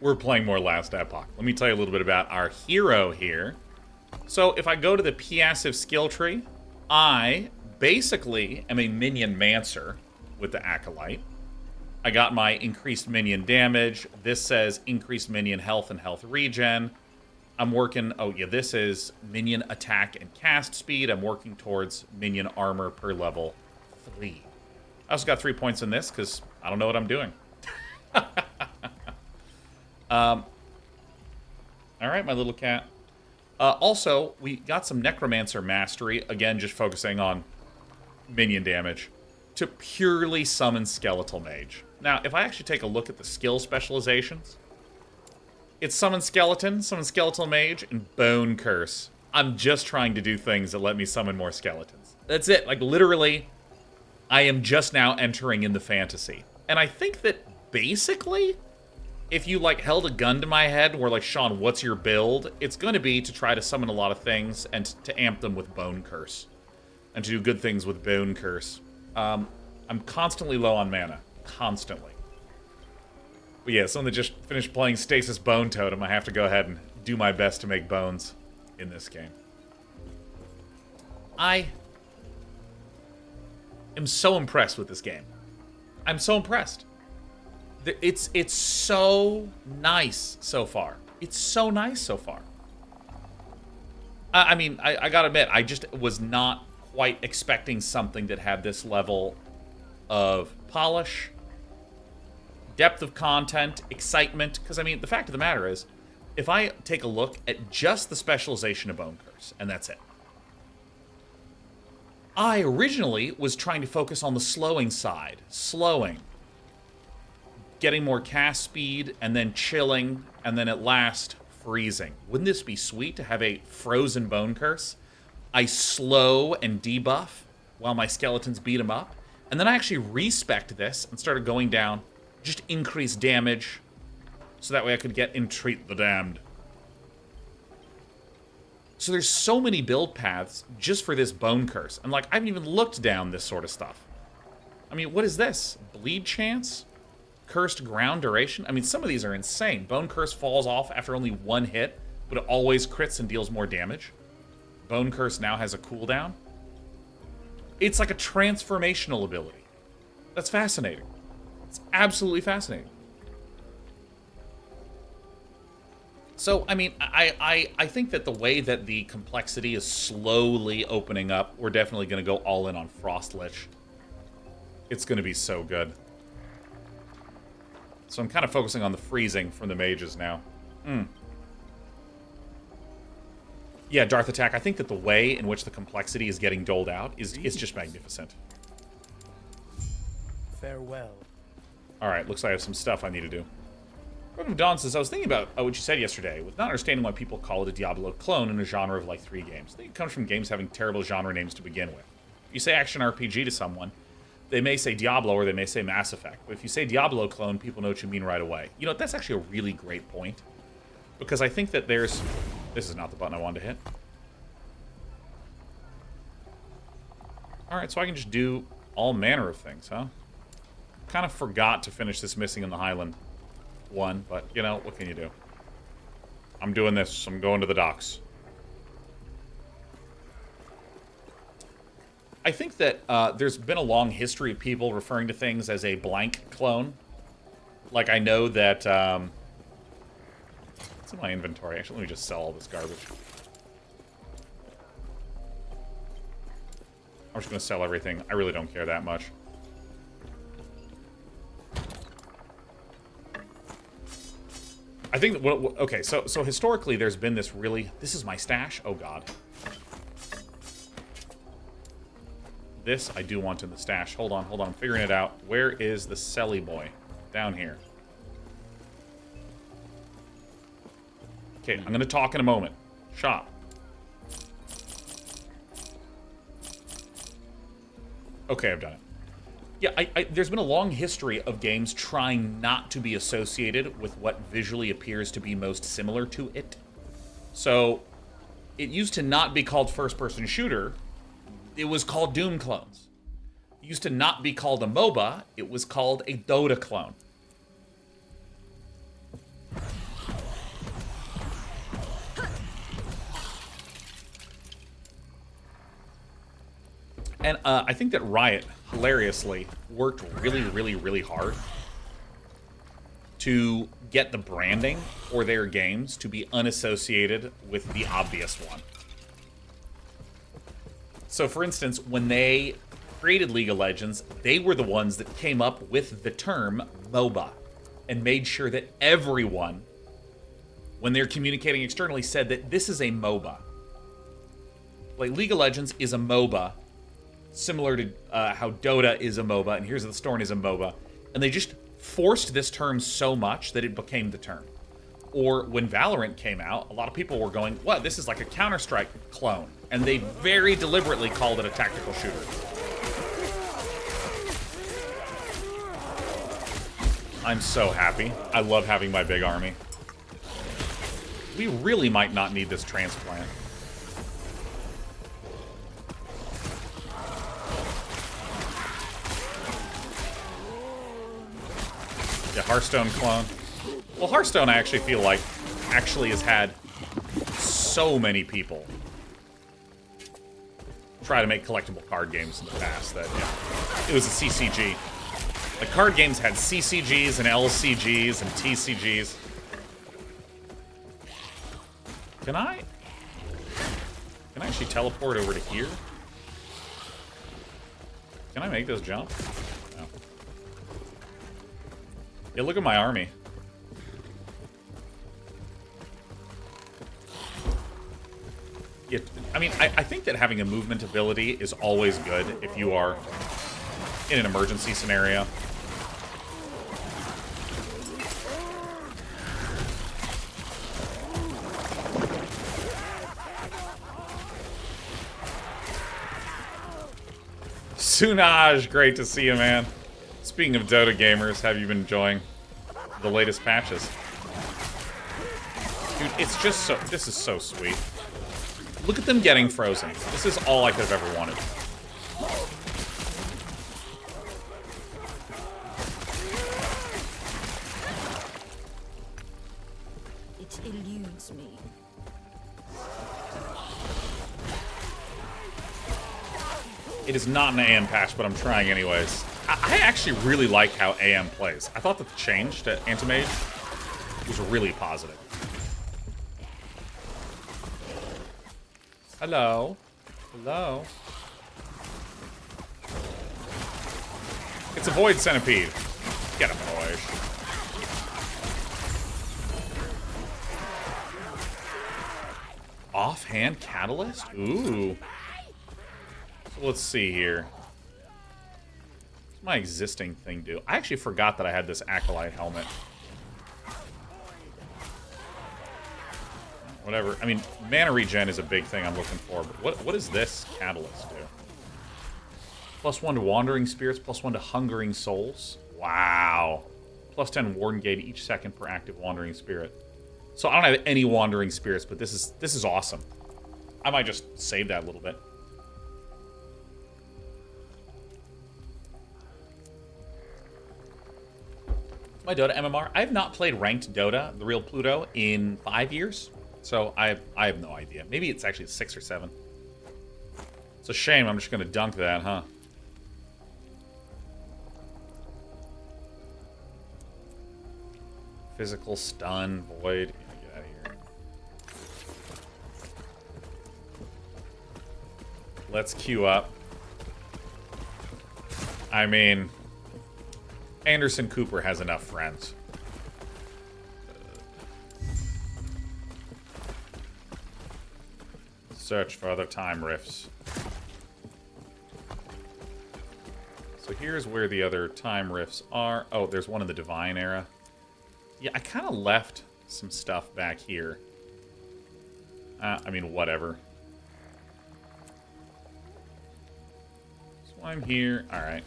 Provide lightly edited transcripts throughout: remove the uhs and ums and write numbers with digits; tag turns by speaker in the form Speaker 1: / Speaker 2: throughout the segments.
Speaker 1: We're playing more Last Epoch. Let me tell you a little bit about our hero here. So if I go to the passive skill tree, I basically am a minion mancer with the Acolyte. I got my increased minion damage. This says increased minion health and health regen. I'm working, oh yeah, this is minion attack and cast speed. I'm working towards minion armor per level 3. I also got 3 points in this because I don't know what I'm doing. Alright, my little cat. Also, we got some Necromancer mastery. Again, just focusing on minion damage to purely summon Skeletal Mage. Now, if I actually take a look at the skill specializations, it's Summon Skeleton, Summon Skeletal Mage, and Bone Curse. I'm just trying to do things that let me summon more skeletons. That's it. Like, literally, I am just now entering in the fantasy. And I think that, basically, if you, like, held a gun to my head and were like, Sean, what's your build? It's going to be to try to summon a lot of things and to amp them with Bone Curse. And to do good things with Bone Curse. I'm constantly low on mana. Constantly. But yeah, someone that just finished playing Stasis Bone Totem, I have to go ahead and do my best to make bones in this game. I am so impressed with this game. I'm so impressed. It's so nice so far. It's so nice so far. I mean, I gotta admit, I just was not quite expecting something that had this level of polish, depth of content, excitement. Because, I mean, the fact of the matter is, if I take a look at just the specialization of Bone Curse, and that's it. I originally was trying to focus on the slowing side. Slowing. Getting more cast speed, and then chilling, and then at last, freezing. Wouldn't this be sweet to have a frozen Bone Curse? I slow and debuff while my skeletons beat them up. And then I actually respec'd this and started going down, just increase damage, so that way I could get Entreat the Damned. So there's so many build paths just for this Bone Curse. And, like, I haven't even looked down this sort of stuff. I mean, what is this? Bleed chance? Cursed ground duration? I mean, some of these are insane. Bone Curse falls off after only 1 hit, but it always crits and deals more damage. Bone Curse now has a cooldown. It's like a transformational ability. That's fascinating. It's absolutely fascinating. So, I mean, I think that the way that the complexity is slowly opening up, we're definitely going to go all in on Frost Lich. It's going to be so good. So I'm kind of focusing on the freezing from the mages now. Yeah, Darth Attack, I think that the way in which the complexity is getting doled out is just magnificent.
Speaker 2: Farewell.
Speaker 1: Alright, looks like I have some stuff I need to do. Welcome Dawn says, I was thinking about what you said yesterday, with not understanding why people call it a Diablo clone in a genre of like 3 games. I think it comes from games having terrible genre names to begin with. If you say action RPG to someone, they may say Diablo or they may say Mass Effect. But if you say Diablo clone, people know what you mean right away. You know, that's actually a really great point. Because I think that there's... This is not the button I wanted to hit. Alright, so I can just do all manner of things, huh? Kind of forgot to finish this Missing in the Highland one, but, you know, what can you do? I'm doing this. I'm going to the docks. I think that there's been a long history of people referring to things as a blank clone. Like, I know that... what's in my inventory? Actually, let me just sell all this garbage. I'm just going to sell everything. I really don't care that much. I think that... Okay, so historically, there's been this really... This is my stash? Oh, God. This I do want in the stash. Hold on, hold on. I'm figuring it out. Where is the Selly boy? Down here. Okay, I'm going to talk in a moment. Shop. Okay, I've done it. Yeah, there's been a long history of games trying not to be associated with what visually appears to be most similar to it. So, it used to not be called first-person shooter. It was called Doom clones. It used to not be called a MOBA. It was called a Dota clone. And I think that Riot, hilariously, worked really, really, really hard to get the branding for their games to be unassociated with the obvious one. So, for instance, when they created League of Legends, they were the ones that came up with the term MOBA and made sure that everyone, when they're communicating externally, said that this is a MOBA. Like, League of Legends is a MOBA, similar to how Dota is a MOBA and Heroes of the Storm is a MOBA. And they just forced this term so much that it became the term. Or when Valorant came out, a lot of people were going, what, this is like a Counter-Strike clone. And they very deliberately called it a tactical shooter. I'm so happy. I love having my big army. We really might not need this transplant. Yeah, Hearthstone clone. Well, Hearthstone, I actually feel like, actually has had so many people try to make collectible card games in the past that, yeah, it was a CCG. The card games had CCGs and LCGs and TCGs. Can I actually teleport over to here? Can I make this jump? No. Yeah, look at my army. Yeah, I mean, I think that having a movement ability is always good if you are in an emergency scenario. Sunaj, great to see you, man. Speaking of Dota gamers, have you been enjoying the latest patches? Dude, it's just so... This is so sweet. Look at them getting frozen. This is all I could have ever wanted.
Speaker 2: It eludes me.
Speaker 1: It is not an AM patch, but I'm trying anyways. I actually really like how AM plays. I thought that the change to Anti-Mage was really positive. Hello. Hello. It's a Void Centipede. Get him, boys. Offhand Catalyst? Ooh. So let's see here. What's my existing thing do? I actually forgot that I had this Acolyte helmet. Whatever. I mean, mana regen is a big thing I'm looking for, but what does this Catalyst do? +1 to Wandering Spirits, +1 to Hungering Souls. Wow. +10 Warden Gate each second per active Wandering Spirit. So I don't have any Wandering Spirits, but this is awesome. I might just save that a little bit. My Dota MMR. I have not played ranked Dota, the real Pluto, in 5 years. So I have no idea. Maybe it's actually 6 or 7. It's a shame. I'm just going to dunk that, huh? Physical, stun, void. Get out of here. Let's queue up. I mean, Anderson Cooper has enough friends. Search for other time rifts. So here's where the other time rifts are. Oh, there's one in the Divine era. Yeah, I kind of left some stuff back here. I mean, whatever. So I'm here. All right.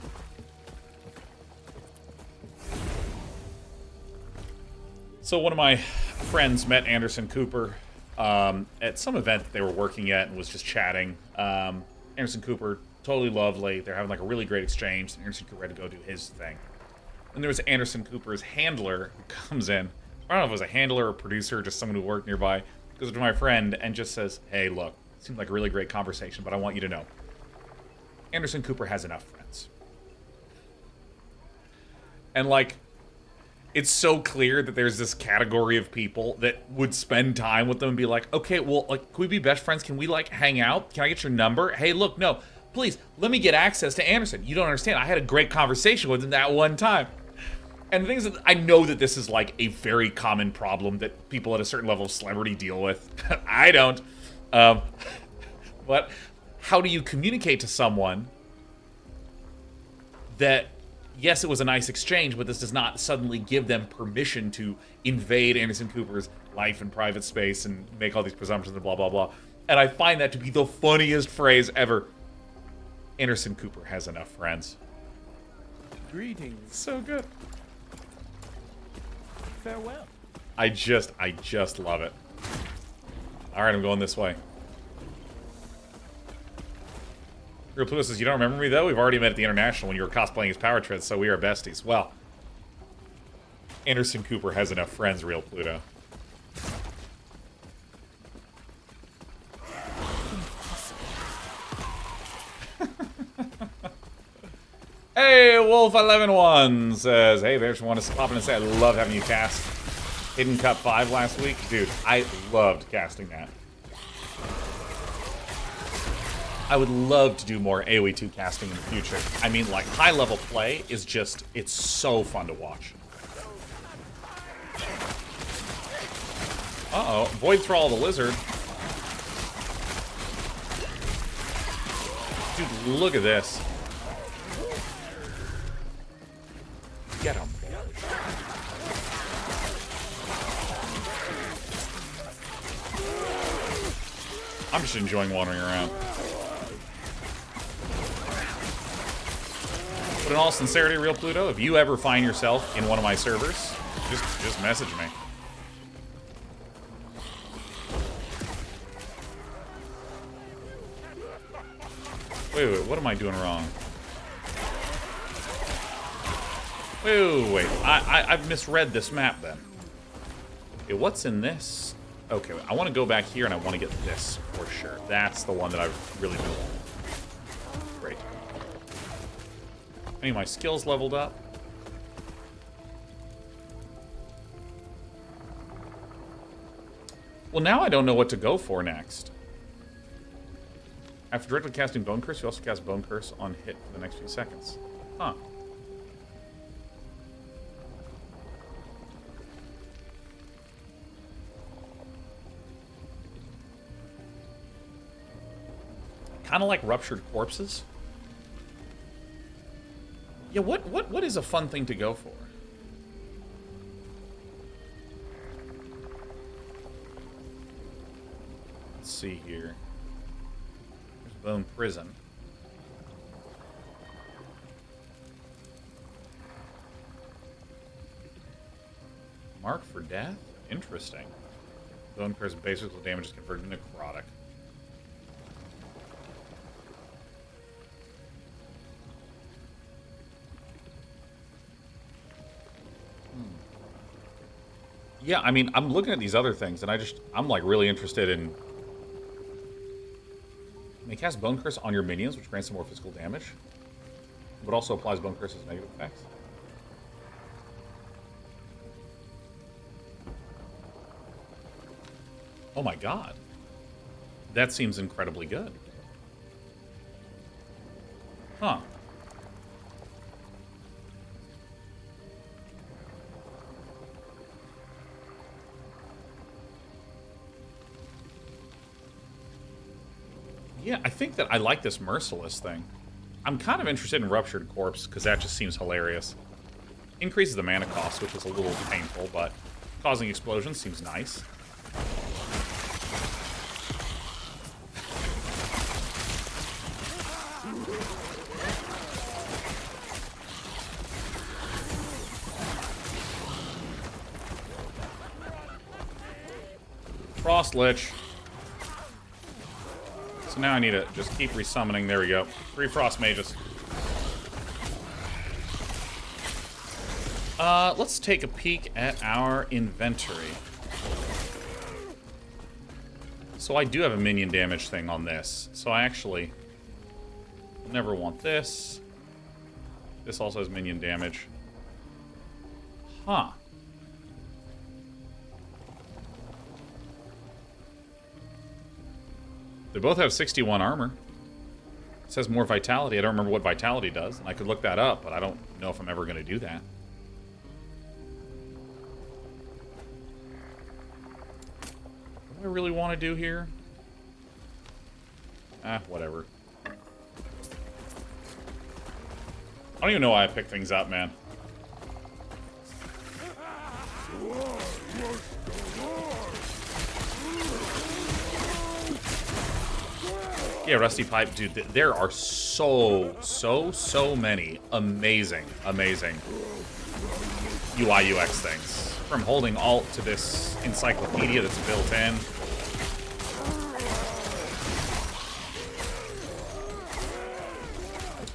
Speaker 1: So one of my friends met Anderson Cooper at some event that they were working at and was just chatting. Anderson Cooper, totally lovely. They're having like a really great exchange. And Anderson Cooper had to go do his thing. And there was Anderson Cooper's handler who comes in. I don't know if it was a handler or a producer or just someone who worked nearby. Goes to my friend and just says, hey, look, it seemed like a really great conversation, but I want you to know. Anderson Cooper has enough friends. And, like, it's so clear that there's this category of people that would spend time with them and be like, okay, well, like, can we be best friends? Can we, like, hang out? Can I get your number? Hey, look, no, please, let me get access to Anderson. You don't understand. I had a great conversation with him that one time. And the thing is that I know that this is, like, a very common problem that people at a certain level of celebrity deal with. I don't. But how do you communicate to someone that, yes, it was a nice exchange, but this does not suddenly give them permission to invade Anderson Cooper's life and private space and make all these presumptions and blah, blah, blah. And I find that to be the funniest phrase ever. Anderson Cooper has enough friends.
Speaker 3: Greetings.
Speaker 1: So good.
Speaker 3: Farewell.
Speaker 1: I just love it. All right, I'm going this way. Real Pluto says, you don't remember me, though? We've already met at the International when you were cosplaying as Power Tread, so we are besties. Well, Anderson Cooper has enough friends, Real Pluto. Hey, Wolf111 says, hey, there's one to pop in and say, I love having you cast Hidden Cup 5 last week. Dude, I loved casting that. I would love to do more AoE 2 casting in the future. I mean, like, high-level play is just, it's so fun to watch. Uh-oh, Void Thrall the Lizard. Dude, look at this. Get him. I'm just enjoying wandering around. But in all sincerity, Real Pluto, if you ever find yourself in one of my servers, just message me. Wait, what am I doing wrong? Wait. I've misread this map then. Okay, what's in this? Okay, I want to go back here and I want to get this for sure. That's the one that I've really been wanting. Great. Any of my skills leveled up? Well, now I don't know what to go for next. After directly casting Bone Curse, you also cast Bone Curse on hit for the next few seconds. Huh. Kind of like Ruptured Corpses. Yeah, what is a fun thing to go for? Let's see here. There's Bone Prison. Mark for Death? Interesting. Bone Curse basically damage is converted to necrotic. Yeah, I mean, I'm looking at these other things, and I'm like really interested in... They cast Bone Curse on your minions, which grants them more physical damage, but also applies Bone Curse's negative effects. Oh my god. That seems incredibly good. Huh. Yeah, I think that I like this Merciless thing. I'm kind of interested in Ruptured Corpse, because that just seems hilarious. Increases the mana cost, which is a little painful, but causing explosions seems nice. Frost Lich. So now I need to just keep resummoning. There we go. 3 Frost Mages. Let's take a peek at our inventory. So I do have a minion damage thing on this. So I actually never want this. This also has minion damage. Huh. They both have 61 armor. It says more vitality. I don't remember what vitality does, and I could look that up, but I don't know if I'm ever going to do that. What do I really want to do here? Whatever. I don't even know why I pick things up, man. Yeah, Rusty Pipe, dude, there are so many amazing UI UX things. From holding Alt to this encyclopedia that's built in.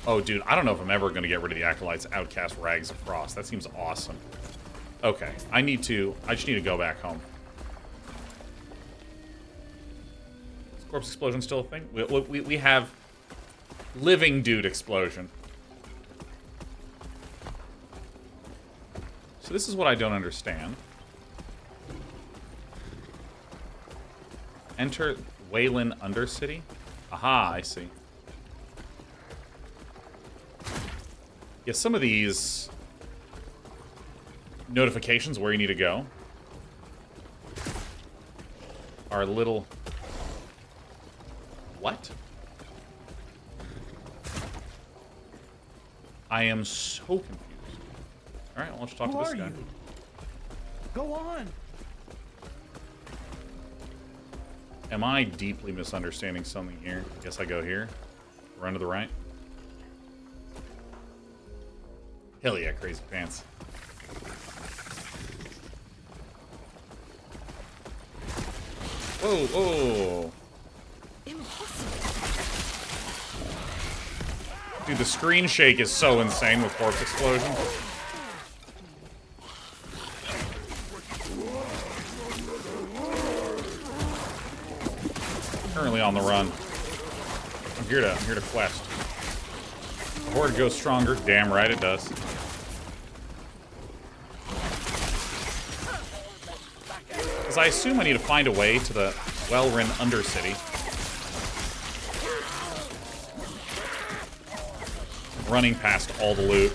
Speaker 1: Oh, dude, I don't know if I'm ever going to get rid of the Acolyte's Outcast Rags of Frost. That seems awesome. Okay, I just need to go back home. Corpse explosion still a thing? We have living dude explosion. So this is what I don't understand. Enter Welryn Undercity. Aha, I see. Yeah, some of these notifications where you need to go are a little... What? I am so confused. Alright, well, let's talk to this guy.
Speaker 3: Go on.
Speaker 1: Am I deeply misunderstanding something here? I guess I go here. Run to the right. Hell yeah, crazy pants. Whoa, whoa. Dude, the screen shake is so insane with Corpse Explosion. Currently on the run. I'm here to quest. The Horde goes stronger. Damn right it does. Because I assume I need to find a way to the Welryn Undercity. Running past all the loot.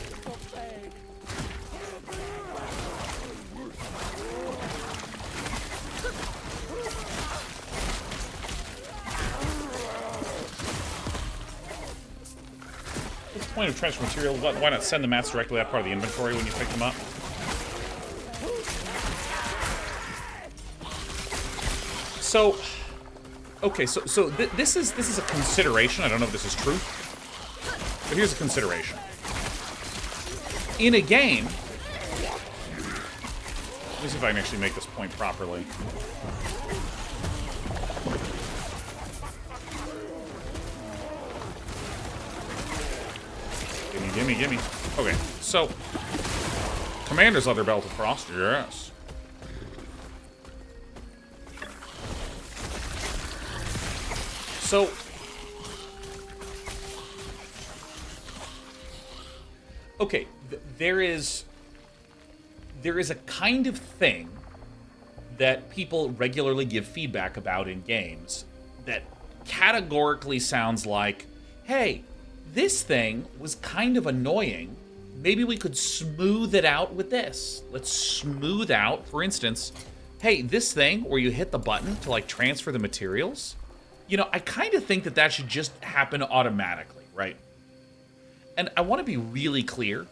Speaker 1: What's the point of transfer material? Why not send the mats directly to that part of the inventory when you pick them up? So, okay, so this is a consideration. I don't know if this is true. But here's a consideration. In a game... Let me see if I can actually make this point properly. Gimme. Okay, so... Commander's Leather Belt of Frost, yes. So... Okay, there is a kind of thing that people regularly give feedback about in games that categorically sounds like, hey, this thing was kind of annoying. Maybe we could smooth it out with this. Let's smooth out, for instance, hey, this thing where you hit the button to like transfer the materials, you know, I kind of think that should just happen automatically, right? And I want to be really clear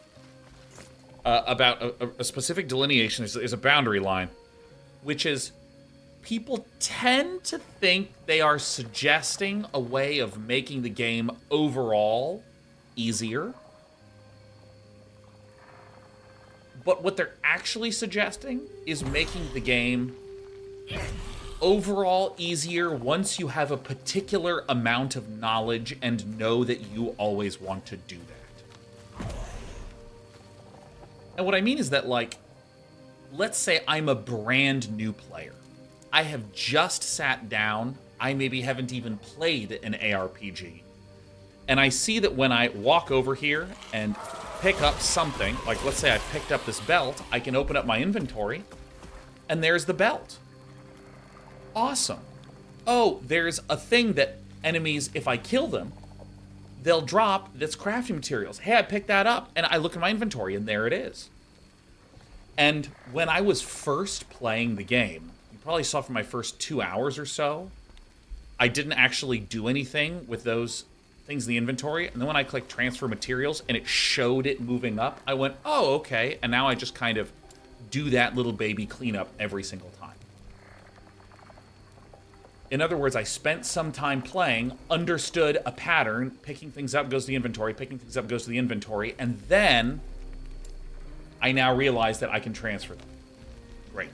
Speaker 1: about a specific delineation. There's a boundary line, which is people tend to think they are suggesting a way of making the game overall easier. But what they're actually suggesting is making the game overall easier once you have a particular amount of knowledge and know that you always want to do that. And what I mean is that, like, let's say I'm a brand new player. I have just sat down. I maybe haven't even played an ARPG. And I see that when I walk over here and pick up something, like let's say I picked up this belt, I can open up my inventory, and there's the belt. Awesome. Oh, there's a thing that enemies, if I kill them, they'll drop that's crafting materials. Hey, I picked that up, and I look in my inventory, and there it is. And when I was first playing the game, you probably saw from my first 2 hours or so, I didn't actually do anything with those things in the inventory. And then when I clicked transfer materials and it showed it moving up, I went, oh, okay. And now I just kind of do that little baby cleanup every single time. In other words, I spent some time playing, understood a pattern, picking things up goes to the inventory, picking things up goes to the inventory, and then I now realize that I can transfer them. Great.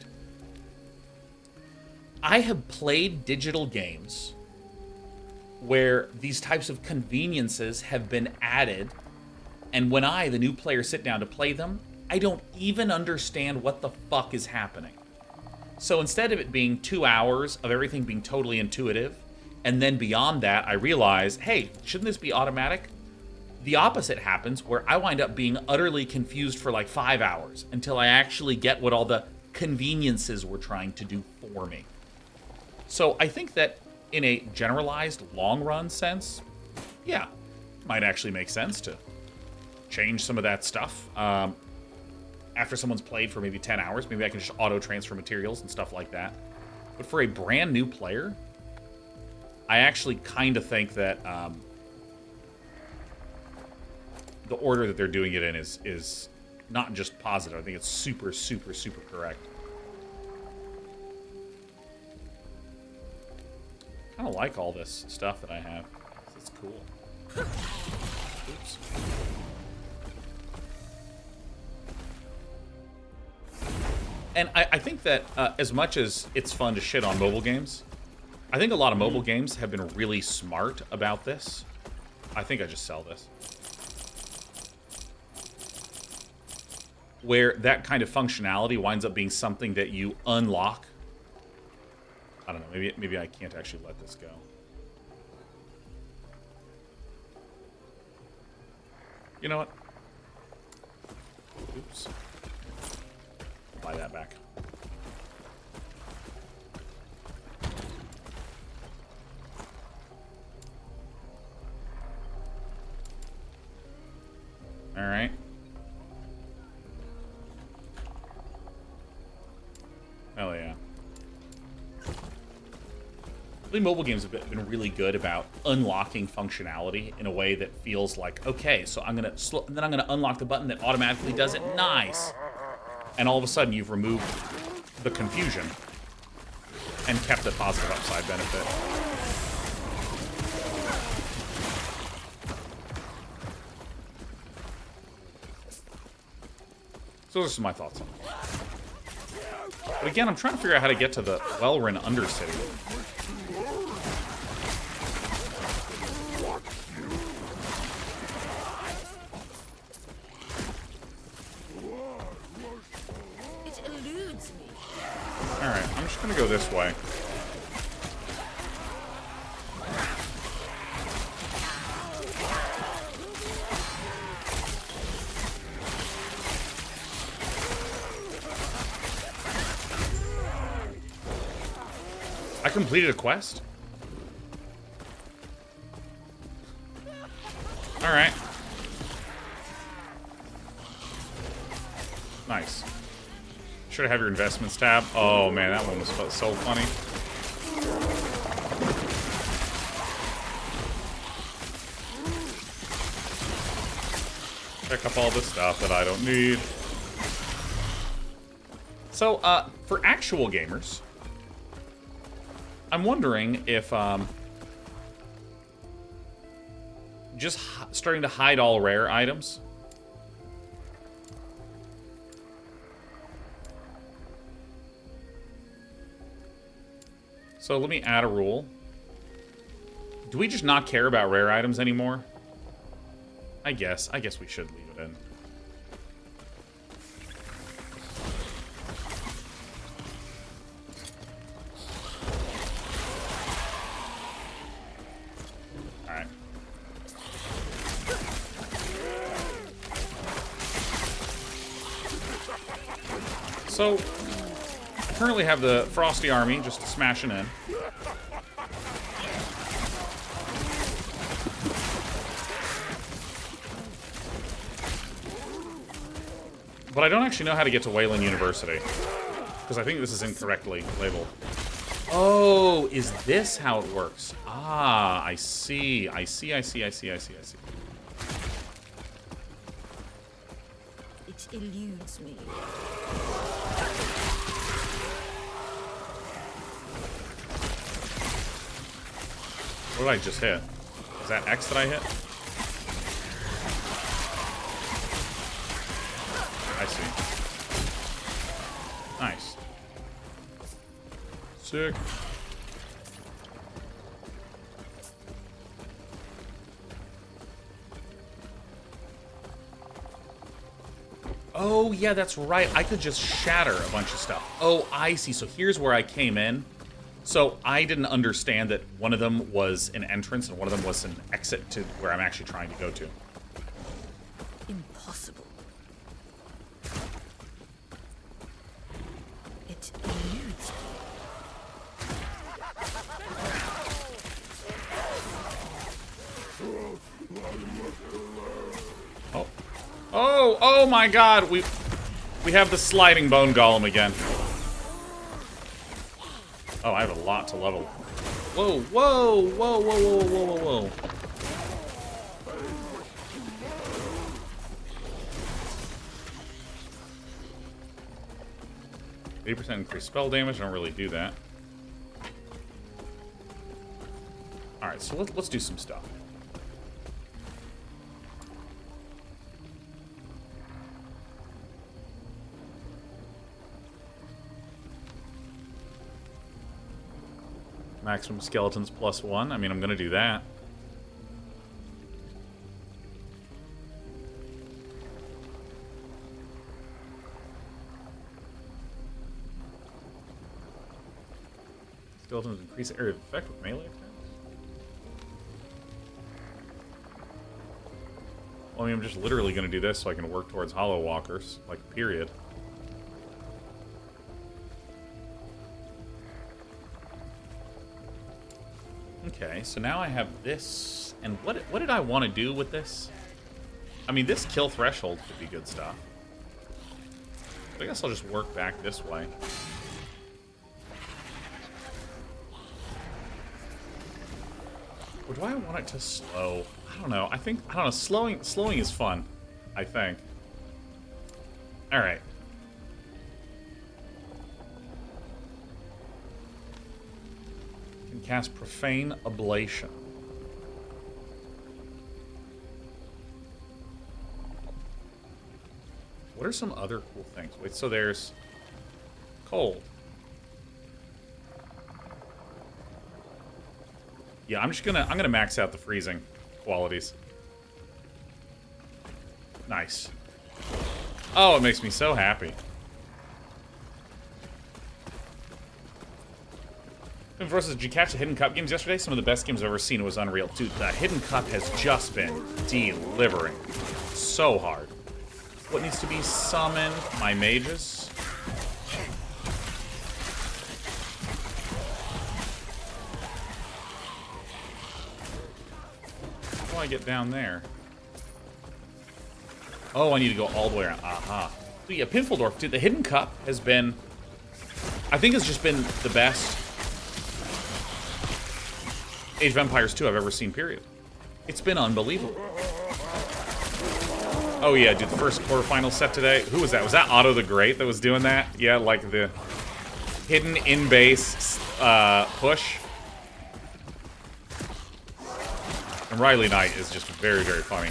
Speaker 1: I have played digital games where these types of conveniences have been added, and when I, the new player, sit down to play them, I don't even understand what the fuck is happening. So instead of it being 2 hours of everything being totally intuitive, and then beyond that, I realize, hey, shouldn't this be automatic? The opposite happens, where I wind up being utterly confused for like 5 hours until I actually get what all the conveniences were trying to do for me. So I think that in a generalized long-run sense, yeah, might actually make sense to change some of that stuff. After someone's played for maybe 10 hours, maybe I can just auto-transfer materials and stuff like that. But for a brand new player, I actually kind of think that the order that they're doing it in is not just positive. I think it's super, super, super correct. I kind of like all this stuff that I have. It's cool. Oops. And I think that as much as it's fun to shit on mobile games, I think a lot of mobile games have been really smart about this. I think I just sell this. Where that kind of functionality winds up being something that you unlock. I don't know, maybe I can't actually let this go. You know what? Oops. Buy that back. All right. Hell yeah. I think mobile games have been really good about unlocking functionality in a way that feels like, okay, so I'm gonna then I'm gonna unlock the button that automatically does it. Nice. And all of a sudden, you've removed the confusion and kept the positive upside benefit. So those are some of my thoughts on it. But again, I'm trying to figure out how to get to the Welryn Undercity. Alright, I'm just gonna go this way. I completed a quest? Alright. Nice. Should have your investments tab. Oh man, that one was so funny. Pick up all the stuff that I don't need. So, for actual gamers, I'm wondering if just starting to hide all rare items. So let me add a rule. Do we just not care about rare items anymore? I guess we should leave it in. Alright. So, I currently have the Frosty Army just smashing in. But I don't actually know how to get to Welryn University, because I think this is incorrectly labeled. Oh, is this how it works? Ah, I see. I see. It
Speaker 2: eludes me.
Speaker 1: What did I just hit? Is that X that I hit? I see. Nice. Sick. Oh, yeah, that's right. I could just shatter a bunch of stuff. Oh, I see. So here's where I came in. So I didn't understand that one of them was an entrance and one of them was an exit to where I'm actually trying to go to.
Speaker 2: Impossible. It eludes me.
Speaker 1: Oh. Oh my god, we have the sliding bone golem again. Oh, I have a lot to level. Whoa, whoa, whoa, whoa, whoa, whoa, whoa, whoa. 80% increased spell damage, I don't really do that. Alright, so let's do some stuff. Maximum skeletons +1. I mean, I'm gonna do that. Skeletons increase area of effect with melee attacks. Well, I mean, I'm just literally gonna do this so I can work towards Hollow Walkers, like, period. Okay, so now I have this, and what did I want to do with this? I mean, this kill threshold could be good stuff. But I guess I'll just work back this way. Or do I want it to slow? I don't know. I don't know. Slowing is fun, I think. All right. Cast Profane Ablation. What are some other cool things? Wait, so there's cold. Yeah, I'm gonna max out the freezing qualities. Nice. Oh, it makes me so happy. Versus, did you catch the Hidden Cup games yesterday? Some of the best games I've ever seen. It was unreal. Dude, the Hidden Cup has just been delivering so hard. What needs to be summoned? My mages. How do I get down there? Oh, I need to go all the way around. Aha. But yeah, Pinfeldorf, dude, the Hidden Cup has been... I think it's just been the best Age of Empires 2 I've ever seen, period. It's been unbelievable. Oh yeah, dude, the first quarterfinal set today. Who was that? Was that Otto the Great that was doing that? Yeah, like the hidden in-base push. And Riley Knight is just very, very funny.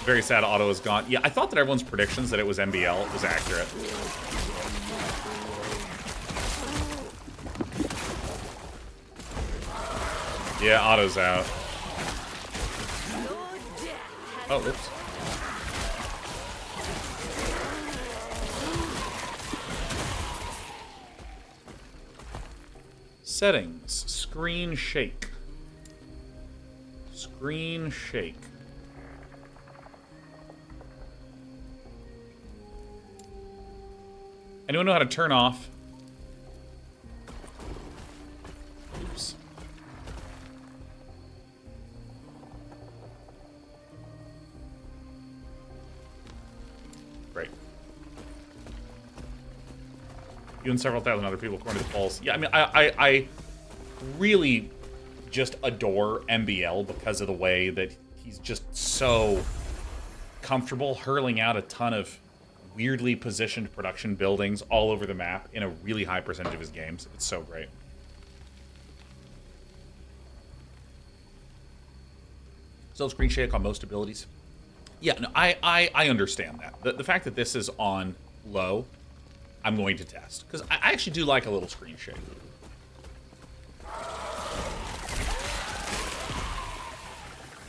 Speaker 1: Very sad Otto is gone. Yeah, I thought that everyone's predictions that it was MBL was accurate. Yeah, Otto's out. Oh, whoops. Settings. Screen shake. Screen shake. Anyone know how to turn off? Oops. Great. You and several thousand other people, according to the polls. Yeah, I mean, I really just adore MBL because of the way that he's just so comfortable hurling out a ton of weirdly positioned production buildings all over the map in a really high percentage of his games. It's so great. Still screen shake on most abilities. Yeah, no, I understand that. The fact that this is on low, I'm going to test. Because I actually do like a little screen shake.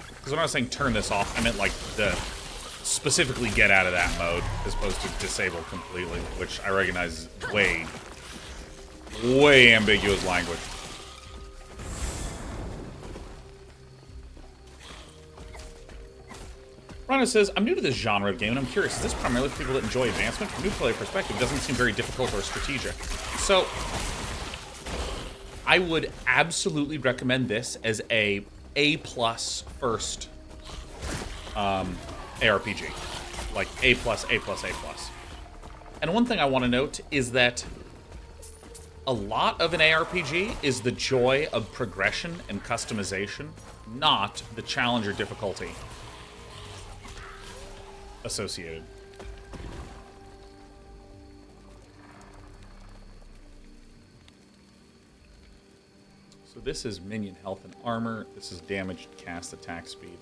Speaker 1: Because when I was saying turn this off, I meant like the specifically get out of that mode as opposed to disable completely, which I recognize is way ambiguous language. Rana says, I'm new to this genre of game, and I'm curious, is this primarily for people that enjoy advancement? From a new player perspective, it doesn't seem very difficult or strategic. So, I would absolutely recommend this as a A+ first ARPG. Like A+, A+, A+. And one thing I want to note is that a lot of an ARPG is the joy of progression and customization, not the challenge or difficulty associated. So this is minion health and armor. This is damage, cast, attack speed.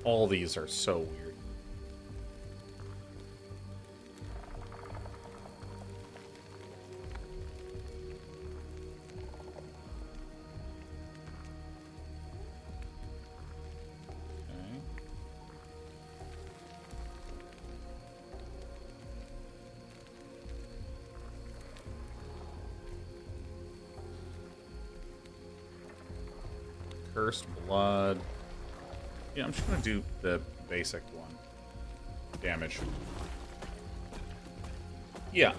Speaker 1: All these are so weird. Okay. Cursed blood. Yeah, I'm just gonna do the basic one. Damage. Yeah,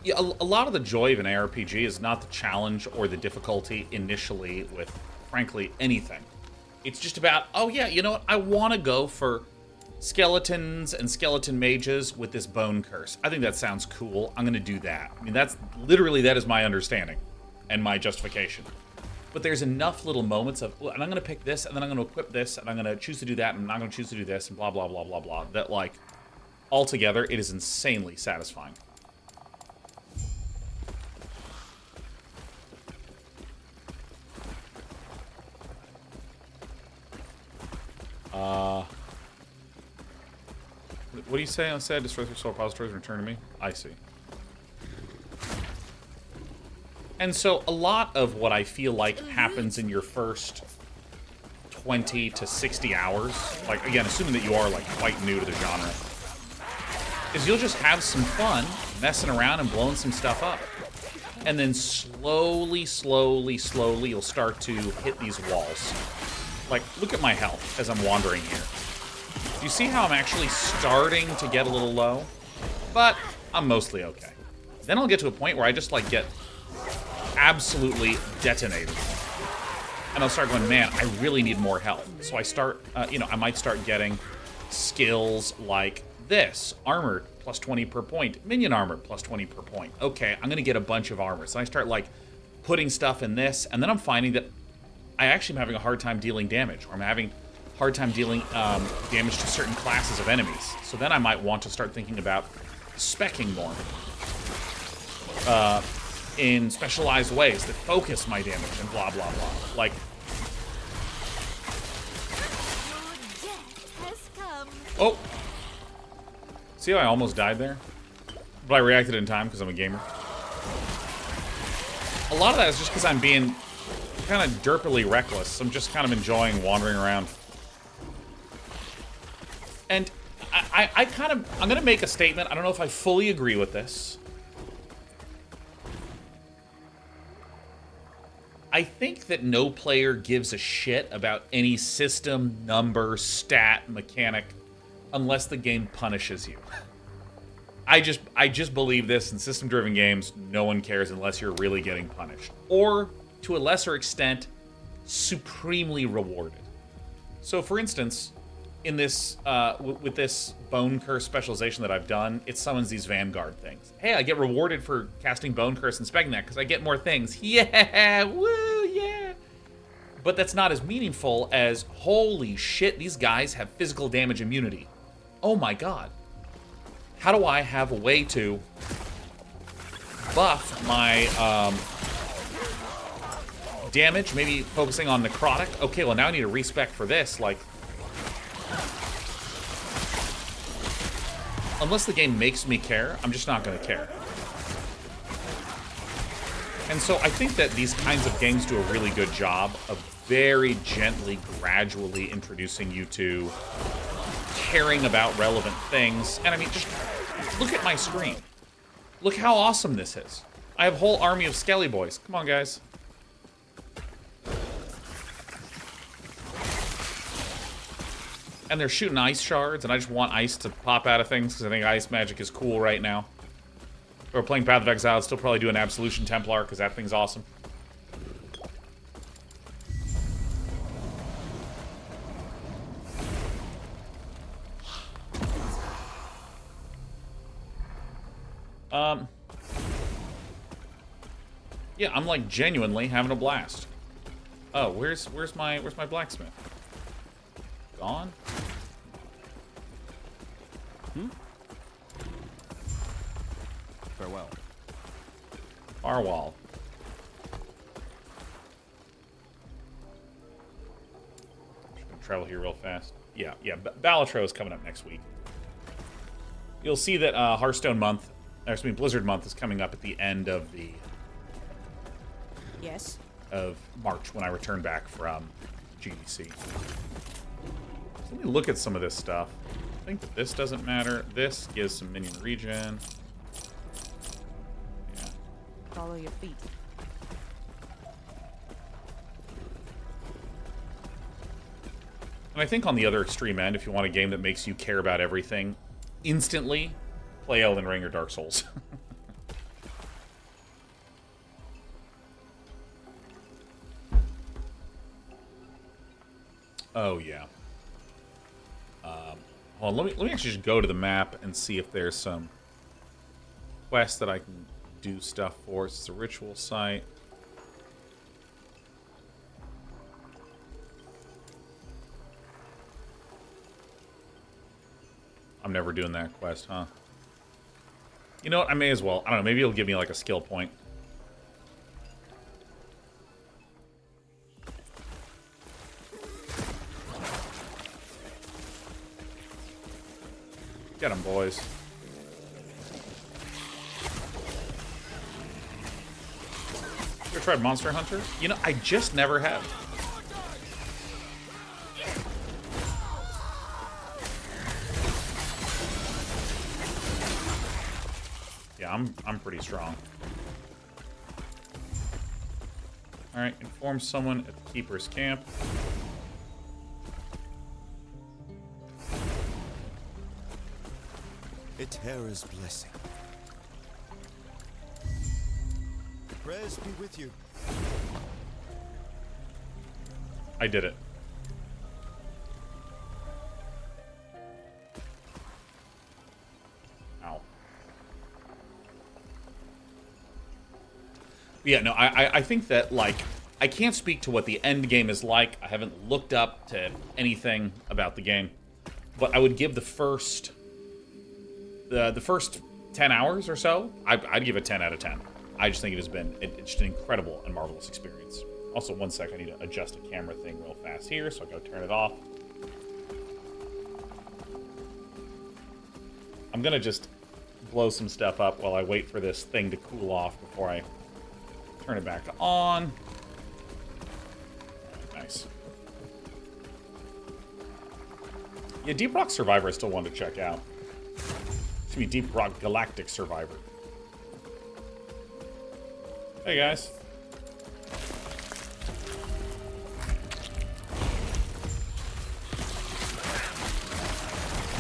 Speaker 1: yeah, a lot of the joy of an ARPG is not the challenge or the difficulty initially with, frankly, anything. It's just about, oh yeah, you know what? I want to go for skeletons and skeleton mages with this bone curse. I think that sounds cool. I'm gonna do that. I mean, that's literally, that is my understanding and my justification. But there's enough little moments of, and I'm going to pick this, and then I'm going to equip this, and I'm going to choose to do that, and I'm going to choose to do this, and blah, blah, blah, blah, blah, that, like, altogether, it is insanely satisfying. What do you say on said? Destroy 3 soul repositories and return to me? I see. And so a lot of what I feel like happens in your first 20 to 60 hours, like, again, assuming that you are, like, quite new to the genre, is you'll just have some fun messing around and blowing some stuff up. And then slowly, slowly, slowly, you'll start to hit these walls. Like, look at my health as I'm wandering here. You see how I'm actually starting to get a little low? But I'm mostly okay. Then I'll get to a point where I just, like, get absolutely detonated. And I'll start going, man, I really need more health. So I start, you know, I might start getting skills like this. Armor, plus 20 per point. Minion armor, plus 20 per point. Okay, I'm going to get a bunch of armor. So I start, like, putting stuff in this. And then I'm finding that I actually am having a hard time dealing damage. Or I'm having a hard time dealing damage to certain classes of enemies. So then I might want to start thinking about speccing more. In specialized ways that focus my damage and blah, blah, blah. Like, oh! See how I almost died there? But I reacted in time because I'm a gamer. A lot of that is just because I'm being kind of derpily reckless. I'm just kind of enjoying wandering around. And I'm gonna make a statement. I don't know if I fully agree with this. I think that no player gives a shit about any system, number, stat, mechanic, unless the game punishes you. I just believe this in system-driven games. No one cares unless you're really getting punished, or to a lesser extent, supremely rewarded. So, for instance, in this with this Bone Curse specialization that I've done, it summons these Vanguard things. Hey, I get rewarded for casting Bone Curse and speccing that because I get more things. Yeah, woo, yeah. But that's not as meaningful as, holy shit, these guys have physical damage immunity. Oh my god. How do I have a way to buff my damage, maybe focusing on necrotic? Okay, well now I need a respec for this, like... Unless the game makes me care, I'm just not going to care. And so I think that these kinds of games do a really good job of very gently, gradually introducing you to caring about relevant things. And I mean, just look at my screen. Look how awesome this is. I have a whole army of Skelly boys. Come on, guys. And they're shooting ice shards, and I just want ice to pop out of things because I think ice magic is cool right now. If we're playing Path of Exile, I'd still probably do an Absolution Templar because that thing's awesome. Yeah, I'm like genuinely having a blast. Oh, where's my blacksmith? Gone?
Speaker 3: Farewell.
Speaker 1: Farwell. Just gonna travel here real fast. Yeah. Balatro is coming up next week. You'll see that Hearthstone month, Blizzard month is coming up at the end of the
Speaker 2: Yes.
Speaker 1: of March when I return back from GDC. So let me look at some of this stuff. I think that this doesn't matter. This gives some minion regen. Yeah.
Speaker 2: Follow your feet.
Speaker 1: And I think on the other extreme end, if you want a game that makes you care about everything instantly, play Elden Ring or Dark Souls. Oh, yeah. Hold on, let me actually just go to the map and see if there's some quests that I can do stuff for. It's a ritual site. I'm never doing that quest, huh? You know what? I may as well. I don't know. Maybe it'll give me like a skill point. Get them, boys. You ever tried Monster Hunter? You know, I just never have. Yeah, I'm pretty strong. Alright, inform someone at the Keeper's camp.
Speaker 4: Eterra's blessing. Prayers be with you.
Speaker 1: I did it. Ow. Yeah, no, I think that, like, I can't speak to what the end game is like. I haven't looked up to anything about the game. But I would give the first 10 hours or so, I'd give it 10 out of 10. I just think it has been it's just an incredible and marvelous experience. Also, one sec, I need to adjust a camera thing real fast here, so I go turn it off. I'm gonna just blow some stuff up while I wait for this thing to cool off before I turn it back on. Nice. Yeah, Deep Rock Survivor I still wanted to check out. It's gonna be Deep Rock Galactic Survivor. Hey guys.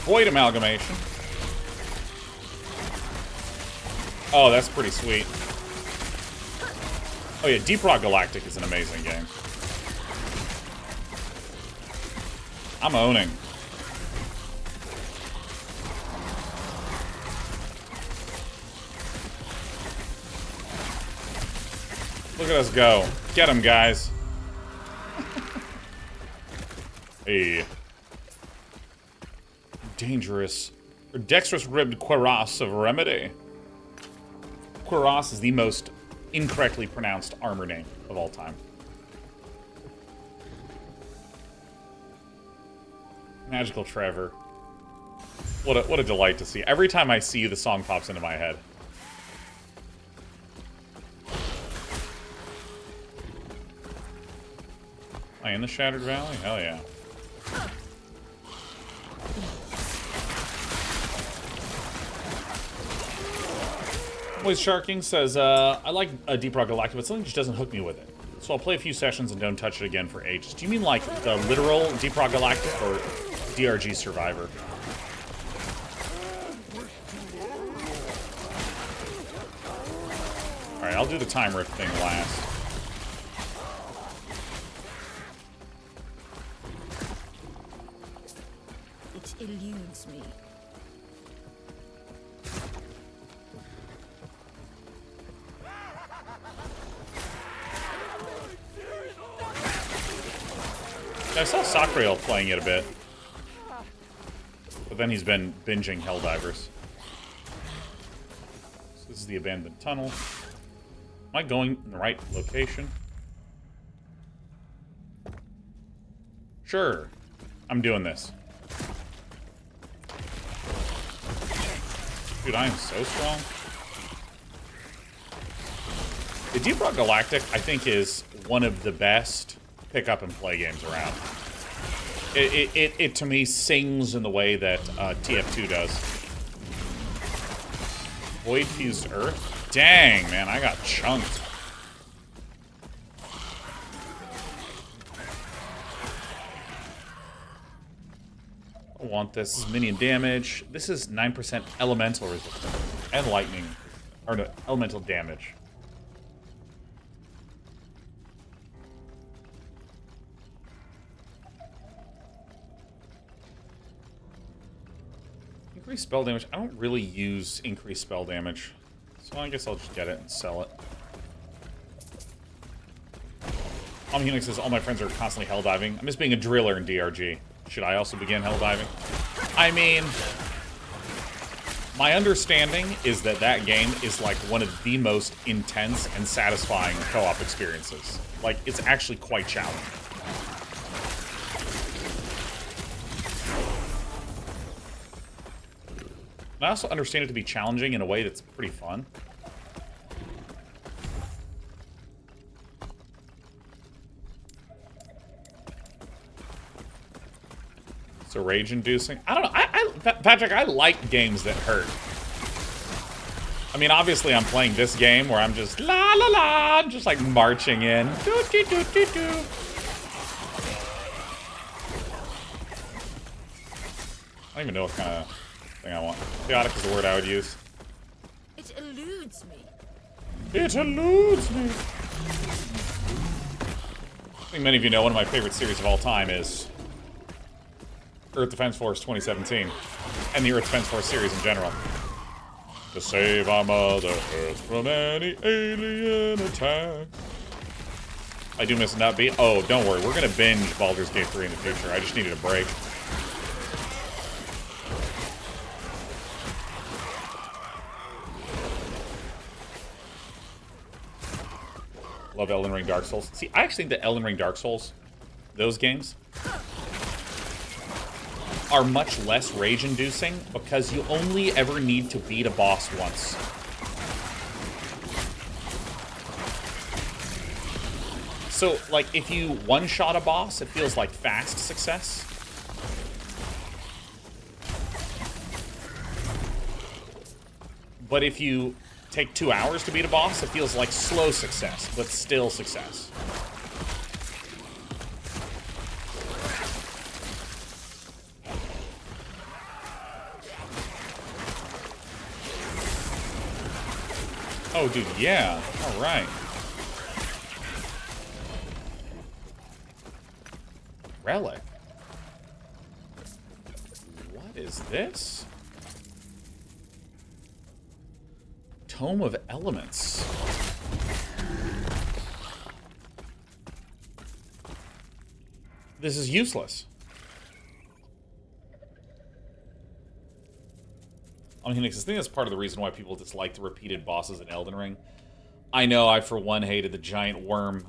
Speaker 1: Void Amalgamation. Oh, that's pretty sweet. Oh yeah, Deep Rock Galactic is an amazing game. I'm owning. Look at us go. Get him, guys. Hey. Dangerous. Or dexterous ribbed cuirass of remedy. Cuirass is the most incorrectly pronounced armor name of all time. Magical Trevor. What a delight to see. Every time I see you, the song pops into my head. Am I in the Shattered Valley? Hell yeah. Boys Sharking says, I like Deep Rock Galactic, but something just doesn't hook me with it. So I'll play a few sessions and don't touch it again for ages. Do you mean like the literal Deep Rock Galactic or DRG Survivor? Alright, I'll do the time rift thing last.
Speaker 2: It eludes me.
Speaker 1: I saw Sacriel playing it a bit. But then he's been binging Helldivers. So this is the abandoned tunnel. Am I going in the right location? Sure. I'm doing this. Dude, I am so strong. The Deep Rock Galactic, I think, is one of the best pick up and play games around. It to me sings in the way that TF2 does. Void Fused Earth? Dang, man, I got chunked. I want this. This is minion damage. This is 9% elemental resistance. And lightning. Or no, elemental damage. Increased spell damage. I don't really use increased spell damage. So I guess I'll just get it and sell it. Unix says, all my friends are constantly hell diving. I miss being a driller in DRG. Should I also begin hell diving? I mean, my understanding is that that game is like one of the most intense and satisfying co-op experiences. Like, it's actually quite challenging. And I also understand it to be challenging in a way that's pretty fun. So rage-inducing. I don't know. Patrick, I like games that hurt. I mean, obviously, I'm playing this game where I'm just la la la, just like marching in. Do do do do do. I don't even know what kind of thing I want. Chaotic is the word I would use.
Speaker 2: It eludes me.
Speaker 1: It eludes me. I think many of you know one of my favorite series of all time is Earth Defense Force 2017, and the Earth Defense Force series in general. To save our Mother Earth from any alien attack. I do miss an upbeat. Oh, don't worry, we're gonna binge Baldur's Gate 3 in the future. I just needed a break. Love Elden Ring, Dark Souls. See, I actually think that Elden Ring, Dark Souls, those games, are much less rage-inducing because you only ever need to beat a boss once. So, like, if you one-shot a boss, it feels like fast success. But if you take 2 hours to beat a boss, it feels like slow success, but still success. Oh, dude, yeah. All right. Relic. What is this? Tome of Elements. This is useless. I mean, I think that's part of the reason why people dislike the repeated bosses in Elden Ring. I know I, for one, hated the giant worm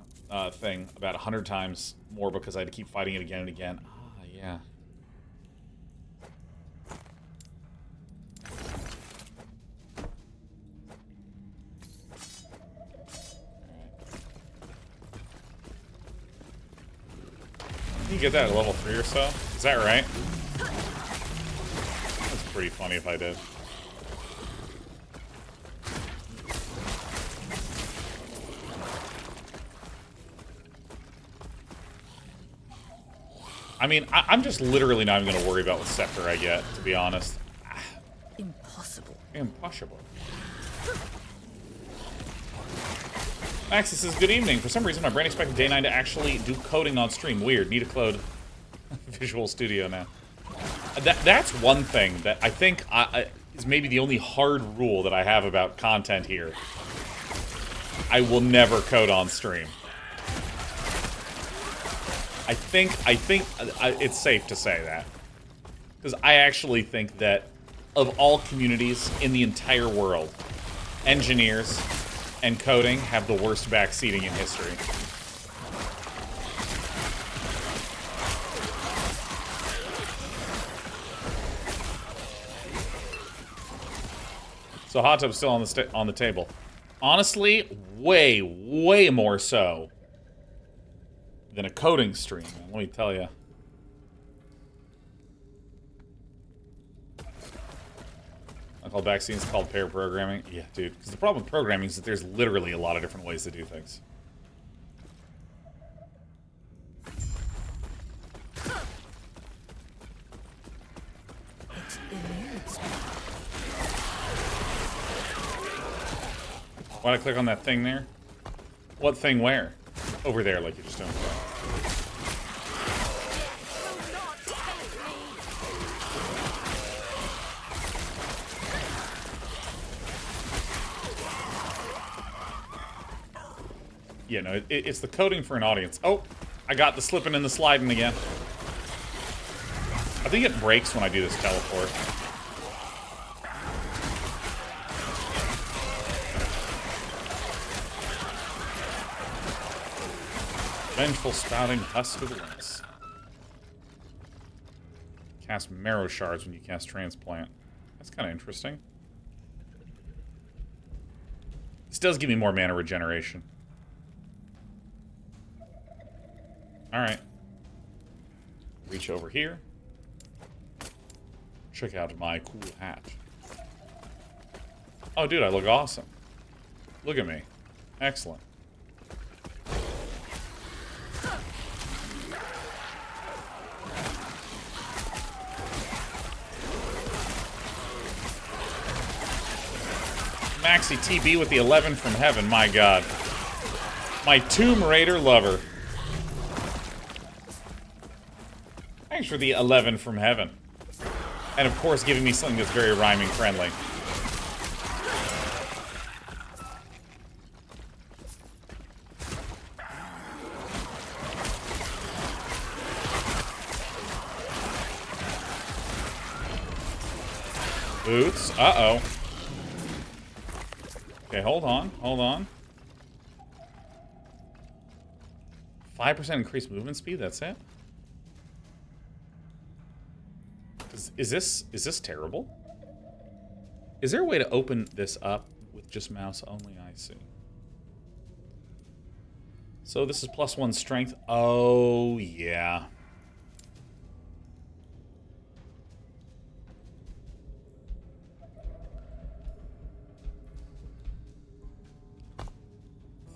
Speaker 1: thing about 100 times more because I had to keep fighting it again and again. Ah, yeah. Can you get that at level 3 or so? Is that right? That's pretty funny if I did. I mean, I'm just literally not even going to worry about what scepter I get, to be honest.
Speaker 2: Impossible.
Speaker 1: Impossible. Maxie says, good evening. For some reason, my brain expected Day 9 to actually do coding on stream. Weird. Need to code Visual Studio now. That's one thing that I think is maybe the only hard rule that I have about content here. I will never code on stream. I think it's safe to say that. Because I actually think that of all communities in the entire world, engineers and coding have the worst backseating in history. So hot tub's still on the table. Honestly, way more so than a coding stream, let me tell you. I call back scenes called pair programming. Yeah, dude. Because the problem with programming is that there's literally a lot of different ways to do things. Why'd I click on that thing there? What thing where? Over there, like you're just doing. Yeah, no, it's the coding for an audience. Oh, I got the slipping and the sliding again. I think it breaks when I do this teleport. Vengeful spouting husk of the winds. Cast marrow shards when you cast transplant. That's kind of interesting. This does give me more mana regeneration. Alright. Reach over here. Check out my cool hat. Oh, dude, I look awesome. Look at me. Excellent. Maxi TB with the 11 from heaven, my god. My Tomb Raider lover. Thanks for the 11 from heaven. And of course giving me something that's very rhyming friendly. Boots. Uh-oh. Okay, hold on. Hold on. 5% increased movement speed, that's it? Is this terrible? Is there a way to open this up with just mouse only? I see. So this is +1 strength. Oh, yeah.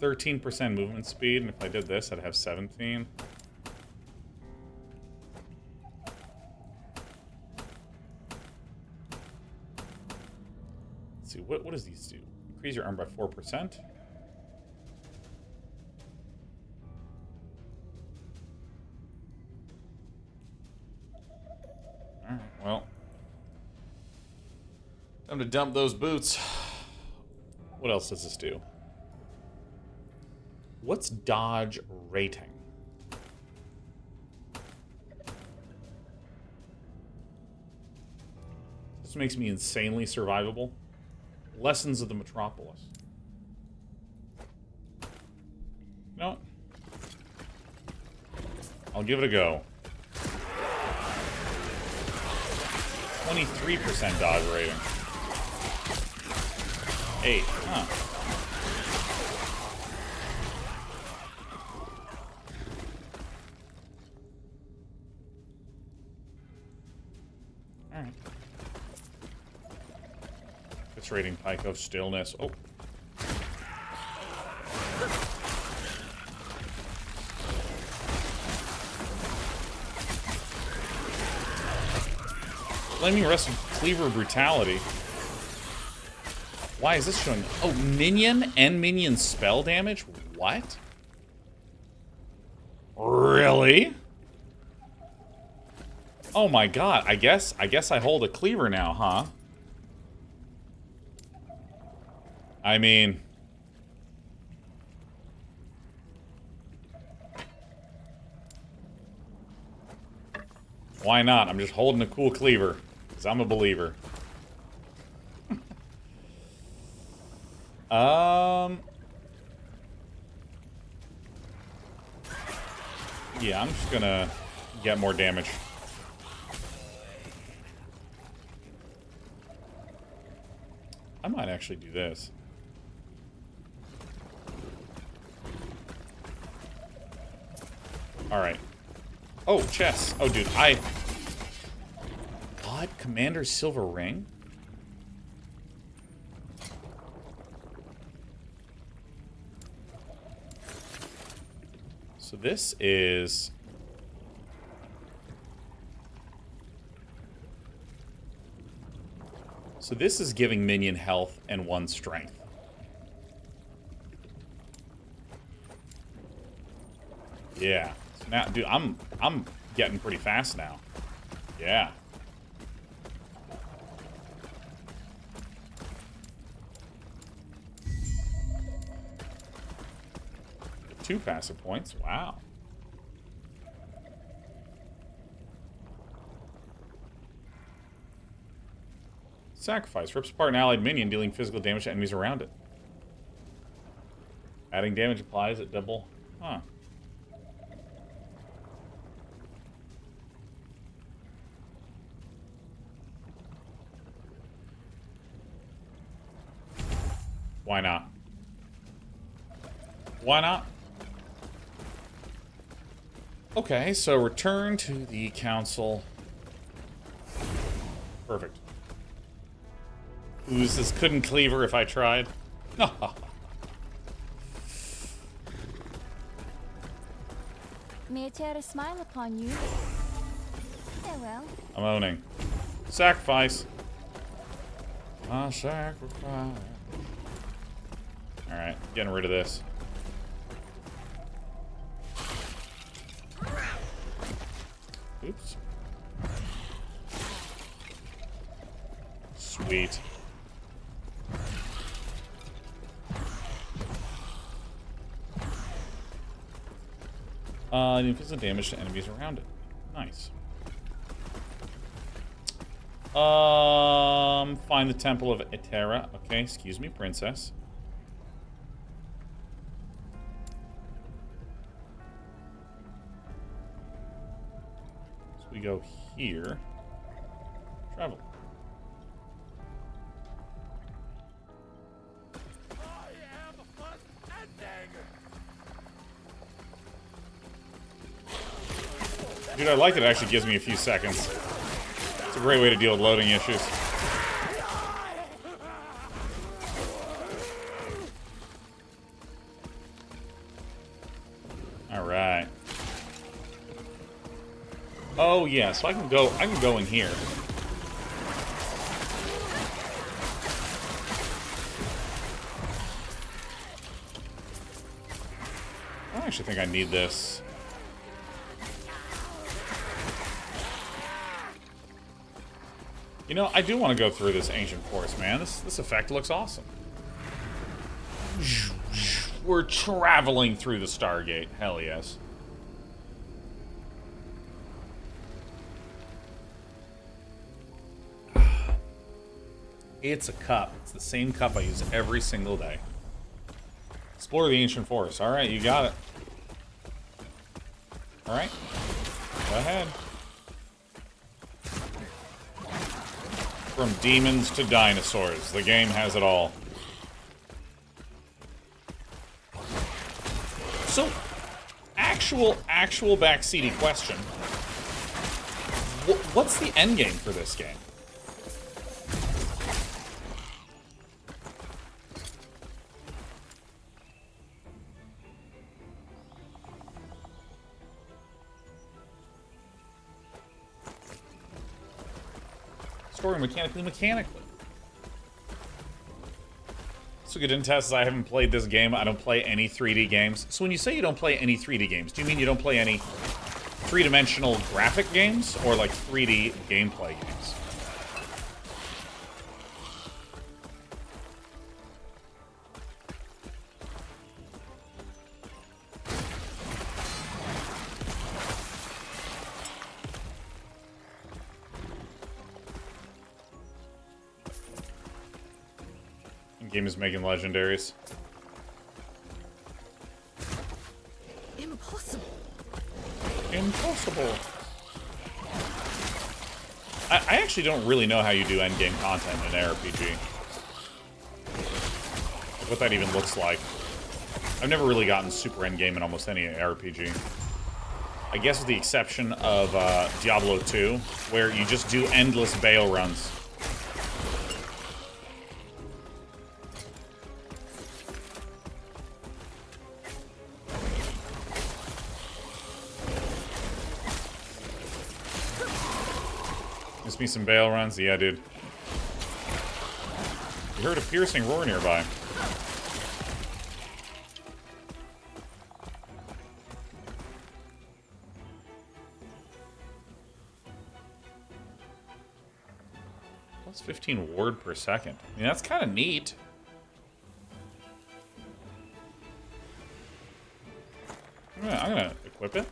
Speaker 1: 13% movement speed, and if I did this, I'd have 17. Let's see, what does these do? Increase your arm by 4%. Alright, well. Time to dump those boots. What else does this do? What's dodge rating? This makes me insanely survivable. Lessons of the Metropolis. You know what? I'll give it a go. 23% dodge rating. 8. Huh. Alright. It's rating Pike of Stillness. Oh. Flaming Rest of Cleaver Brutality. Why is this showing? Oh, minion and minion spell damage? What? Really? Oh my god, I guess I hold a cleaver now, huh? I mean... why not? I'm just holding a cool cleaver. Because I'm a believer. Yeah, I'm just gonna get more damage. I might actually do this. Alright. Oh, chess. Oh, dude, what? Commander's Silver Ring? So this is... so this is giving minion health and 1 strength. Yeah. So now, dude, I'm getting pretty fast now. Yeah. Two passive points. Wow. Sacrifice. Rips apart an allied minion, dealing physical damage to enemies around it. Adding damage applies at double. Huh. Why not? Why not? Okay, so return to the council. Perfect. Ooze, this couldn't cleaver if I tried.
Speaker 5: May I tear a smile upon you? Farewell.
Speaker 1: I'm owning. Sacrifice. I sacrifice. Alright, getting rid of this. Oops. Sweet. Physical damage to enemies around it. Nice. Find the Temple of Etera. Okay, excuse me, princess. So we go here. Travel. Dude, I like that it actually gives me a few seconds. It's a great way to deal with loading issues. Oh yeah, so I can go in here. I don't actually think I need this. You know, I do want to go through this ancient forest, man. This effect looks awesome. We're traveling through the Stargate. Hell yes. It's a cup. It's the same cup I use every single day. Explore the ancient forest. Alright, you got it. Alright. Go ahead. From demons to dinosaurs. The game has it all. So, actual backseaty question. What's the end game for this game? Story mechanically. So good in test is I haven't played this game. I don't play any 3D games. So when you say you don't play any 3D games, do you mean you don't play any three-dimensional graphic games or like 3D gameplay games? Game is making legendaries.
Speaker 2: Impossible.
Speaker 1: Impossible. I actually don't really know how you do endgame content in an RPG. What that even looks like. I've never really gotten super endgame in almost any RPG. I guess with the exception of Diablo 2, where you just do endless bail runs. Miss me some bail runs? Yeah, dude. You heard a piercing roar nearby. Plus 15 ward per second. I mean, that's kind of neat. I'm gonna equip it.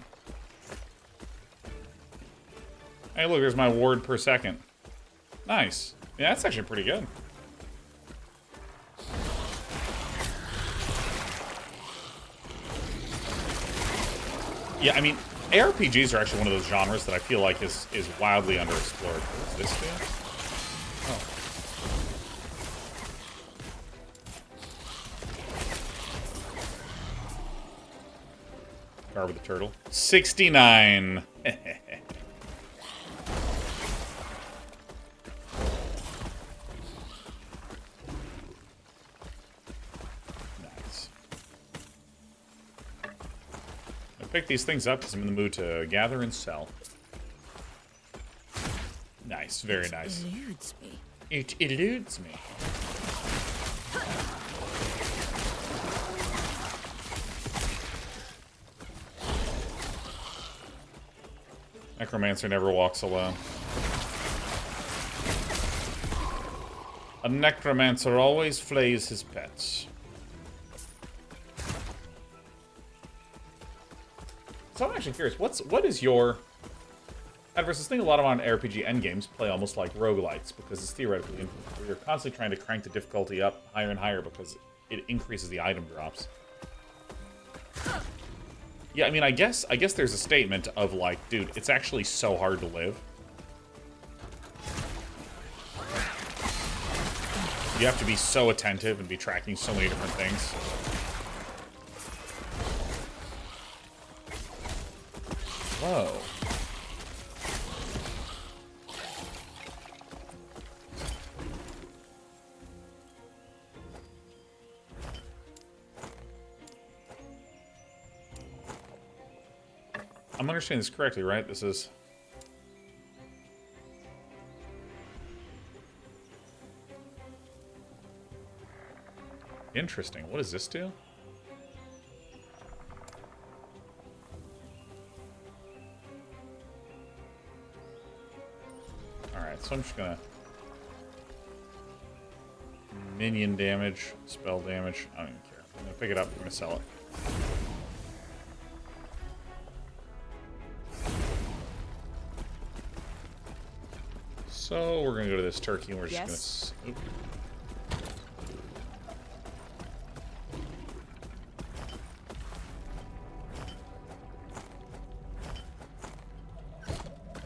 Speaker 1: Hey, look, there's my ward per second. Nice. Yeah, that's actually pretty good. Yeah, I mean, ARPGs are actually one of those genres that I feel like is wildly underexplored. What's this do? Oh. Car with the turtle. 69. Pick these things up because I'm in the mood to gather and sell. Nice, very nice.
Speaker 2: It eludes me.
Speaker 1: It eludes me. Necromancer never walks alone. A necromancer always flays his pets. So I'm actually curious, what is your... Adverse, this thing a lot of on RPG endgames play almost like roguelites, because it's theoretically infinite. You're constantly trying to crank the difficulty up higher and higher because it increases the item drops. Yeah, I mean, I guess there's a statement of like, dude, it's actually so hard to live. You have to be so attentive and be tracking so many different things. Whoa. I'm understanding this correctly, right? This is Interesting. What does this do? Alright, so I'm just gonna... Minion damage, spell damage. I don't even care. I'm gonna pick it up, I'm gonna sell it. So we're gonna go to this turkey and we're just gonna... Oop.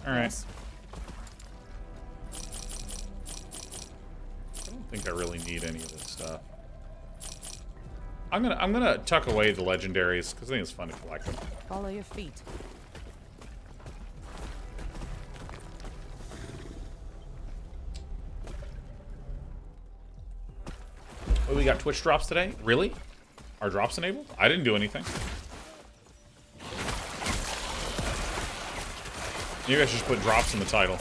Speaker 1: Alright.
Speaker 2: Yes.
Speaker 1: I don't think I really need any of this stuff. I'm gonna tuck away the legendaries because I think it's fun to collect them.
Speaker 2: Follow your feet.
Speaker 1: Oh, we got Twitch drops today? Really? Are drops enabled? I didn't do anything. You guys just put drops in the title.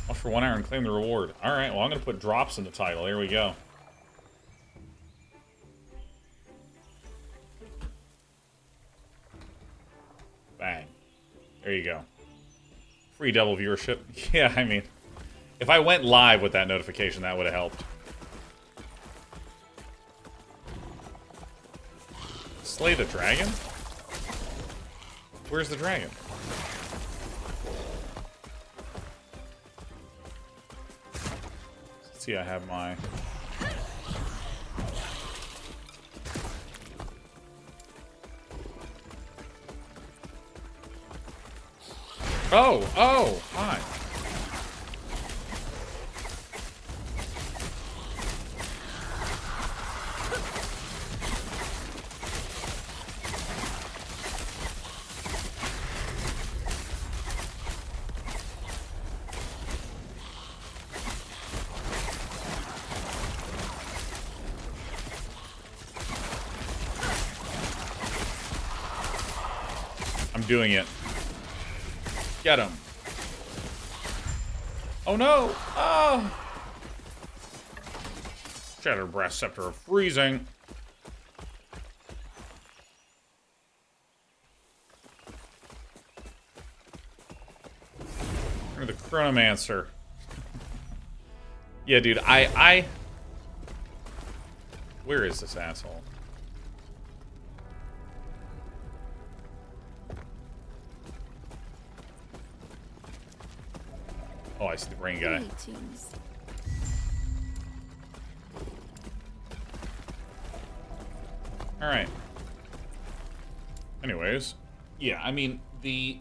Speaker 1: Watch for 1 hour and claim the reward. Alright, well I'm gonna put drops in the title. Here we go. Bang. There you go. Free double viewership. Yeah, I mean, if I went live with that notification, that would have helped. Slay the dragon? Where's the dragon? Let's see, I have my... Oh, hi. I'm doing it. Get him. Oh no! Oh! Shatter Breath Scepter of Freezing. Or the Chronomancer. Yeah, dude, Where is this asshole? Oh, I see the brain guy.
Speaker 5: Greetings.
Speaker 1: Alright. Anyways. Yeah, I mean, because,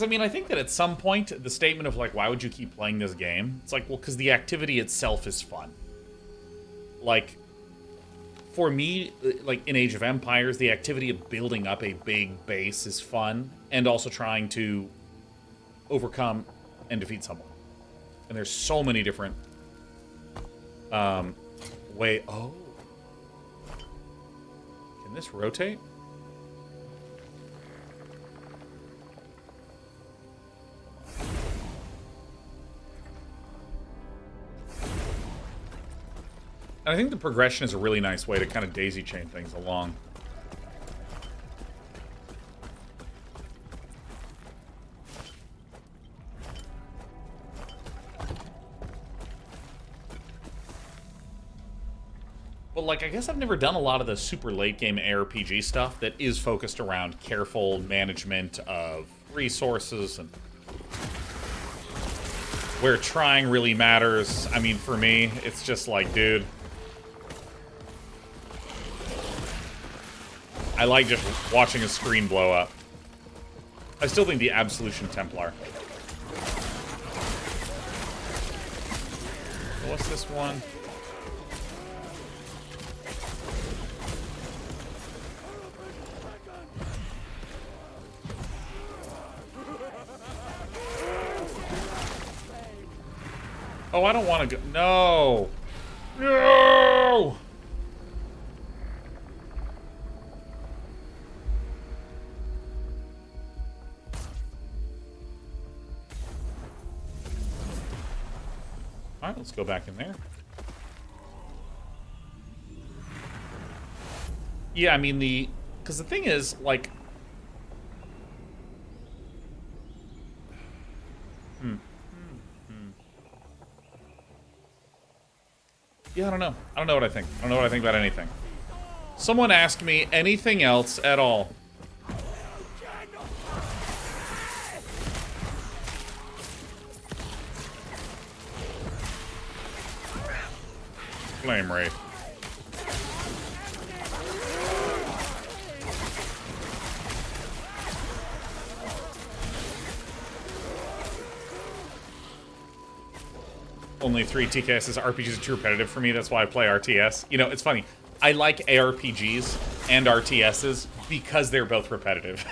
Speaker 1: I mean, I think that at some point, the statement of, like, why would you keep playing this game? It's like, well, because the activity itself is fun. Like, for me, like, in Age of Empires, the activity of building up a big base is fun. And also trying to overcome and defeat someone. And there's so many different oh, can this rotate? And I think the progression is a really nice way to kind of daisy chain things along. But, like, I guess I've never done a lot of the super late-game ARPG stuff that is focused around careful management of resources and where trying really matters. I mean, for me, it's just like, dude, I like just watching a screen blow up. I still think the Absolution Templar. What's this one? Oh, I don't want to go. No! No! Alright, let's go back in there. Yeah, I mean, because the thing is, like... Yeah, I don't know. I don't know what I think. I don't know what I think about anything. Someone ask me anything else at all. Flame Wraith. Only 3 TKSs. RPGs are too repetitive for me. That's why I play RTS. You know, it's funny. I like ARPGs and RTSs because they're both repetitive.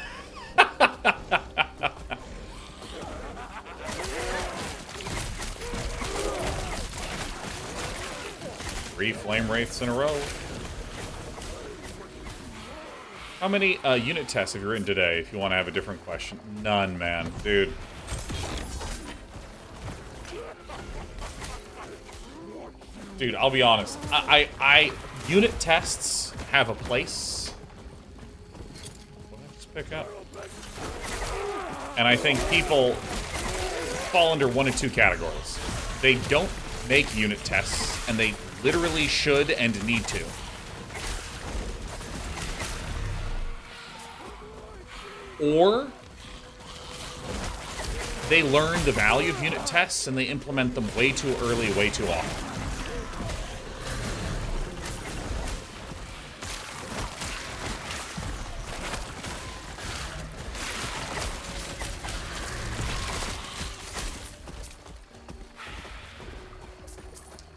Speaker 1: 3 Flame Wraiths in a row. How many unit tests have you written today, if you want to have a different question? None, man. Dude. Dude, I'll be honest. Unit tests have a place. What did I just pick up? And I think people fall under one of 2 categories. They don't make unit tests, and they literally should and need to. Or they learn the value of unit tests and they implement them way too early, way too often.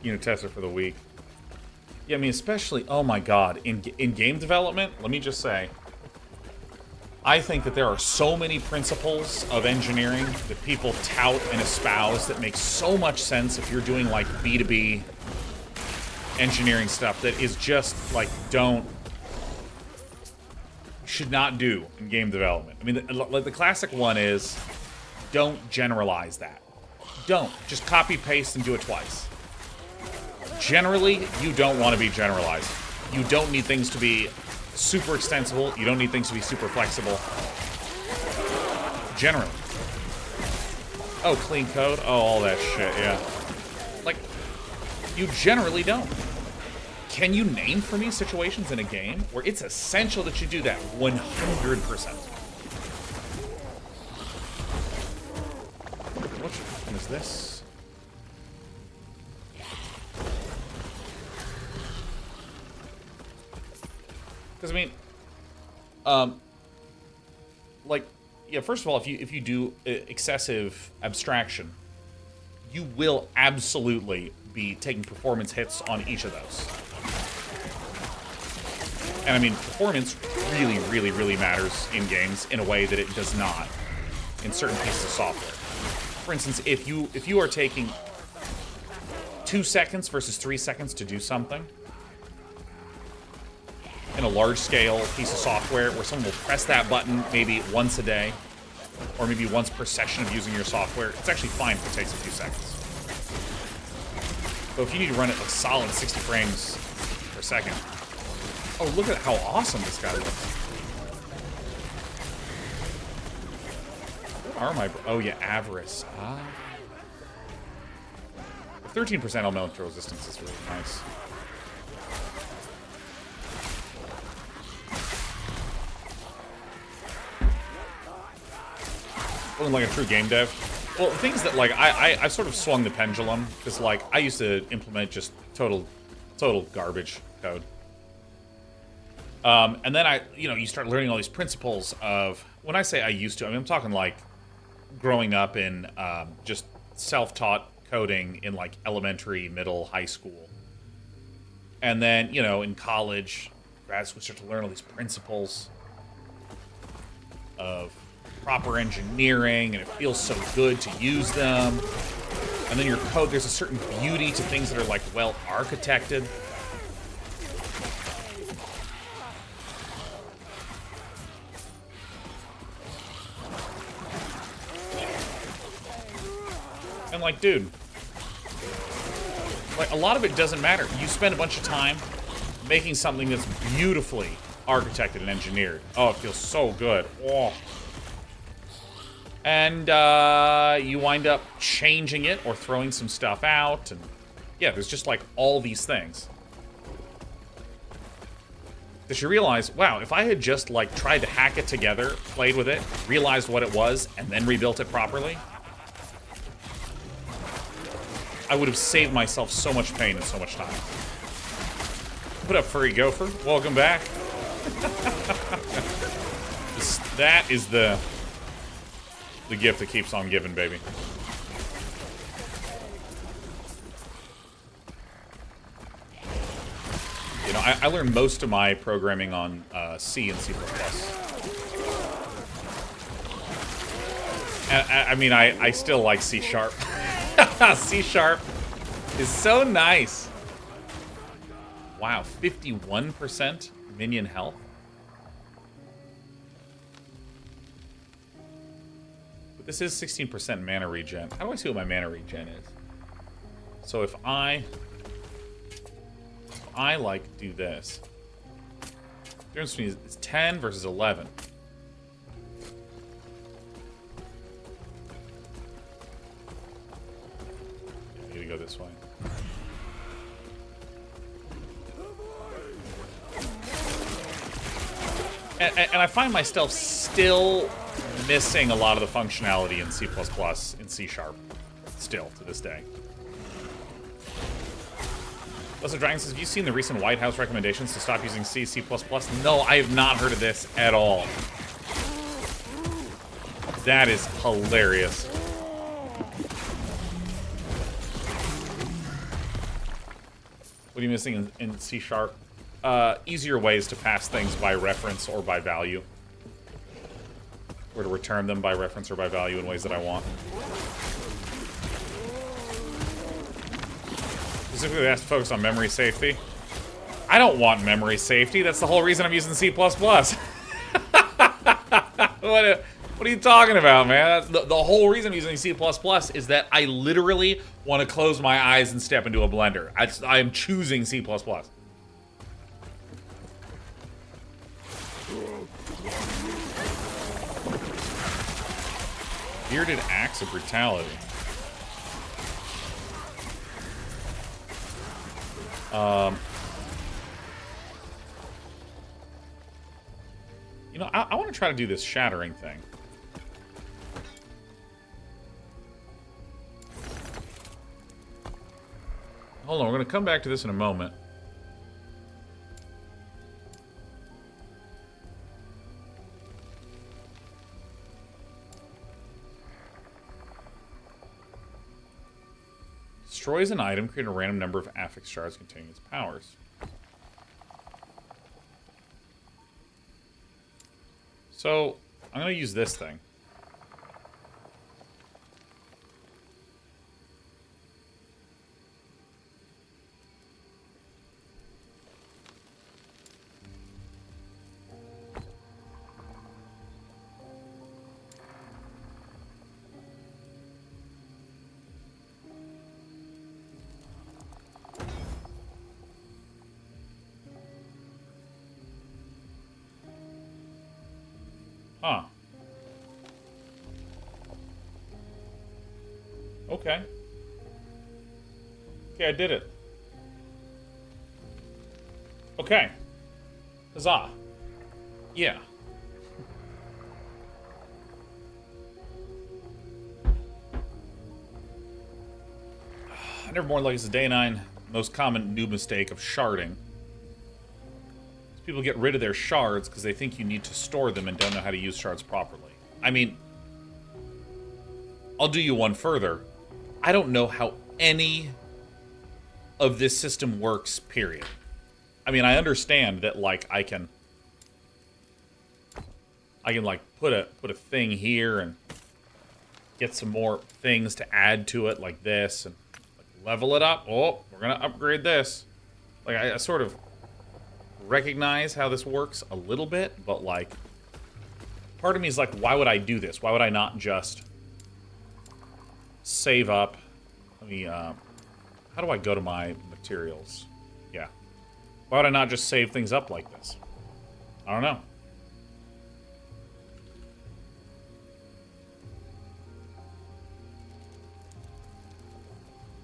Speaker 1: Unit tests are for the weak. Yeah, I mean, especially, oh my god, in game development, let me just say, I think that there are so many principles of engineering that people tout and espouse that make so much sense if you're doing, like, B2B engineering stuff that is just, like, should not do in game development. I mean, like, the classic one is, don't generalize that. Don't. Just copy, paste, and do it twice. Generally, you don't want to be generalizing. You don't need things to be super extensible. You don't need things to be super flexible. Generally. Oh, clean code? Oh, all that shit, yeah. Like, you generally don't. Can you name for me situations in a game where it's essential that you do that 100%? What one is this? Because, I mean, like, yeah, first of all, if you do excessive abstraction, you will absolutely be taking performance hits on each of those. And, I mean, performance really, really, really matters in games in a way that it does not in certain pieces of software. For instance, if you are taking 2 seconds versus 3 seconds to do something, in a large-scale piece of software where someone will press that button maybe once a day, or maybe once per session of using your software, it's actually fine if it takes a few seconds. But if you need to run it like solid 60 frames per second, oh, look at how awesome this guy looks. What are my... Oh, yeah, Avarice. Ah. 13% elemental resistance is really nice. Like a true game dev. Well, things that, like, I sort of swung the pendulum, because, like, I used to implement just total garbage code. And then you start learning all these principles of, when I say I used to, I mean, I'm talking, like, growing up in just self-taught coding in, like, elementary, middle, high school. And then, you know, in college, grad school, start to learn all these principles of proper engineering, and it feels so good to use them. And then your code, there's a certain beauty to things that are, like, well architected. And, like, dude, Like, a lot of it doesn't matter. You spend a bunch of time making something that's beautifully architected and engineered. Oh, it feels so good. Oh. And you wind up changing it or throwing some stuff out. And yeah, there's just like all these things that you realize, wow, if I had just like tried to hack it together, played with it, realized what it was, and then rebuilt it properly, I would have saved myself so much pain and so much time. Put up, Furry Gopher. Welcome back. That is the gift that keeps on giving, baby. You know, I learned most of my programming on C and C++. And, I mean, I still like C#. C# is so nice. Wow, 51% minion health. But this is 16% mana regen. How do I see what my mana regen is? So if I like do this, the difference between is 10 versus 11. I need to go this way. And I find myself still missing a lot of the functionality in C++ and C#. Still, to this day. Lesser Dragon says, have you seen the recent White House recommendations to stop using C, C++? No, I have not heard of this at all. That is hilarious. What are you missing in C#? Easier ways to pass things by reference or by value. Or to return them by reference or by value in ways that I want. Specifically, it has to focus on memory safety. I don't want memory safety. That's the whole reason I'm using C++. What are you talking about, man? The whole reason I'm using C++ is that I literally want to close my eyes and step into a blender. I am choosing C++. Bearded acts of brutality. You know, I want to try to do this shattering thing. Hold on, we're going to come back to this in a moment. Destroys an item, creating a random number of affix shards containing its powers. So, I'm going to use this thing. Huh. Okay. Okay, I did it. Okay. Huzzah. Yeah. I never more like it's day 9. Most common noob mistake of sharding. People get rid of their shards because they think you need to store them and don't know how to use shards properly. I mean, I'll do you one further. I don't know how any of this system works, period. I mean, I understand that, like, I can like put a thing here and get some more things to add to it like this and like, level it up. Oh, we're gonna upgrade this. Like, I sort of recognize how this works a little bit, but like part of me is like, why would I do this? Why would I not just save up? Let me how do I go to my materials? Yeah. Why would I not just save things up like this? I don't know.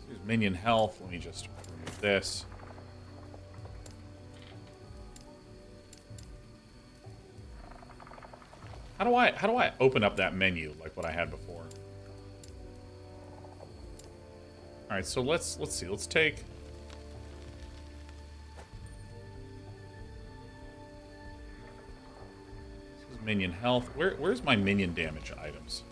Speaker 1: Here's minion health. Let me just remove this. How do I open up that menu like what I had before? All right, so let's see. Let's take. This is minion health. Where's my minion damage items?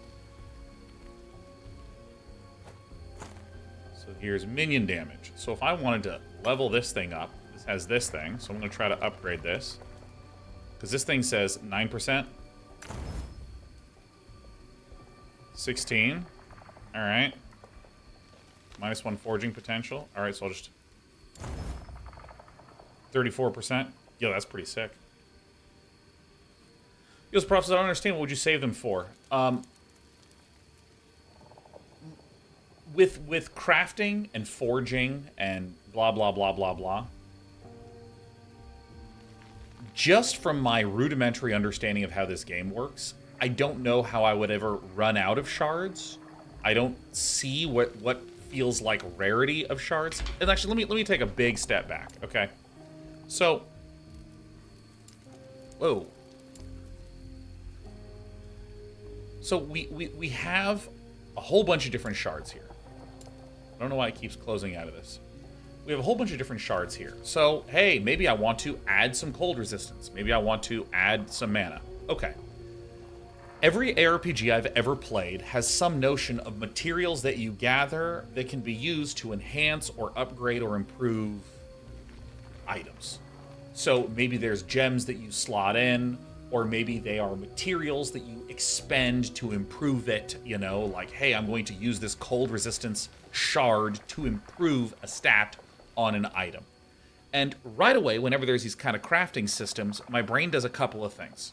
Speaker 1: So here's minion damage. So if I wanted to level this thing up, this has this thing. So I'm going to try to upgrade this because this thing says 9%. 16. All right. -1 forging potential. All right, so I'll just 34%. Yo, that's pretty sick. Yo's Profs, I don't understand. What would you save them for? With crafting and forging and blah blah blah blah blah. Just from my rudimentary understanding of how this game works, I don't know how I would ever run out of shards. I don't see what feels like rarity of shards. And actually, let me take a big step back, okay? So, whoa. So we have a whole bunch of different shards here. I don't know why it keeps closing out of this. We have a whole bunch of different shards here. So, hey, maybe I want to add some cold resistance. Maybe I want to add some mana. Okay. Every ARPG I've ever played has some notion of materials that you gather that can be used to enhance or upgrade or improve items. So maybe there's gems that you slot in, or maybe they are materials that you expend to improve it, you know, like, hey, I'm going to use this cold resistance shard to improve a stat on an item. And right away, whenever there's these kind of crafting systems, my brain does a couple of things.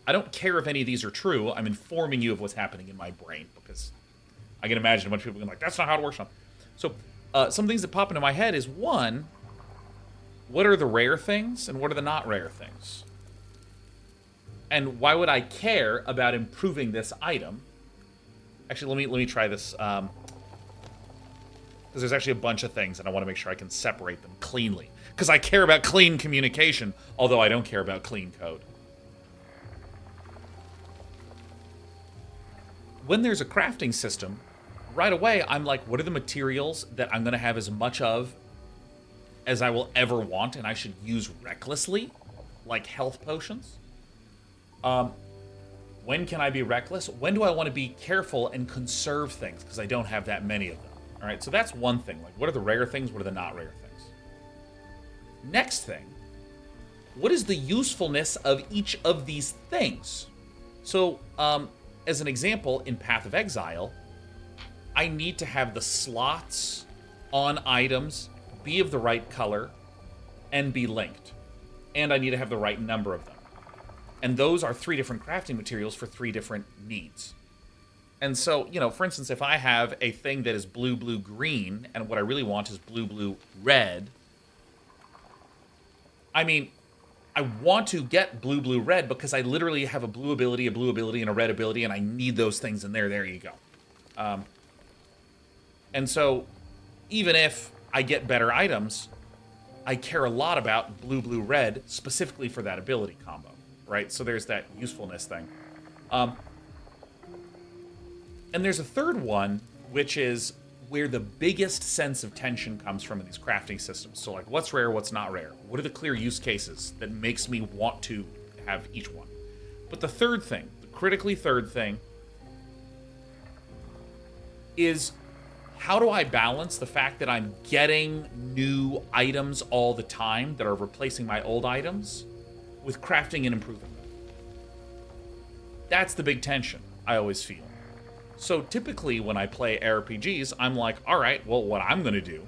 Speaker 1: I don't care if any of these are true. I'm informing you of what's happening in my brain because I can imagine a bunch of people being like, that's not how it works. So some things that pop into my head is, one, what are the rare things and what are the not rare things? And why would I care about improving this item? Actually, let me try this. Because there's actually a bunch of things and I want to make sure I can separate them cleanly. Because I care about clean communication, although I don't care about clean code. When there's a crafting system, right away, I'm like, what are the materials that I'm going to have as much of as I will ever want and I should use recklessly? Like health potions? When can I be reckless? When do I want to be careful and conserve things? Because I don't have that many of them. All right, so that's one thing. Like, what are the rare things? What are the not rare things? Next thing, what is the usefulness of each of these things? So, as an example, in Path of Exile, I need to have the slots on items be of the right color and be linked. And I need to have the right number of them. And those are 3 different crafting materials for 3 different needs. And so, you know, for instance, if I have a thing that is blue, blue, green, and what I really want is blue, blue, red, I mean, I want to get blue, blue, red because I literally have a blue ability, and a red ability, and I need those things in there. There you go. And so, even if I get better items, I care a lot about blue, blue, red, specifically for that ability combo, right? So there's that usefulness thing. And there's a third one, which is where the biggest sense of tension comes from in these crafting systems. So, like, what's rare, what's not rare? What are the clear use cases that makes me want to have each one? But the third thing, the critically third thing, is how do I balance the fact that I'm getting new items all the time that are replacing my old items with crafting and improving them? That's the big tension I always feel. So typically when I play RPGs, I'm like, all right, well, what I'm going to do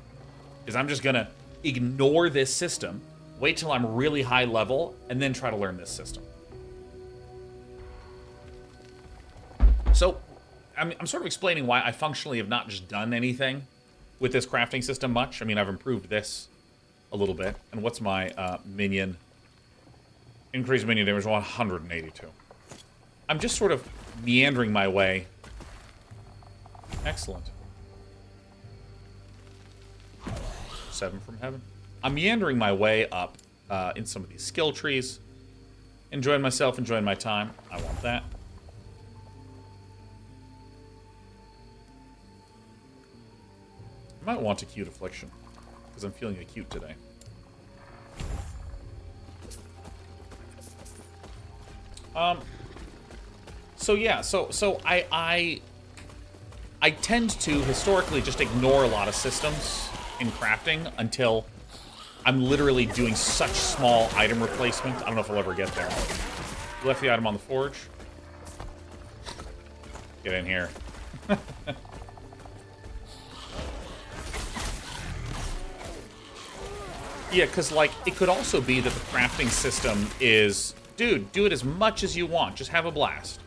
Speaker 1: is I'm just going to ignore this system, wait till I'm really high level, and then try to learn this system. So I'm sort of explaining why I functionally have not just done anything. with this crafting system much. I mean, I've improved this a little bit. And what's my minion? Increased minion damage 182. I'm just sort of meandering my way. Excellent. 7 from heaven. I'm meandering my way up in some of these skill trees. Enjoying myself, enjoying my time. I want that. I might want acute affliction, because I'm feeling acute today. So yeah, so I tend to historically just ignore a lot of systems in crafting until I'm literally doing such small item replacement. I don't know if I'll ever get there. You left the item on the forge. Get in here. Yeah, because, like, it could also be that the crafting system is, dude, do it as much as you want. Just have a blast.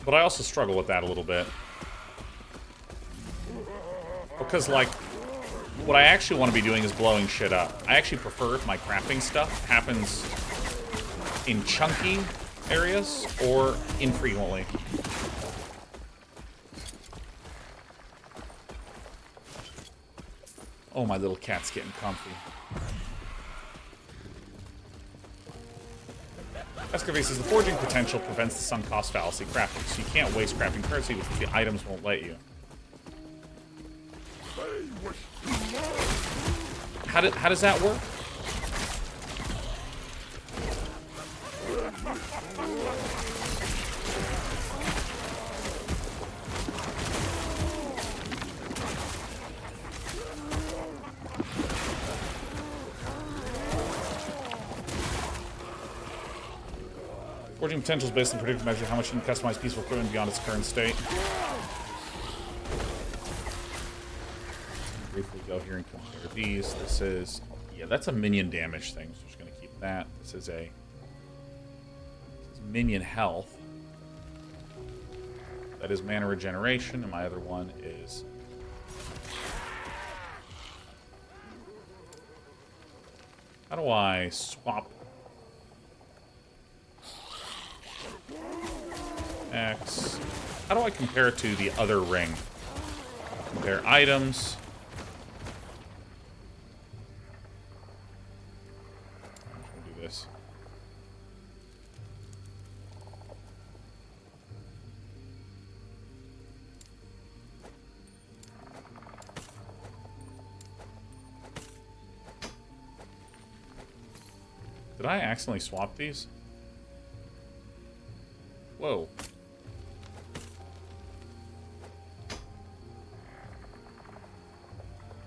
Speaker 1: But I also struggle with that a little bit. Because, like, what I actually want to be doing is blowing shit up. I actually prefer if my crafting stuff happens in chunky areas or infrequently. Oh, my little cat's getting comfy. Escovay says the forging potential prevents the sunk cost fallacy crafting, so you can't waste crafting currency because the items won't let you. How does that work? Forging potential is based on predicted measure how much you can customize peaceful equipment beyond its current state. Briefly go here and compare these. This is, yeah, that's a minion damage thing, so we're just going to keep that. This is minion health. That is mana regeneration, and my other one is... How do I swap? X. How do I compare it to the other ring? Compare items. We'll do this. Did I accidentally swap these? Whoa.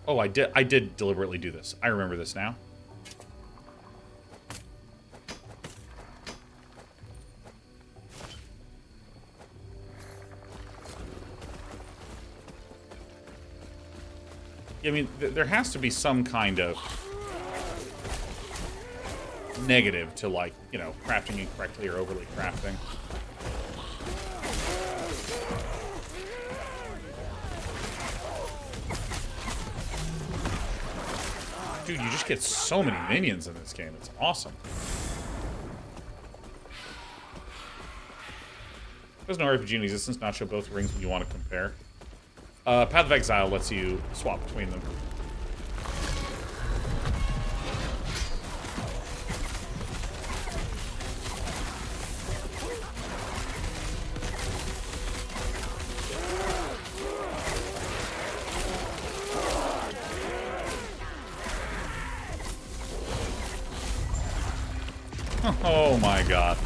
Speaker 1: Oh, I did deliberately do this. I remember this now. I mean, there has to be some kind of negative to, like, you know, crafting incorrectly or overly crafting. Dude, you just get so many minions in this game. It's awesome. There's no RPG in existence. Not show both rings when you want to compare. Path of Exile lets you swap between them. Oh my god.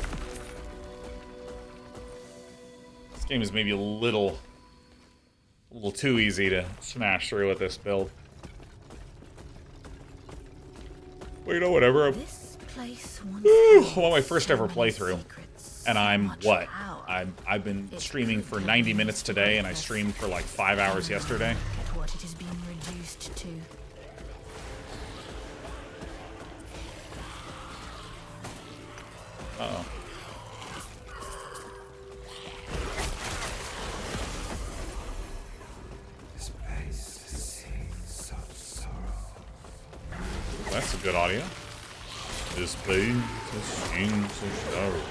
Speaker 1: This game is maybe a little too easy to smash through with this build. Well, you know, whatever.
Speaker 2: This place
Speaker 1: Well, my first ever playthrough. And I'm, what? I've been streaming for 90 minutes today, and I streamed for like 5 hours yesterday.
Speaker 2: At what it has been reduced to.
Speaker 1: Uh-oh. that's a good audio. This place seems so sorrow.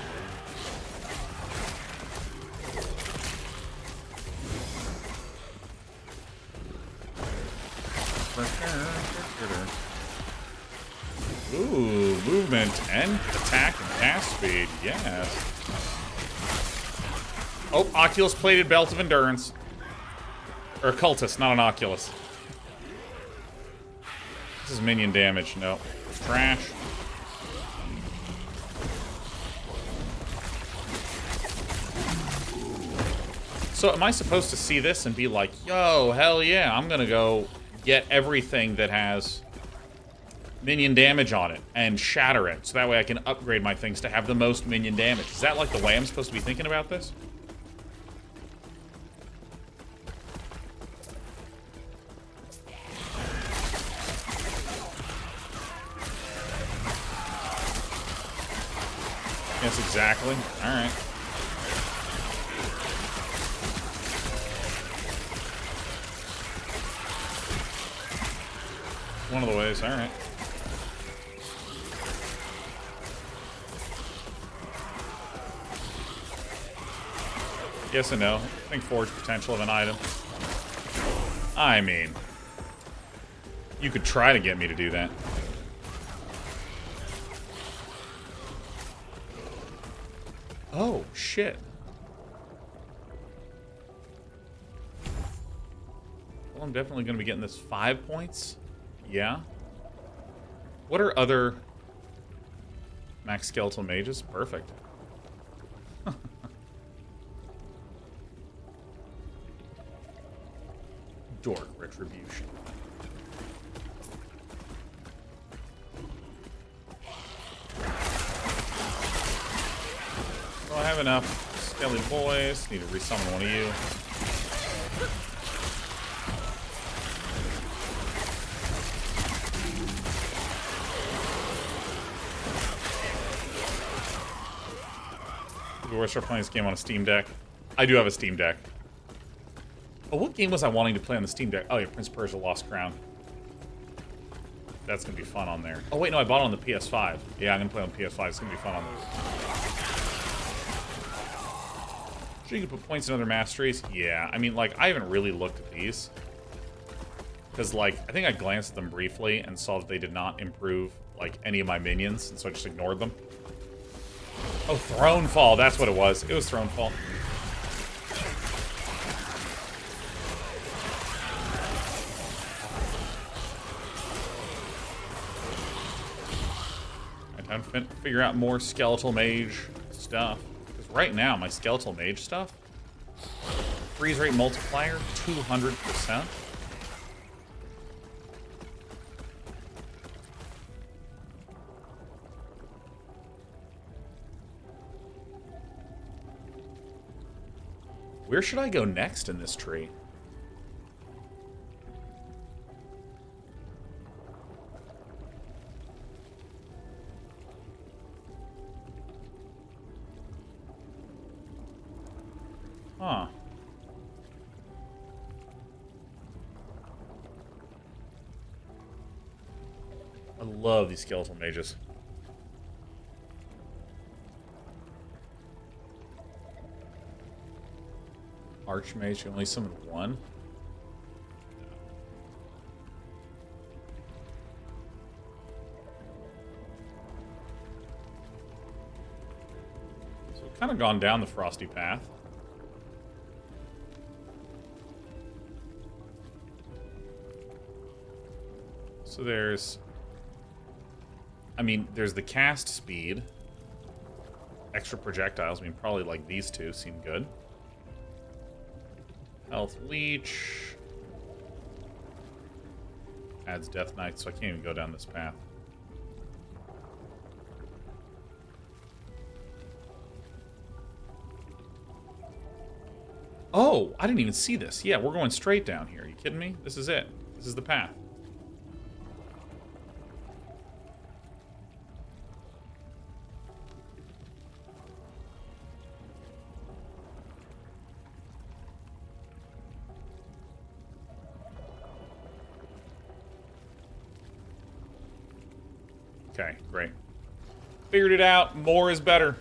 Speaker 1: Ooh, movement and attack and cast speed. Yes. Oh, Oculus plated belt of endurance. Or cultist, not an Oculus. This is minion damage. No. Trash. So am I supposed to see this and be like, yo, hell yeah, I'm gonna go get everything that has minion damage on it and shatter it, so that way I can upgrade my things to have the most minion damage? Is that like the way I'm supposed to be thinking about this? Yes, exactly. Alright. One of the ways, alright. Yes and no. Think forge potential of an item. I mean, you could try to get me to do that. Oh, shit. Well, I'm definitely going to be getting this 5 points. Yeah. What are other max skeletal mages? Perfect. Dork retribution. Well, I have enough skelly boys. Need to resummon one of you. We're start playing this game on a Steam Deck. I do have a Steam Deck. Oh, what game was I wanting to play on the Steam Deck? Oh yeah, Prince of Persia Lost Crown. That's gonna be fun on there. Oh wait, no, I bought it on the PS5. Yeah, I'm gonna play on PS5. It's gonna be fun on there. Sure, you can put points in other masteries. Yeah, I mean, like, I haven't really looked at these. Because, like, I think I glanced at them briefly and saw that they did not improve, like, any of my minions, and so I just ignored them. Oh, Thronefall, that's what it was. It was Thronefall. Time to figure out more skeletal mage stuff. Because right now, my skeletal mage stuff, freeze rate multiplier, 200%. Where should I go next in this tree? Huh. I love these skeletal mages. Archmage, you only summon one? So we've kind of gone down the frosty path. So there's... I mean, there's the cast speed. Extra projectiles. I mean, probably like these two seem good. Health leech. Adds Death Knight, so I can't even go down this path. Oh, I didn't even see this. Yeah, we're going straight down here. Are you kidding me? This is it. This is the path. Okay, great. Figured it out. More is better.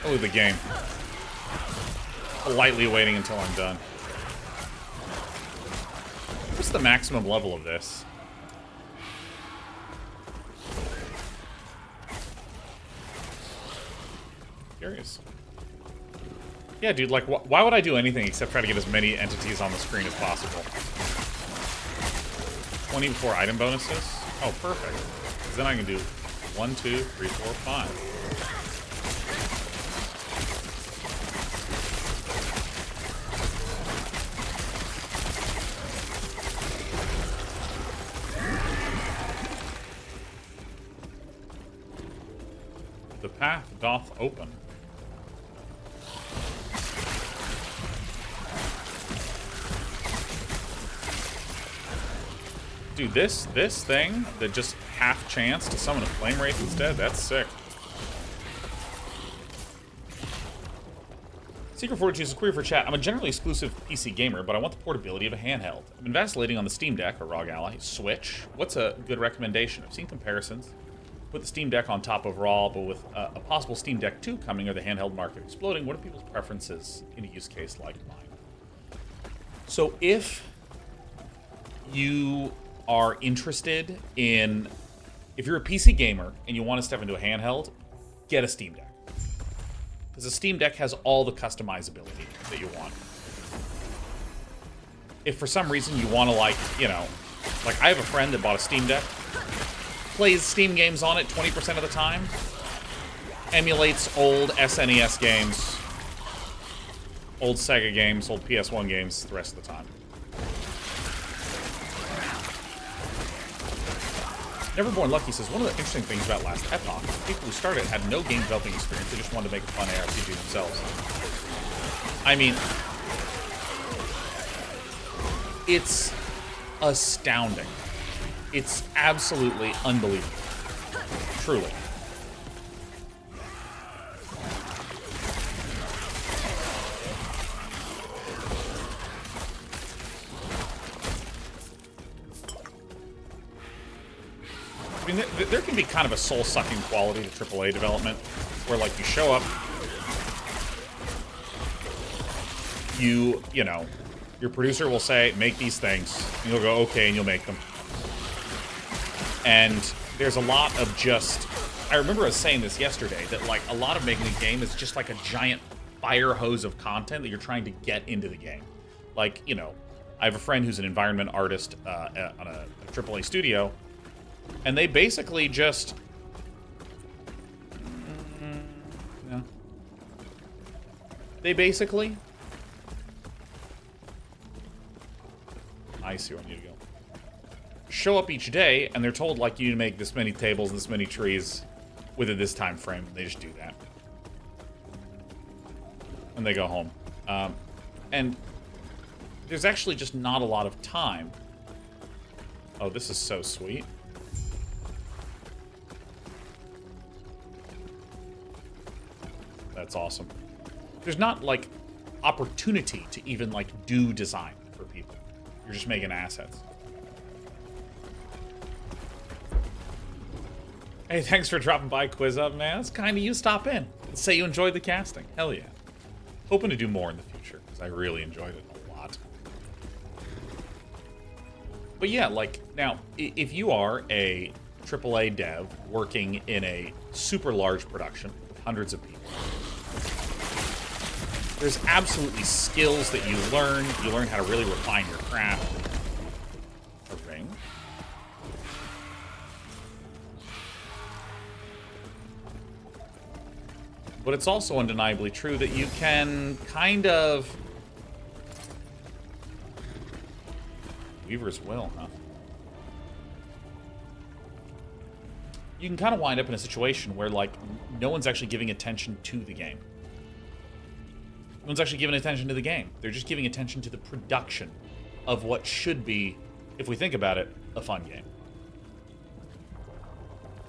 Speaker 1: Oh, the game. Politely waiting until I'm done. What's the maximum level of this? Curious. Yeah, dude, like, why would I do anything except try to get as many entities on the screen as possible? 24 item bonuses? Oh, perfect. Because then I can do 1, 2, 3, 4, 5. The path doth open. Dude, this thing that just half chance to summon a flame wraith instead, that's sick. Secret Fortitude is a query for chat. I'm a generally exclusive PC gamer, but I want the portability of a handheld. I've been vacillating on the Steam Deck, or ROG Ally, Switch. What's a good recommendation? I've seen comparisons. Put the Steam Deck on top overall, but with a possible Steam Deck 2 coming or the handheld market exploding, what are people's preferences in a use case like mine? So if you are interested in, if you're a PC gamer and you want to step into a handheld, get a Steam Deck. Because the Steam Deck has all the customizability that you want. If for some reason you want to, like, you know, like I have a friend that bought a Steam Deck, plays Steam games on it 20% of the time, emulates old SNES games, old Sega games, old PS1 games the rest of the time. Neverborn Lucky says, one of the interesting things about Last Epoch, people who started had no game developing experience, they just wanted to make a fun ARPG themselves. I mean, it's astounding. It's absolutely unbelievable. Truly. I mean, there can be kind of a soul-sucking quality to AAA development, where, like, you show up, you know, your producer will say, make these things, and you'll go, okay, and you'll make them. And there's a lot of just, I remember us saying this yesterday, that, like, a lot of making a game is just like a giant fire hose of content that you're trying to get into the game. Like, you know, I have a friend who's an environment artist on a AAA studio, and they basically just... No. They basically... I see where I need to go. Show up each day, and they're told, like, you need to make this many tables, this many trees, within this time frame. They just do that. And they go home. And there's actually just not a lot of time. Oh, this is so sweet. That's awesome. There's not, like, opportunity to even, like, do design for people. You're just making assets. Hey, thanks for dropping by, Quiz Up, man. It's kind of you. Stop in and say you enjoyed the casting. Hell yeah. Hoping to do more in the future, because I really enjoyed it a lot. But yeah, like, now, if you are a AAA dev working in a super large production with hundreds of people, there's absolutely skills that you learn. You learn how to really refine your craft. A ring. But it's also undeniably true that you can kind of... Weaver's Will, huh? You can kind of wind up in a situation where, like, no one's actually giving attention to the game. No one's actually giving attention to the game. They're just giving attention to the production of what should be, if we think about it, a fun game.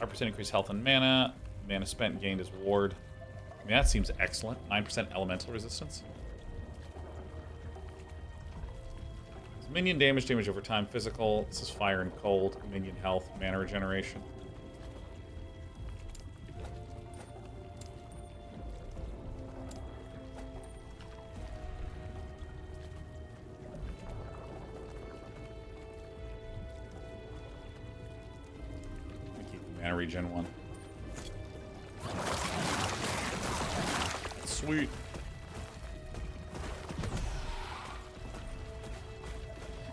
Speaker 1: 5% increased health and mana. Mana spent gained as ward. I mean, that seems excellent. 9% elemental resistance. Minion damage, damage over time, physical. This is fire and cold. Minion health, mana regeneration. Mana regen one. Sweet.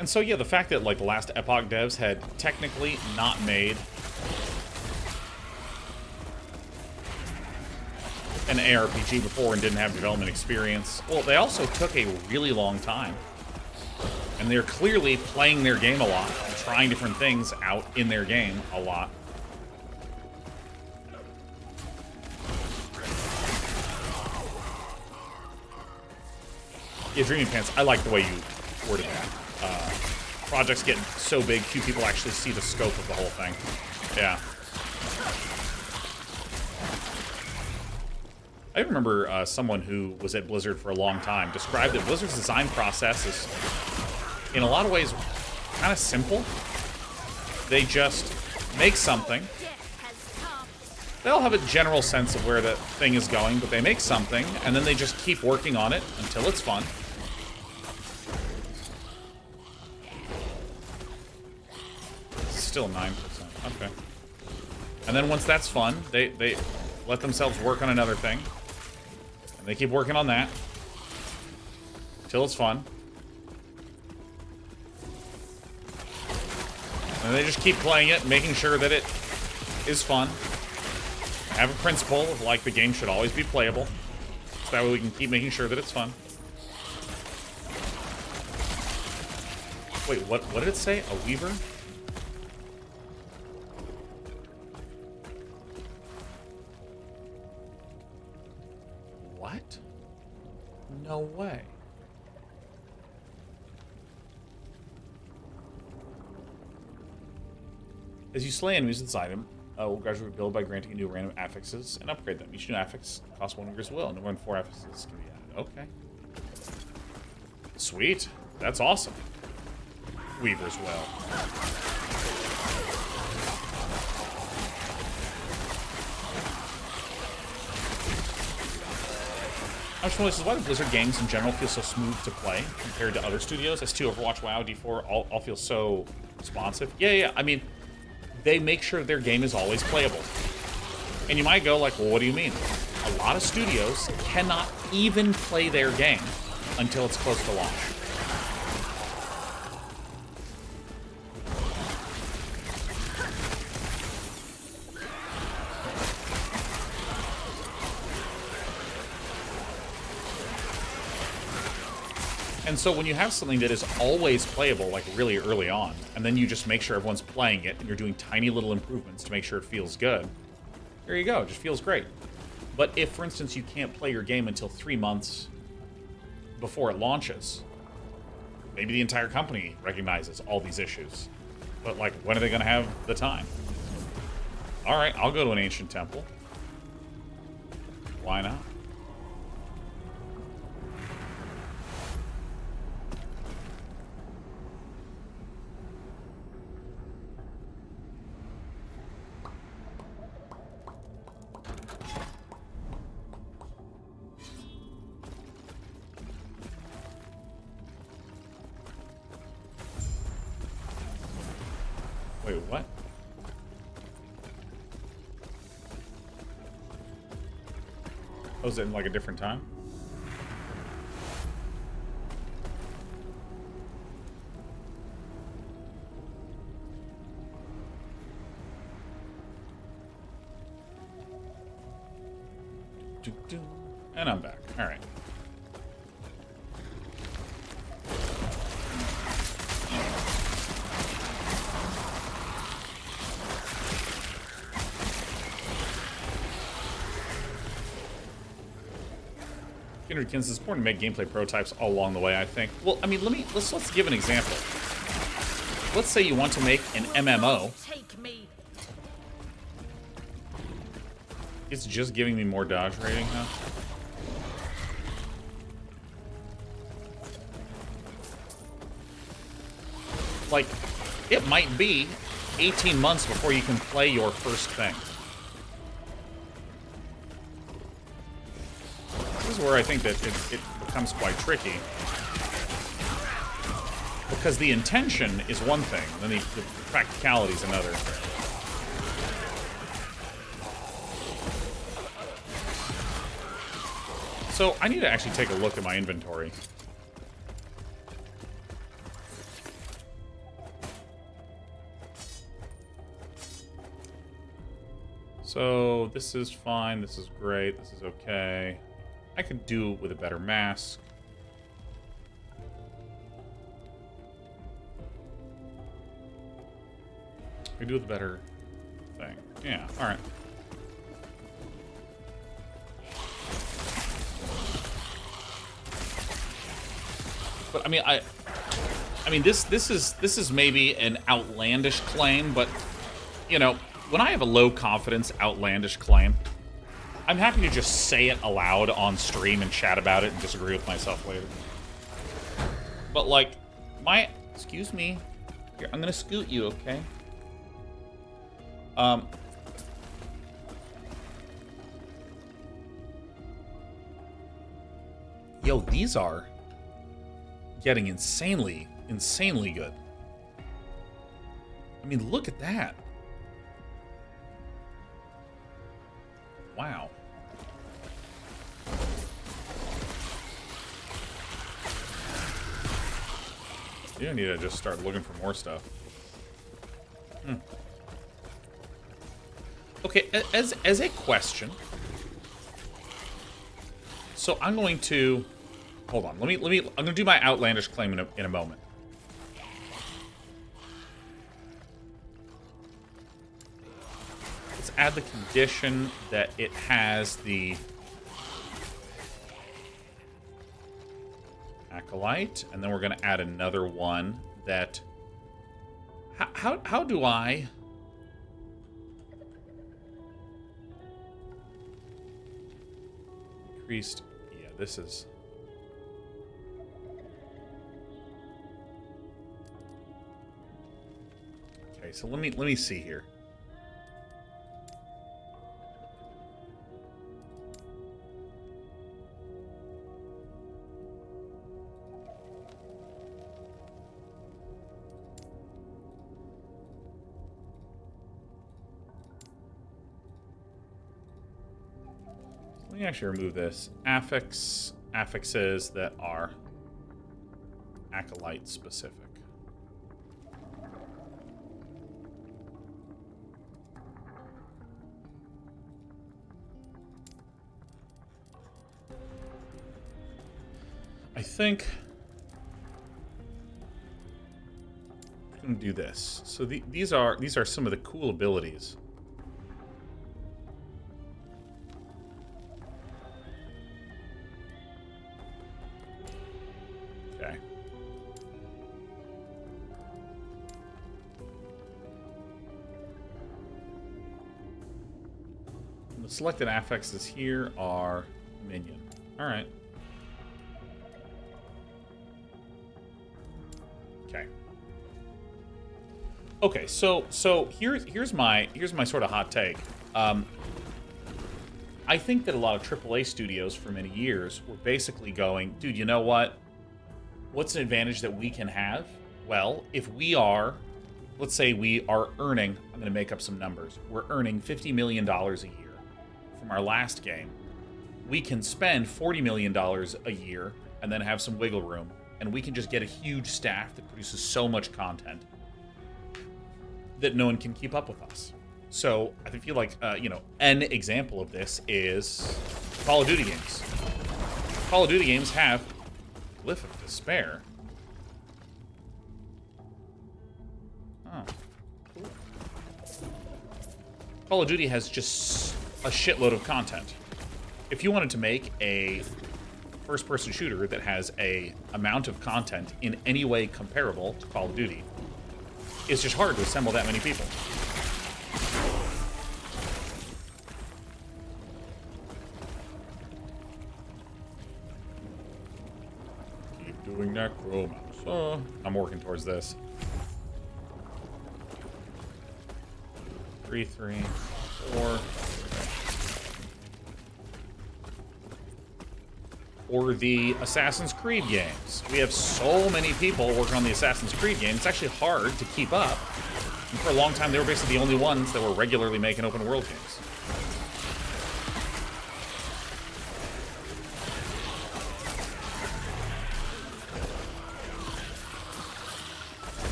Speaker 1: And so yeah, the fact that like the Last Epoch devs had technically not made an ARPG before and didn't have development experience. Well, they also took a really long time. And they're clearly playing their game a lot, and trying different things out in their game a lot. Yeah, Dreaming Pants, I like the way you worded that. Projects getting so big, few people actually see the scope of the whole thing. Yeah. I remember someone who was at Blizzard for a long time described that Blizzard's design process is, in a lot of ways, kind of simple. They just make something. They all have a general sense of where the thing is going, but they make something, and then they just keep working on it until it's fun. Still 9%. Okay. And then once that's fun, they let themselves work on another thing. And they keep working on that. Till it's fun. And they just keep playing it, making sure that it is fun. Have a principle of, like, the game should always be playable. So that way we can keep making sure that it's fun. Wait, what did it say? A weaver? What? No way. As you slay enemies with this item, will gradually build by granting new random affixes and upgrade them. Each new affix costs 1 Weaver's Will. No more than 4 affixes can be added. Okay. Sweet. That's awesome. Weaver's Will. I'm just wondering, why do Blizzard games in general feel so smooth to play compared to other studios? S2, Overwatch, WoW, D4, all feel so responsive. Yeah. I mean, they make sure their game is always playable. And you might go like, well, what do you mean? A lot of studios cannot even play their game until it's close to launch. And so when you have something that is always playable, like really early on, and then you just make sure everyone's playing it, and you're doing tiny little improvements to make sure it feels good, there you go, it just feels great. But if, for instance, you can't play your game until 3 months before it launches, maybe the entire company recognizes all these issues. But, like, when are they going to have the time? Alright, I'll go to an ancient temple. Why not? Wait, what? Oh, is it in like a different time? And I'm back. All right. It's important to make gameplay prototypes all along the way, I think. Well, I mean, let's give an example. Let's say you want to make an MMO. It's just giving me more dodge rating, huh? Like, it might be 18 months before you can play your first thing. This is where I think that it becomes quite tricky. Because the intention is one thing, and then the practicality is another. So I need to actually take a look at my inventory. So this is fine, this is great, this is okay. I could do with a better mask. I could do with a better thing. Yeah, alright. But I mean this is maybe an outlandish claim, but you know, when I have a low confidence outlandish claim, I'm happy to just say it aloud on stream and chat about it and disagree with myself later. But like excuse me. Here, I'm gonna scoot you, okay? Yo, these are getting insanely good. I mean, look at that. Wow. You need to just start looking for more stuff. Okay, as a question. So I'm going to hold on. I'm going to do my outlandish claim in a moment. Let's add the condition that it has the Acolyte, and then we're going to add another one that... How do I... Increased... Yeah, this is... Okay, so let me see here. Let me actually remove this. Affixes that are Acolyte specific. I think I'm going to do this. So these are some of the cool abilities. Okay. And the selected affixes here are minion. All right. Okay, so here's my sort of hot take. I think that a lot of AAA studios for many years were basically going, dude, you know what? What's an advantage that we can have? Well, if we are, let's say we are earning, I'm going to make up some numbers, we're earning $50 million a year from our last game. We can spend $40 million a year and then have some wiggle room, and we can just get a huge staff that produces so much content that no one can keep up with us. So I feel like, you know, an example of this is Call of Duty games. Call of Duty games have Glyph of Despair. Oh, cool. Call of Duty has just a shitload of content. If you wanted to make a first-person shooter that has a amount of content in any way comparable to Call of Duty, it's just hard to assemble that many people. Keep doing Necromancer. I'm working towards this. 3, 3, 4. Or the Assassin's Creed games. We have so many people working on the Assassin's Creed games, it's actually hard to keep up. And for a long time, they were basically the only ones that were regularly making open world games.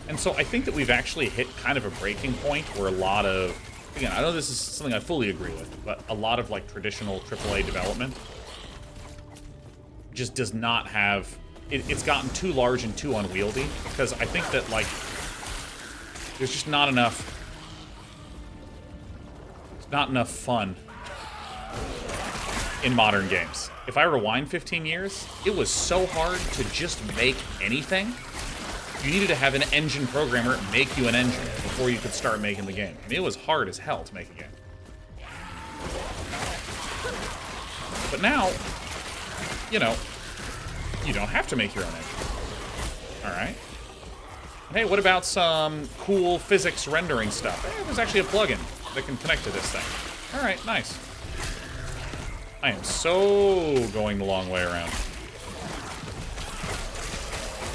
Speaker 1: And so I think that we've actually hit kind of a breaking point where a lot of, again, I know this is something I fully agree with, but a lot of like traditional AAA development just does not have, it's gotten too large and too unwieldy, because I think that like there's just not enough fun in modern games. If I rewind 15 years, it was so hard to just make anything. You needed to have an engine programmer make you an engine before you could start making the game. I mean, it was hard as hell to make a game. But now, you know, you don't have to make your own engine. Alright. Hey, what about some cool physics rendering stuff? Hey, there's actually a plugin that can connect to this thing. Alright, nice. I am so going the long way around.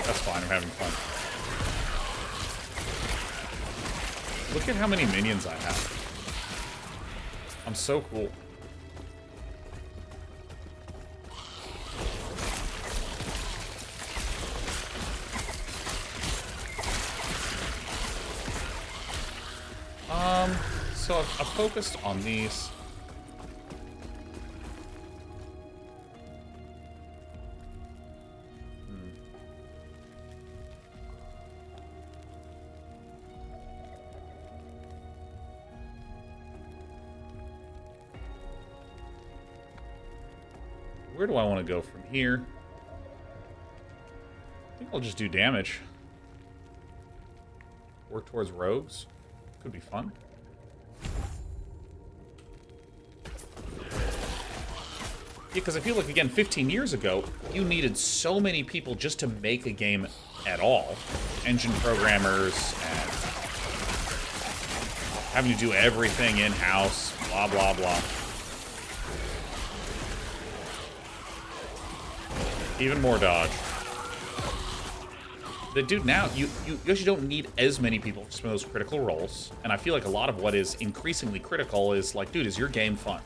Speaker 1: That's fine, I'm having fun. Look at how many minions I have. I'm so cool. So I've focused on these. Where do I want to go from here? I think I'll just do damage. Work towards rogues. Could be fun. Yeah, because I feel like, again, 15 years ago, you needed so many people just to make a game at all. Engine programmers and having to do everything in-house, blah, blah, blah. Even more dodge. The dude, now, you actually don't need as many people for some of those critical roles. And I feel like a lot of what is increasingly critical is like, dude, is your game fun?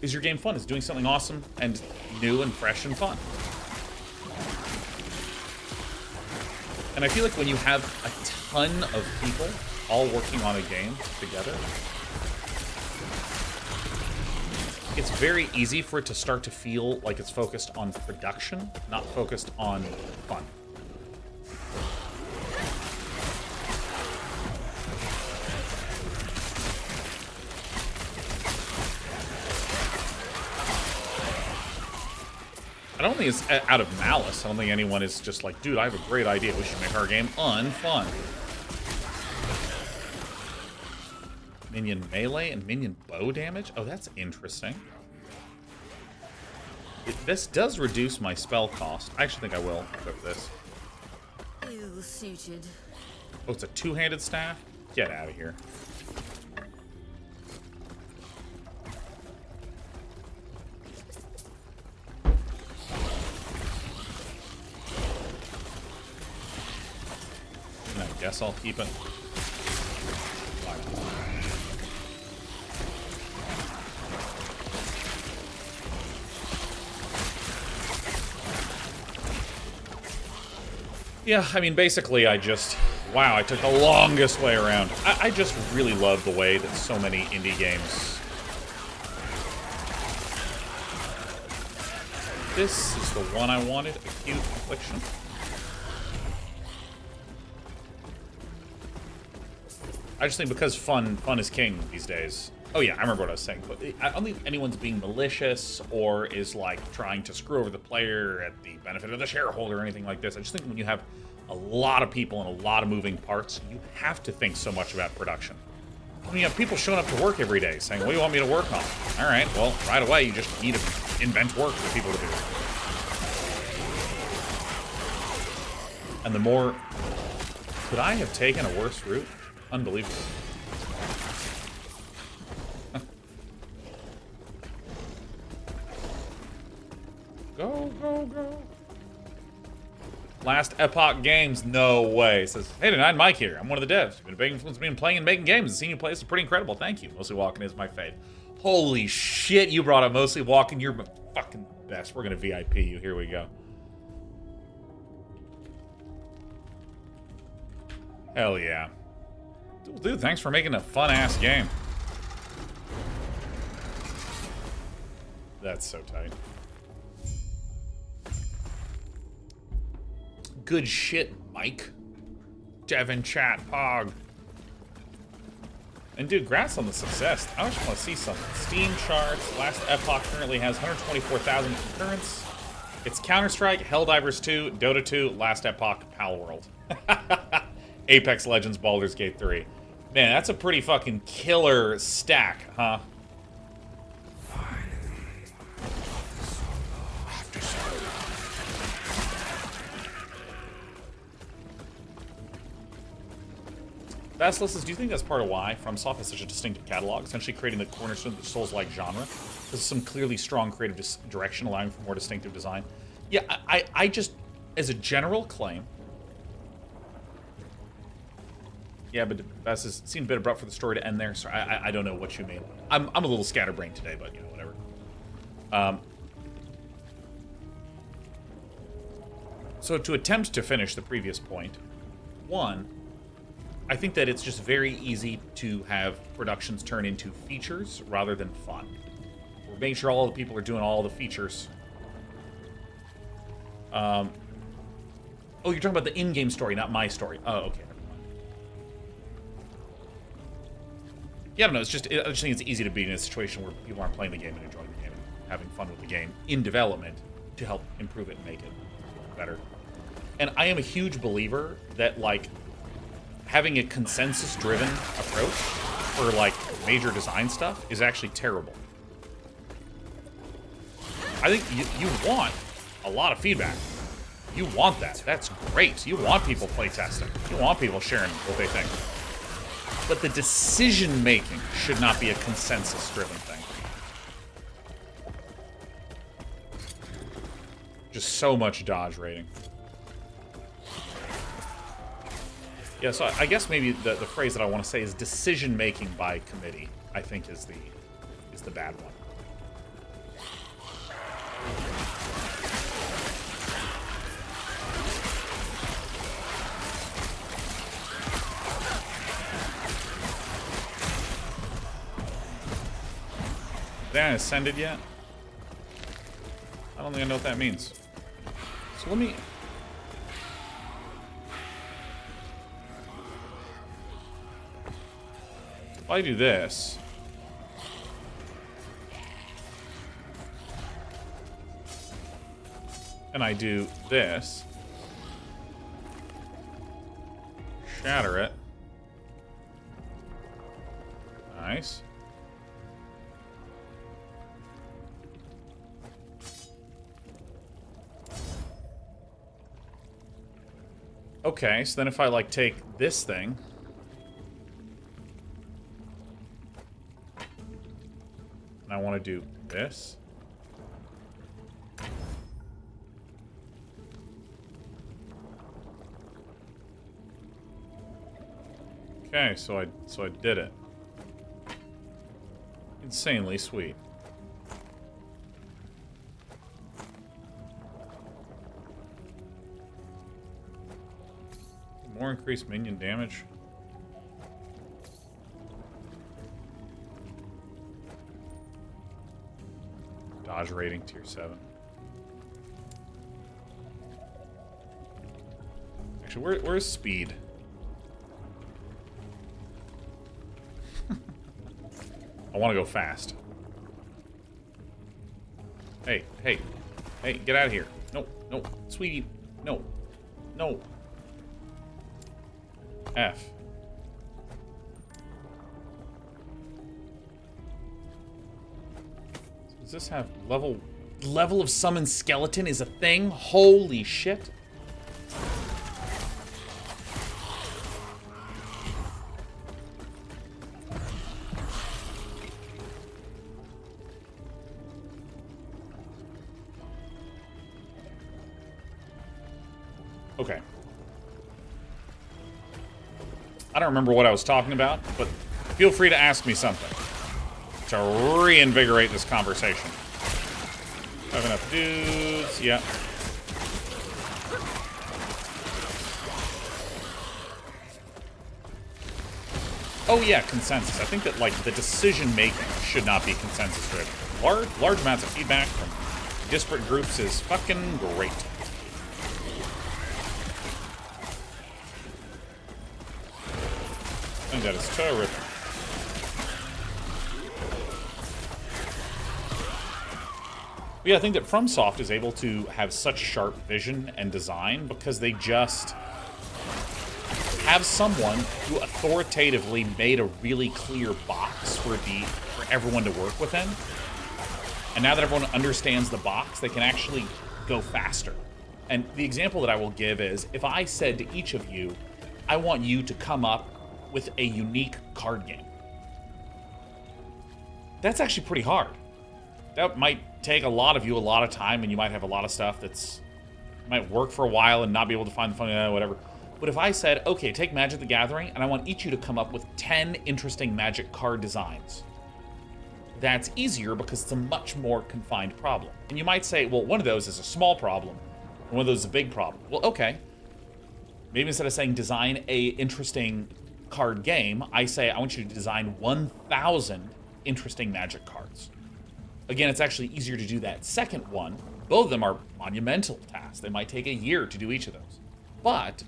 Speaker 1: Is your game fun? Is doing something awesome and new and fresh and fun? And I feel like when you have a ton of people all working on a game together, it's very easy for it to start to feel like it's focused on production, not focused on fun. I don't think it's out of malice. I don't think anyone is just like, dude, I have a great idea. We should make our game unfun. Minion melee and minion bow damage? Oh, that's interesting. This does reduce my spell cost. I actually think I will equip this.
Speaker 2: Ill-suited.
Speaker 1: Oh, it's a two-handed staff? Get out of here. I guess I'll keep it. Why not? Yeah, I mean, basically, I just... Wow, I took the longest way around. I just really love the way that so many indie games... This is the one I wanted, Acute Affliction. I just think because fun is king these days. Oh yeah, I remember what I was saying. But I don't think anyone's being malicious or is like trying to screw over the player at the benefit of the shareholder or anything like this. I just think when you have a lot of people and a lot of moving parts, you have to think so much about production. I mean, you have people showing up to work every day saying, what do you want me to work on? All right, well, right away, you just need to invent work for people to do. And the more... Could I have taken a worse route? Unbelievable. Go, go, go. Last Epoch Games, no way. Says, hey, tonight, Mike here. I'm one of the devs. You've been a big influence me in playing and making games, and seeing you play is pretty incredible. Thank you. Mostly Walking is my fave. Holy shit, you brought up Mostly Walking. You're fucking best. We're gonna VIP you. Here we go. Hell yeah. Dude, thanks for making a fun-ass game. That's so tight. Good shit, Mike. Devin chat, Pog. And dude, congrats on the success. I just want to see something. Steam charts. Last Epoch currently has 124,000 concurrents. It's Counter-Strike, Helldivers 2, Dota 2, Last Epoch, Palworld. Apex Legends, Baldur's Gate 3. Man, that's a pretty fucking killer stack, huh? Basilisk says, do you think that's part of why FromSoft has such a distinctive catalog, essentially creating the cornerstone of the Souls-like genre? There's some clearly strong creative direction, allowing for more distinctive design. Yeah, I just, as a general claim... Yeah, but Bass seemed a bit abrupt for the story to end there, so I don't know what you mean. I'm a little scatterbrained today, but, you know, whatever. So to attempt to finish the previous point, one... I think that it's just very easy to have productions turn into features rather than fun. We're making sure all the people are doing all the features. Oh, you're talking about the in-game story, not my story. Oh, okay. Never mind. Yeah, I don't know. It's just, I just think it's easy to be in a situation where people aren't playing the game and enjoying the game and having fun with the game in development to help improve it and make it better. And I am a huge believer that, like, having a consensus-driven approach for, like, major design stuff is actually terrible. I think you want a lot of feedback. You want that. That's great. You want people playtesting. You want people sharing what they think. But the decision-making should not be a consensus-driven thing. Just so much dodge rating. Yeah, so I guess maybe the phrase that I want to say is decision-making by committee, I think is the bad one. They haven't ascended yet? I don't think I know what that means. So let me... If I do this... and I do this... shatter it... Nice. Okay, so then if I, like, take this thing... and I want to do this... Okay, so I did it. Insanely sweet. More increased minion damage. Dodge rating tier 7. Actually, where's speed? I want to go fast. Hey, hey, hey, get out of here. No, no, sweetie, no, no. F. Does this have level of summon skeleton is a thing? Holy shit. Okay. I don't remember what I was talking about, but feel free to ask me something to reinvigorate this conversation. Have enough dudes. Yeah. Oh yeah, consensus. I think that like the decision making should not be consensus driven. Large amounts of feedback from disparate groups is fucking great. I think that is terrific. But yeah, I think that FromSoft is able to have such sharp vision and design because they just have someone who authoritatively made a really clear box for everyone to work within. And now that everyone understands the box, they can actually go faster. And the example that I will give is, if I said to each of you, I want you to come up with a unique card game. That's actually pretty hard. That might take a lot of you a lot of time, and you might have a lot of stuff that's might work for a while and not be able to find the fun, whatever. But if I said, okay, take Magic the Gathering, and I want each of you to come up with 10 interesting Magic card designs, that's easier because it's a much more confined problem. And you might say, well, one of those is a small problem, and one of those is a big problem. Well, okay. Maybe instead of saying design a interesting card game, I say I want you to design 1,000 interesting Magic cards. Again, it's actually easier to do that second one. Both of them are monumental tasks. They might take a year to do each of those. But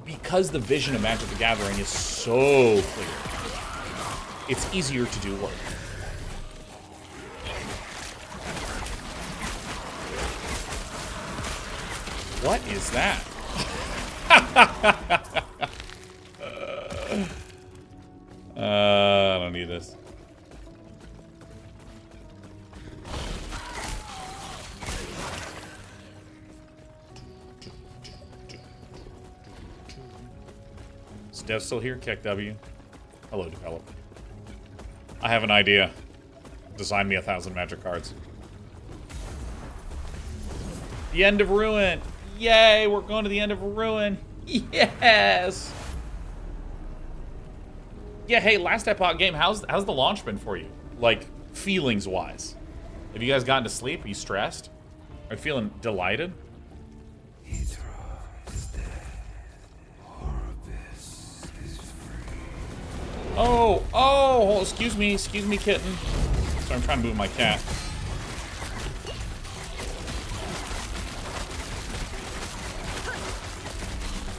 Speaker 1: because the vision of Magic the Gathering is so clear, it's easier to do work. What is that? I don't need this. Is Dev still here? Keck W. Hello, developer. I have an idea. Design me 1,000 Magic cards. The end of Ruin. Yay, we're going to the end of Ruin. Yes. Yeah, hey, Last Epoch game, how's the launch been for you? Like, feelings-wise. Have you guys gotten to sleep? Are you stressed? Are you feeling delighted? Oh, excuse me, kitten. So I'm trying to move my cat.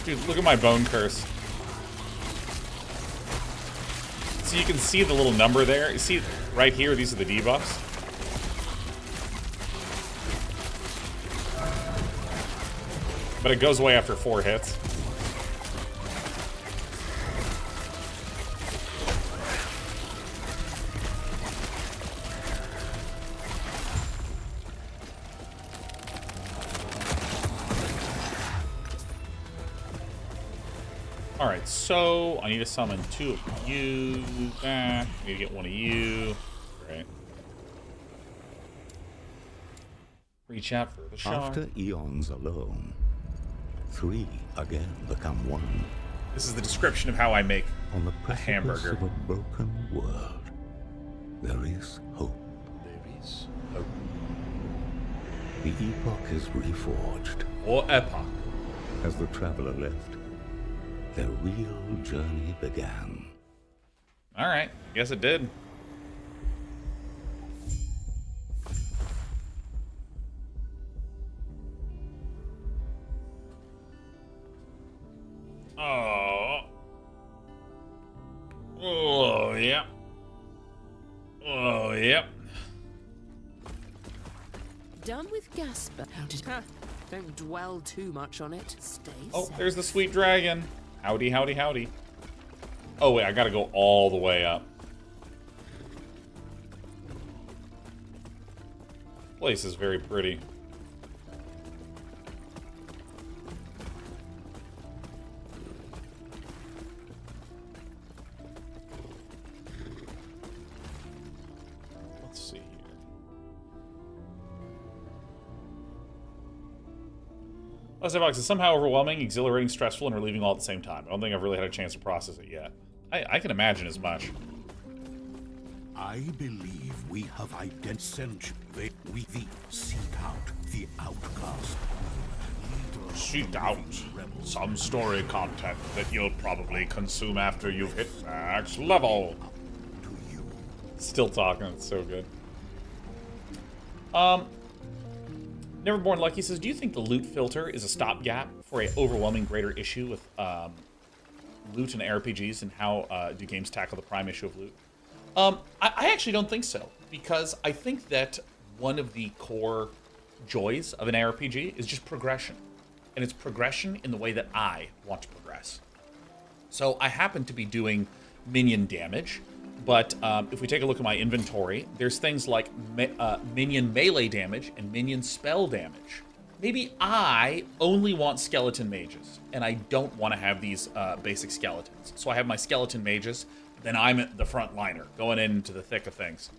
Speaker 1: Dude, look at my bone curse. So you can see the little number there. You see right here, these are the debuffs. But it goes away after 4 hits. Alright, so I need to summon 2 of you back. I need to get 1 of you. Great. Reach out for the shard.
Speaker 6: After eons alone, 3 again become 1.
Speaker 1: This is the description of how I make
Speaker 6: On the
Speaker 1: a
Speaker 6: precipice
Speaker 1: hamburger.
Speaker 6: of a broken world, there is hope.
Speaker 4: There is hope.
Speaker 6: The epoch is reforged.
Speaker 1: Or epoch.
Speaker 6: As the traveler left, their real journey began.
Speaker 1: Alright, guess it did. Oh, yeah. Oh, yep.
Speaker 7: Done with Gasper. How did... Don't dwell too much on it. Stay
Speaker 1: Oh,
Speaker 7: safe.
Speaker 1: there's the sweet dragon. Howdy, howdy, howdy. Oh, wait, I gotta go all the way up. Place is very pretty. Let's see here. Last Epoch is somehow overwhelming, exhilarating, stressful, and relieving all at the same time. I don't think I've really had a chance to process it yet. I can imagine as much.
Speaker 8: I believe we have identified. We seek out the outcast.
Speaker 1: Seek out some story content that you'll probably consume after you've hit max level. Still talking, it's so good. Neverborn Lucky says, do you think the loot filter is a stopgap for an overwhelming greater issue with loot and RPGs, and how do games tackle the prime issue of loot? I actually don't think so, because I think that one of the core joys of an RPG is just progression. And it's progression in the way that I want to progress. So I happen to be doing minion damage, but if we take a look at my inventory, there's things like minion melee damage and minion spell damage. Maybe I only want skeleton mages, and I don't want to have these basic skeletons. So I have my skeleton mages, then I'm the front liner, going into the thick of things.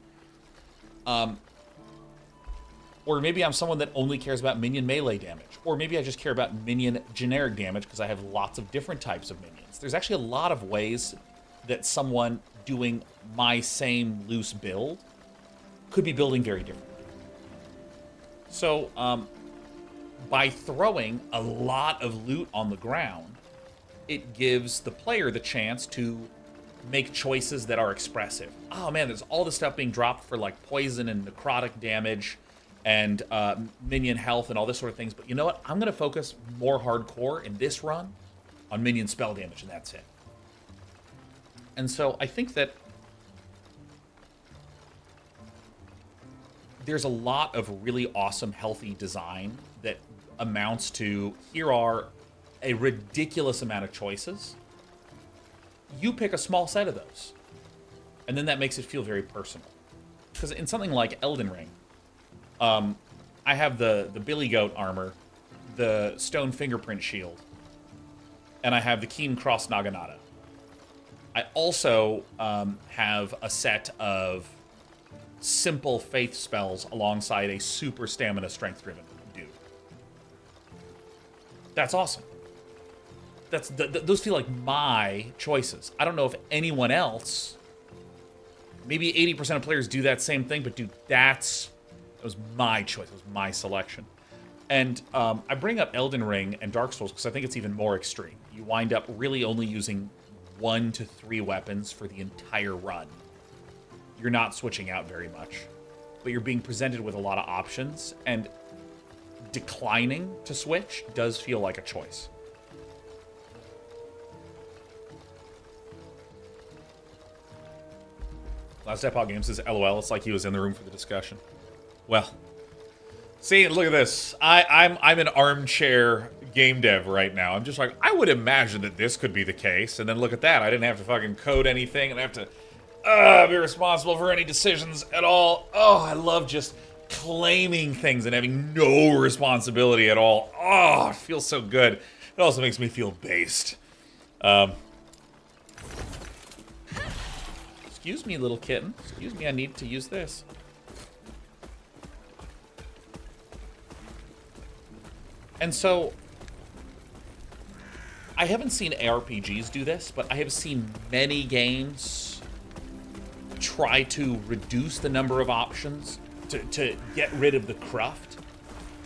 Speaker 1: Or maybe I'm someone that only cares about minion melee damage. Or maybe I just care about minion generic damage because I have lots of different types of minions. There's actually a lot of ways that someone doing my same loose build could be building very differently. So, by throwing a lot of loot on the ground, it gives the player the chance to make choices that are expressive. Oh man, there's all this stuff being dropped for like poison and necrotic damage and minion health and all this sort of things. But you know what? I'm going to focus more hardcore in this run on minion spell damage, and that's it. And so I think that there's a lot of really awesome, healthy design that amounts to, here are a ridiculous amount of choices. You pick a small set of those. And then that makes it feel very personal. Because in something like Elden Ring, I have the Billy Goat armor, the Stone Fingerprint Shield, and I have the Keen Cross Naginata. I also have a set of simple faith spells alongside a super stamina strength-driven dude. That's awesome. Those feel like my choices. I don't know if anyone else, maybe 80% of players do that same thing, but dude, that was my choice. It was my selection. And I bring up Elden Ring and Dark Souls because I think it's even more extreme. You wind up really only using 1 to 3 weapons for the entire run. You're not switching out very much, but you're being presented with a lot of options, and declining to switch does feel like a choice. Last Epoch Games says, LOL, it's like he was in the room for the discussion. Well, see, look at this. I'm an armchair game dev right now. I'm just like, I would imagine that this could be the case, and then look at that. I didn't have to fucking code anything, and I have to be responsible for any decisions at all. Oh, I love just claiming things and having no responsibility at all. Oh, it feels so good. It also makes me feel based. Excuse me, little kitten. Excuse me, I need to use this. And so, I haven't seen RPGs do this, but I have seen many games try to reduce the number of options to get rid of the cruft.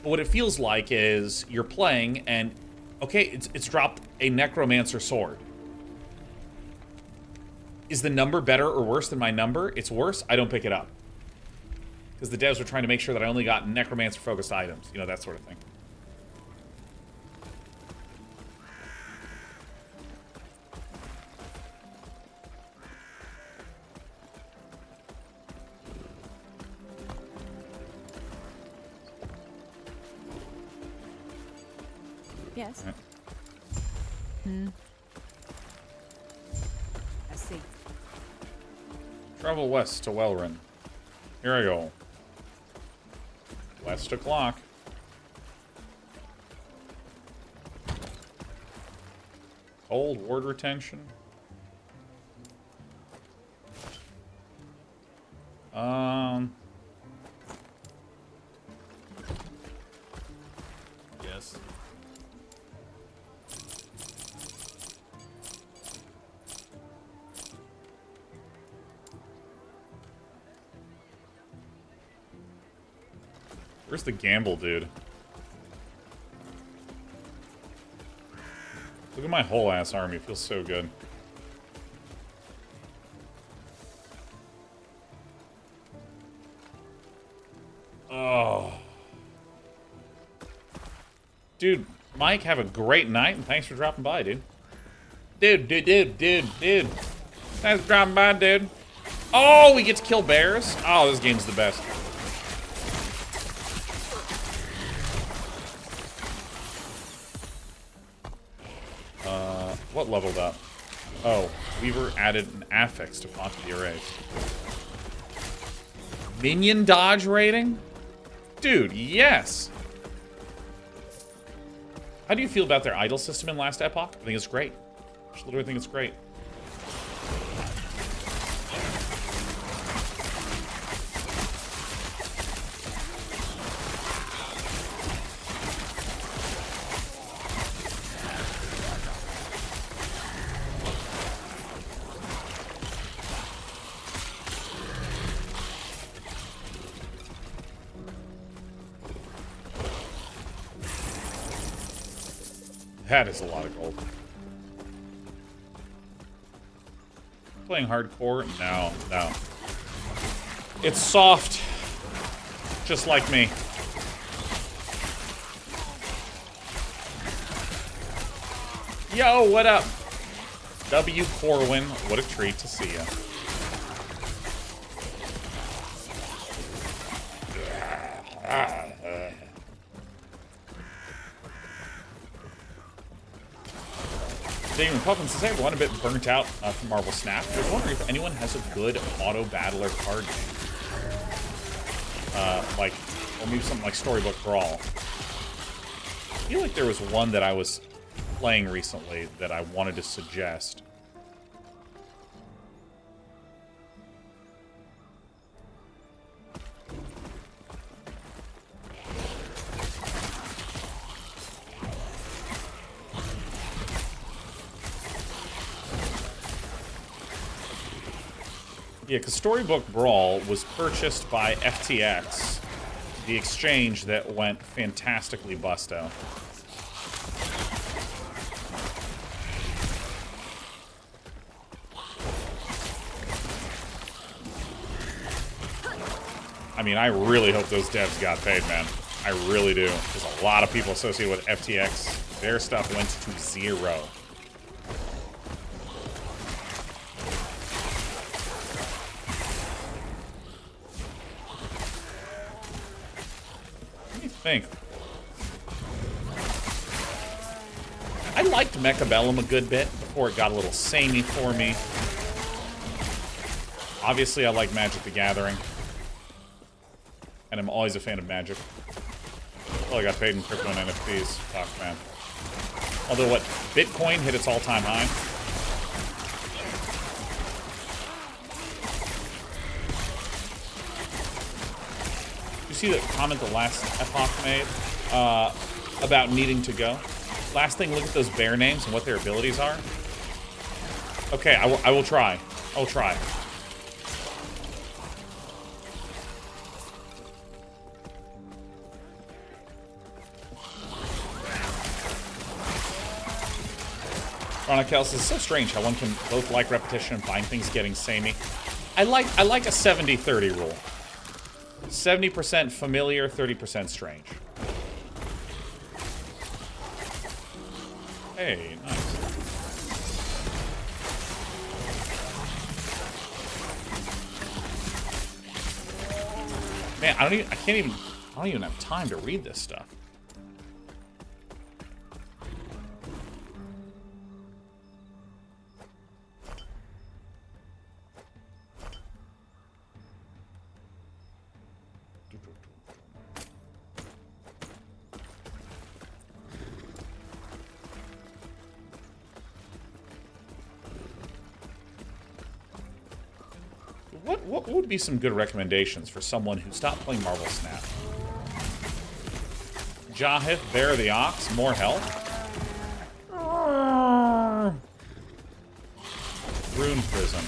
Speaker 1: But what it feels like is you're playing and, okay, it's dropped a Necromancer sword. Is the number better or worse than my number? It's worse. I don't pick it up. Because the devs were trying to make sure that I only got Necromancer-focused items. You know, that sort of thing.
Speaker 5: Yes.
Speaker 1: Right.
Speaker 7: I see.
Speaker 1: Travel west to Welryn. Here I go. West o'clock. Cold ward retention.
Speaker 3: Yes.
Speaker 1: Where's the gamble, dude? Look at my whole ass army. It feels so good. Oh. Dude, Mike, have a great night, and thanks for dropping by, dude. Dude. Thanks for dropping by, dude. Oh, we get to kill bears? Oh, this game's the best. What leveled up? Oh, Weaver added an affix to font to be erased. Minion dodge rating? Dude, yes! How do you feel about their idle system in Last Epoch? I think it's great. I just literally think it's great. That is a lot of gold. Playing hardcore? No. It's soft. Just like me. Yo, what up? W. Corwin, what a treat to see ya. Damon Puffin says, hey everyone, a bit burnt out from Marvel Snap. I was wondering if anyone has a good auto-battler card game. Like, or maybe something like Storybook Brawl. I feel like there was one that I was playing recently that I wanted to suggest. Yeah, because Storybook Brawl was purchased by FTX, the exchange that went fantastically busto. I mean, I really hope those devs got paid, man. I really do. There's a lot of people associated with FTX. Their stuff went to zero. Think. I liked Mechabellum a good bit before it got a little samey for me. Obviously, I like Magic the Gathering. And I'm always a fan of Magic. Well, I got paid in crypto and NFTs. Fuck, man. Although, what? Bitcoin hit its all-time high. See the comment the Last Epoch made about needing to go? Last thing, look at those bear names and what their abilities are. Okay, I will try. I will try. Ronikel says, it's so strange how one can both like repetition and find things getting samey. I like a 70-30 rule. 70% familiar, 30% strange. Hey, nice. Man, I don't even have time to read this stuff. What would be some good recommendations for someone who stopped playing Marvel Snap? Jahith, Bear the Ox, more health? Rune Prism.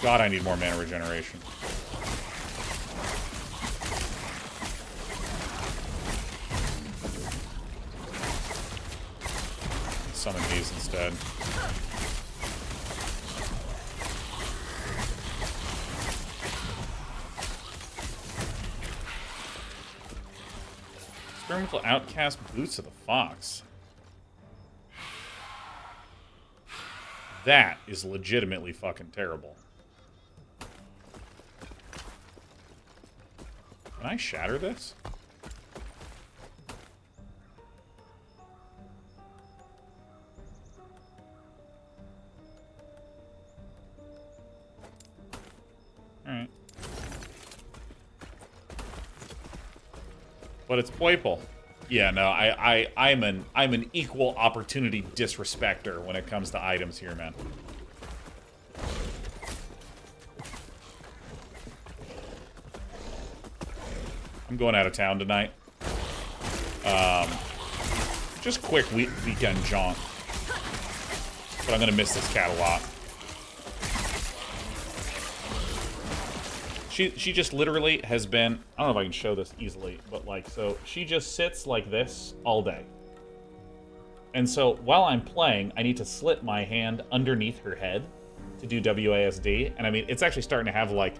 Speaker 1: God, I need more mana regeneration. Summon these instead. Experimental Outcast Boots of the Fox. That is legitimately fucking terrible. Can I shatter this? Alright. But it's purple. Yeah, no, I'm an equal opportunity disrespecter when it comes to items here, man. I'm going out of town tonight. Just quick weekend jaunt. But I'm gonna miss this cat a lot. She just literally has been, I don't know if I can show this easily, but like, so she just sits like this all day. And so while I'm playing, I need to slip my hand underneath her head to do WASD. And I mean, it's actually starting to have like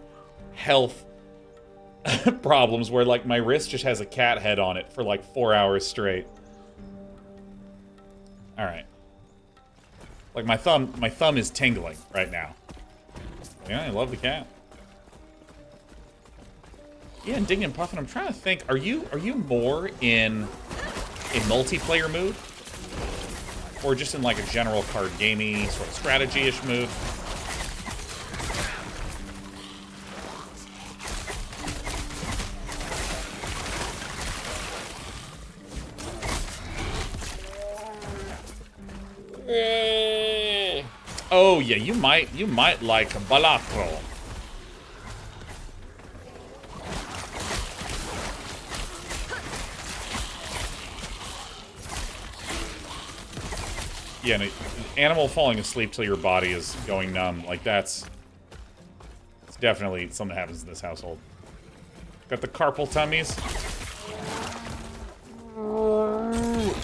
Speaker 1: health problems where like my wrist just has a cat head on it for like 4 hours straight. All right. Like my thumb is tingling right now. Yeah, I love the cat. Yeah, and Ding and Puffin, I'm trying to think, are you more in a multiplayer mood? Or just in like a general card gamey, sort of strategy-ish mood? Oh yeah, you might like Balatro. Yeah, an animal falling asleep till your body is going numb, like it's definitely something that happens in this household. Got the carpal tummies.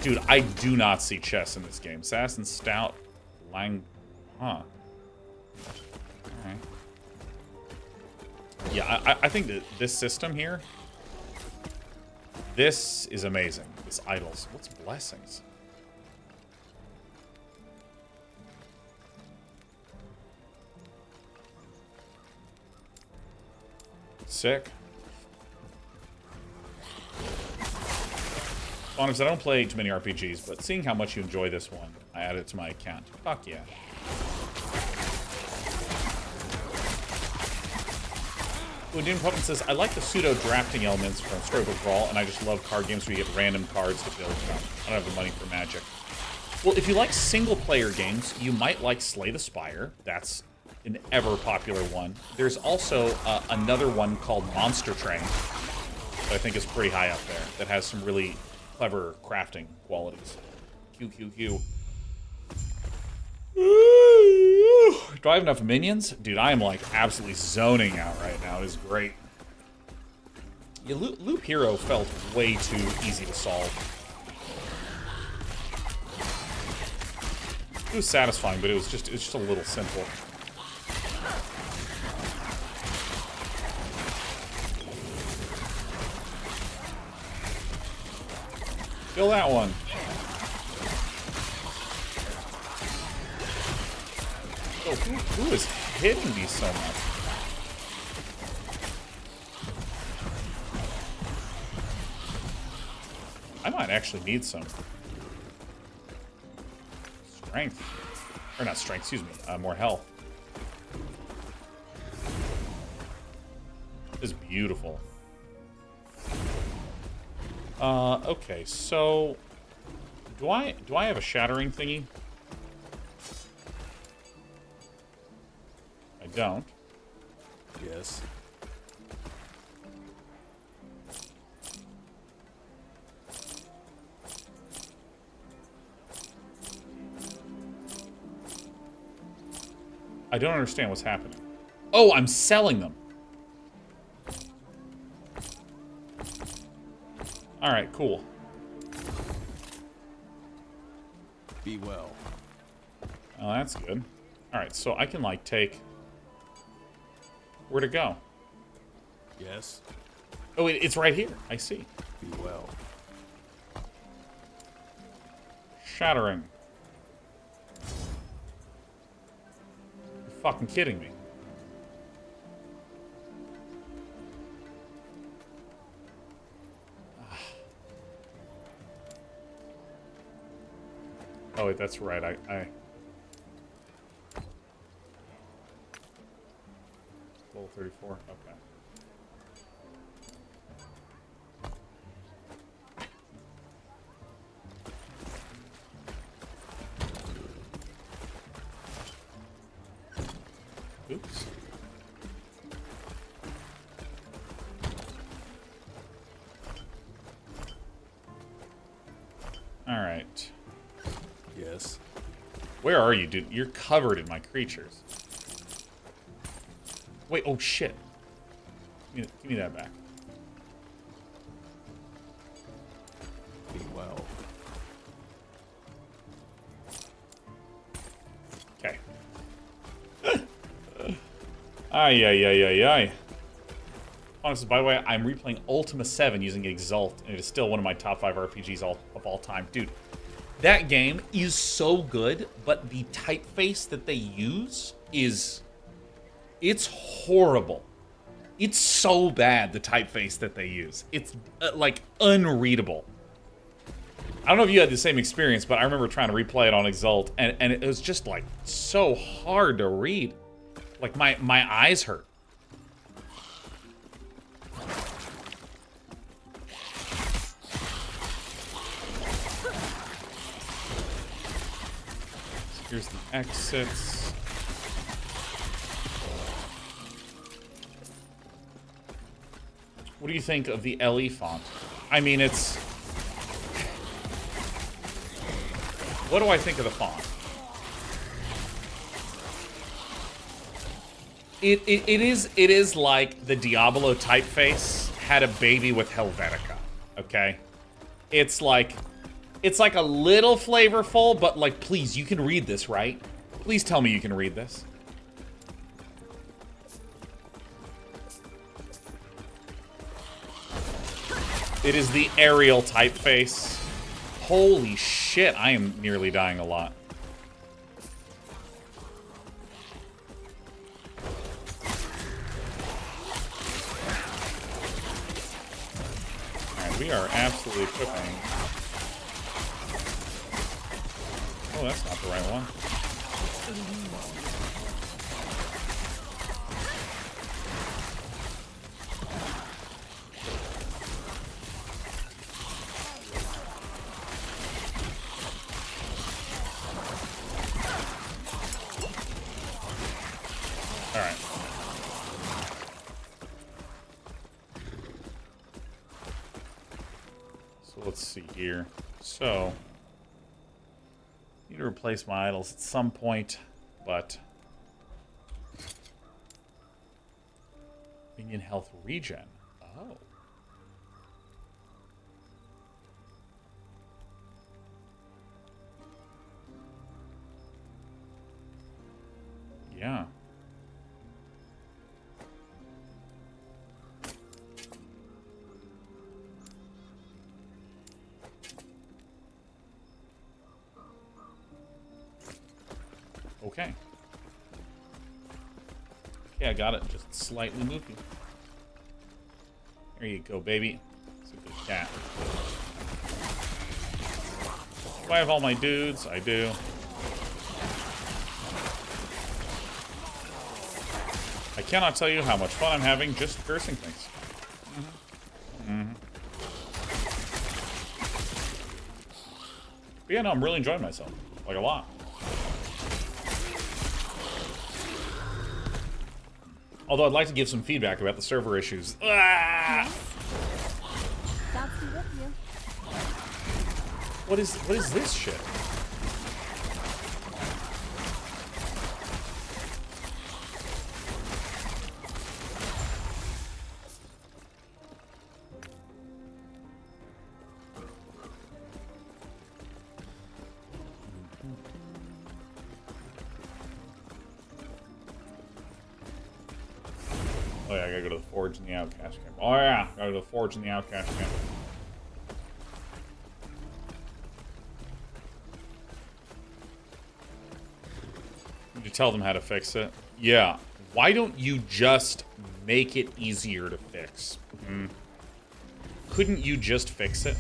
Speaker 1: Dude, I do not see chess in this game. Assassin, Stout, Lang... Huh. Alright. Yeah, I think that this system here, this is amazing. This idols. What's blessings? Sick. Honest, I don't play too many RPGs, but seeing how much you enjoy this one, I added it to my account. Fuck yeah. Doom Puppet says, I like the pseudo-drafting elements from Struggle Brawl, and I just love card games where you get random cards to build from. I don't have the money for Magic. Well, if you like single-player games, you might like Slay the Spire. That's an ever-popular one. There's also another one called Monster Train that I think is pretty high up there, that has some really clever crafting qualities. QQQ. Do I have enough minions? Dude, I am like absolutely zoning out right now. It is great. Yeah, Loop Hero felt way too easy to solve. It was satisfying, but it was just a little simple. Kill that one. Oh, who is hitting me so much? I might actually need some strength. Or not strength, excuse me. More health. This is beautiful. Okay, so do I have a shattering thingy? I don't.
Speaker 4: Yes.
Speaker 1: I don't understand what's happening. Oh, I'm selling them. Alright, cool.
Speaker 4: Be well.
Speaker 1: Oh, that's good. Alright, so I can, like, take... Where to go?
Speaker 4: Yes.
Speaker 1: Oh, it's right here. I see.
Speaker 4: Be well.
Speaker 1: Shattering. You're fucking kidding me. Oh, wait, that's right. I... Level 34. Okay. Oops. All right.
Speaker 4: Yes.
Speaker 1: Where are you, dude? You're covered in my creatures. Wait, oh shit. Give me that back.
Speaker 4: Be well.
Speaker 1: Okay. Ay. Honestly, by the way, I'm replaying Ultima 7 using Exalt, and it is still one of my top 5 RPGs of all time. Dude, that game is so good, but the typeface that they use is... It's horrible. It's so bad, the typeface that they use. It's, like, unreadable. I don't know if you had the same experience, but I remember trying to replay it on Exalt, and it was just, like, so hard to read. Like, my eyes hurt. So here's the exits. What do you think of the LE font? I mean, it's... What do I think of the font? It is like the Diablo typeface had a baby with Helvetica, okay? It's like a little flavorful, but like, please, you can read this, right? Please tell me you can read this. It is the Arial typeface. Holy shit, I am nearly dying a lot. Alright, we are absolutely cooking. Oh, that's not the right one. Alright. So let's see here. So, need to replace my idols at some point, but minion health regen. Oh. Yeah. Okay. Okay, I got it. Just slightly moving. There you go, baby. It's a good cat. Do I have all my dudes? I do. I cannot tell you how much fun I'm having just cursing things. But yeah, no, I'm really enjoying myself. Like, a lot. Although I'd like to give some feedback about the server issues. Ah!
Speaker 5: God's be with you.
Speaker 1: What is this shit? go to the Forge and the Outcast camp. Oh yeah, gotta go to the Forge and the Outcast camp. Did you tell them how to fix it? Yeah. Why don't you just make it easier to fix? Couldn't you just fix it?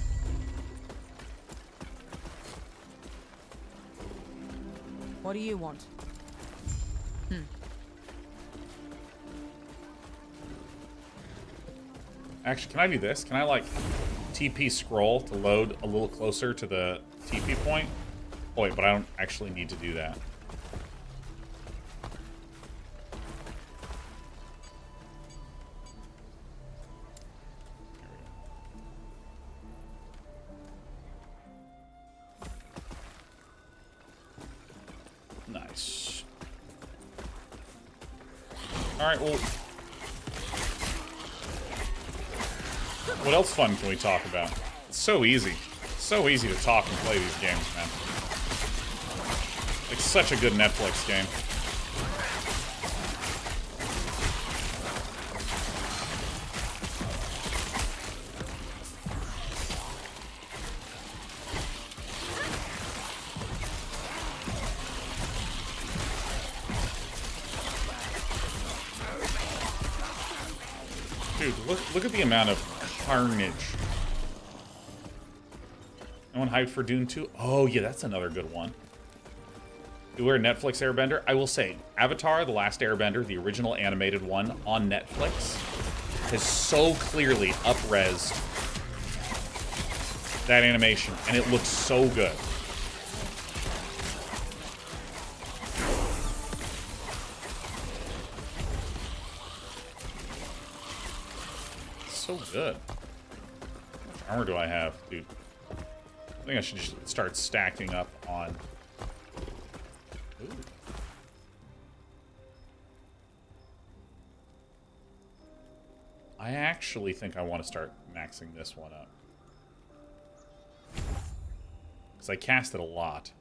Speaker 7: What do you want?
Speaker 1: Actually, can I do this? Can I, like, TP scroll to load a little closer to the TP point? Oh, wait, but I don't actually need to do that. Nice. Alright, well... what else fun can we talk about? It's so easy. So easy to talk and play these games, man. Like, such a good Netflix game. Dude, look at the amount of carnage. No one hyped for Dune 2? Oh, yeah, that's another good one. We're a Netflix Airbender. I will say, Avatar, The Last Airbender, the original animated one on Netflix, has so clearly up-resed that animation, and it looks so good. So good. How much armor do I have? Dude, I think I should just start stacking up on... Ooh. I actually think I want to start maxing this one up. Because I cast it a lot.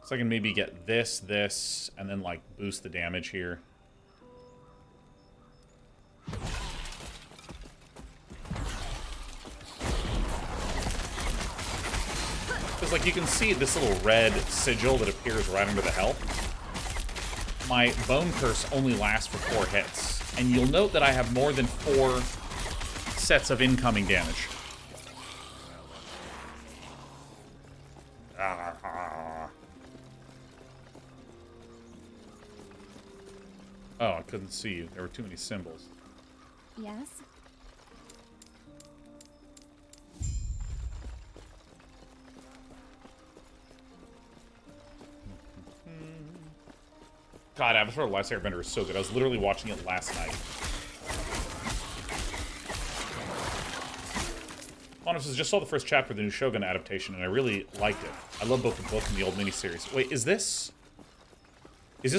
Speaker 1: So I can maybe get this, and then, like, boost the damage here. Because, like, you can see this little red sigil that appears right under the health. My Bone Curse only lasts for 4 hits. And you'll note that I have more than 4 sets of incoming damage. Oh, I couldn't see you. There were too many symbols.
Speaker 5: Yes?
Speaker 1: God, Avatar: The Last Airbender is so good. I was literally watching it last night. Honest says, just saw the first chapter of the new Shogun adaptation, and I really liked it. I love both the book and the old miniseries. Wait, is this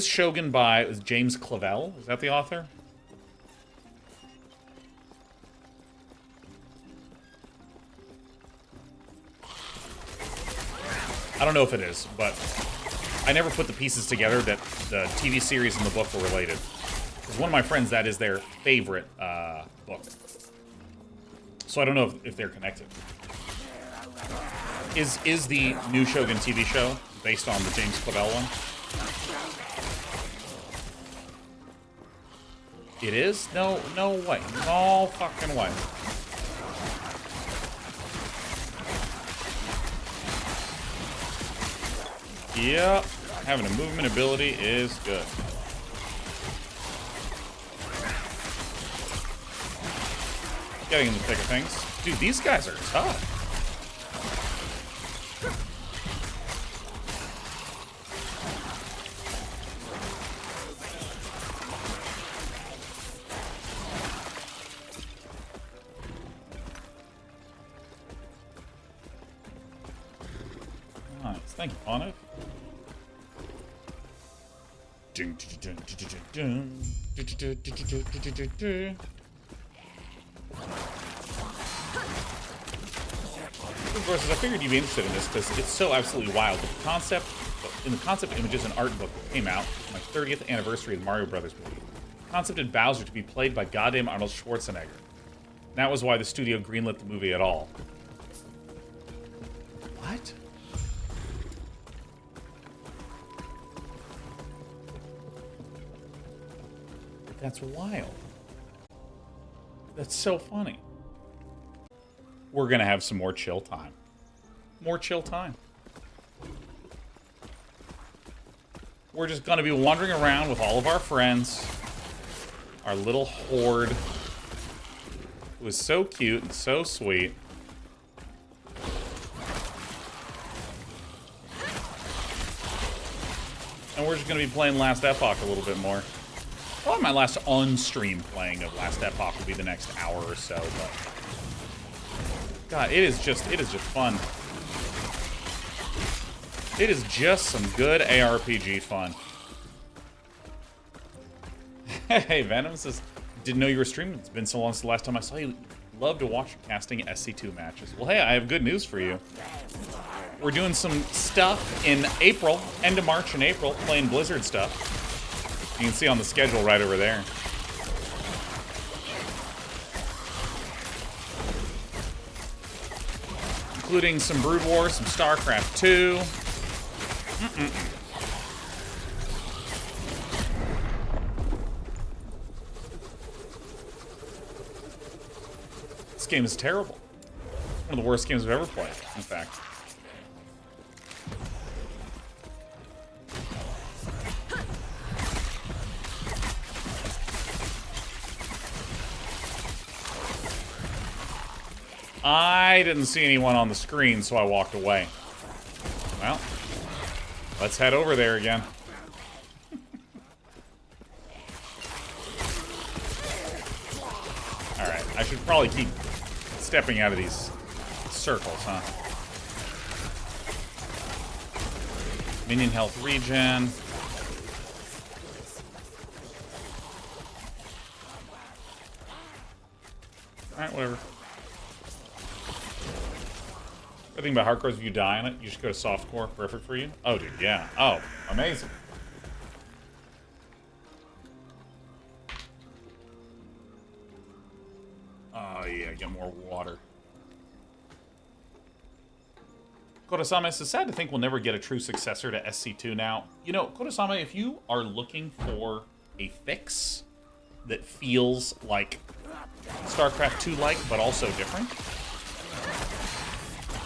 Speaker 1: Shogun by James Clavell? Is that the author? I don't know if it is, but I never put the pieces together that the TV series and the book were related. Because one of my friends, that is their favorite book. So I don't know if they're connected. Is the new Shogun TV show based on the James Clavell one? It is? No way. No fucking way. Yep. Having a movement ability is good. Getting in the thick of things. Dude, these guys are tough. Nice. Thank you, Onic. Of course, I figured you'd be interested in this because it's so absolutely wild. The concept, in the concept images and art book that came out, my 30th anniversary of the Mario Brothers movie, the concepted Bowser to be played by goddamn Arnold Schwarzenegger. That was why the studio greenlit the movie at all. What? That's wild. That's so funny. We're gonna have some more chill time. More chill time. We're just gonna be wandering around with all of our friends. Our little horde. It was so cute and so sweet. And we're just gonna be playing Last Epoch a little bit more. Probably my last on-stream playing of Last Epoch will be the next hour or so, but God, it is just fun. It is just some good ARPG fun. Hey, Venom says, didn't know you were streaming. It's been so long since the last time I saw you. Love to watch you casting SC2 matches. Well, hey, I have good news for you. We're doing some stuff in April, end of March and April, playing Blizzard stuff. You can see on the schedule right over there. Including some Brood War, some StarCraft 2. This game is terrible. One of the worst games I've ever played, in fact. I didn't see anyone on the screen, so I walked away. Well, let's head over there again. Alright, I should probably keep stepping out of these circles, huh? Minion health regen. Alright, whatever. The thing about hardcore is if you die on it, you just go to softcore. Perfect for you. Oh, dude, yeah. Oh, amazing. Oh, yeah, get more water. Kodasama, it's sad to think we'll never get a true successor to SC2 now. You know, Kodasama, if you are looking for a fix that feels like StarCraft 2-like, but also different,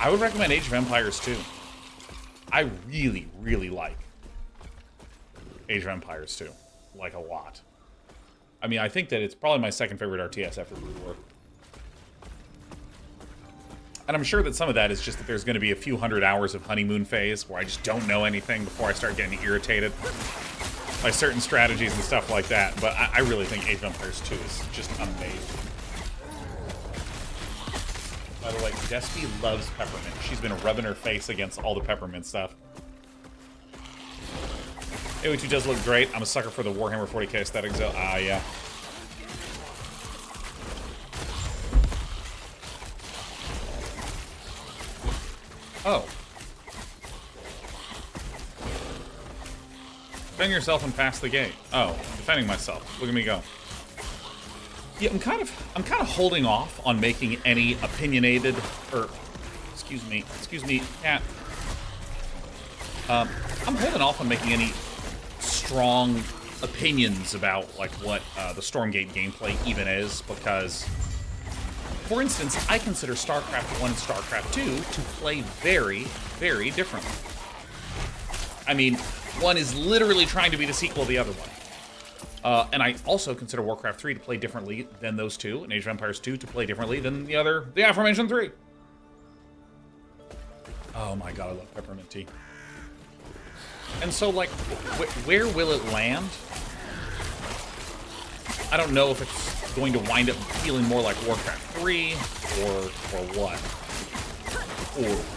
Speaker 1: I would recommend Age of Empires 2. I really, really like Age of Empires 2. Like, a lot. I mean, I think that it's probably my second favorite RTS after Brood War. And I'm sure that some of that is just that there's going to be a few hundred hours of honeymoon phase where I just don't know anything before I start getting irritated by certain strategies and stuff like that. But I really think Age of Empires 2 is just amazing. By the way, Despy loves peppermint. She's been rubbing her face against all the peppermint stuff. AOE2 does look great. I'm a sucker for the Warhammer 40k aesthetics, though. Ah, yeah. Oh. Defend yourself and pass the gate. Oh, defending myself. Look at me go. Yeah, I'm kind of holding off on making any opinionated, or excuse me, cat. I'm holding off on making any strong opinions about like what the Stormgate gameplay even is, because, for instance, I consider StarCraft 1 and StarCraft 2 to play very, very differently. I mean, one is literally trying to be the sequel of the other one. And I also consider Warcraft 3 to play differently than those two, and Age of Empires 2 to play differently than the aforementioned 3. Oh my god, I love peppermint tea. And so, like, where will it land? I don't know if it's going to wind up feeling more like Warcraft 3, or what. Or what.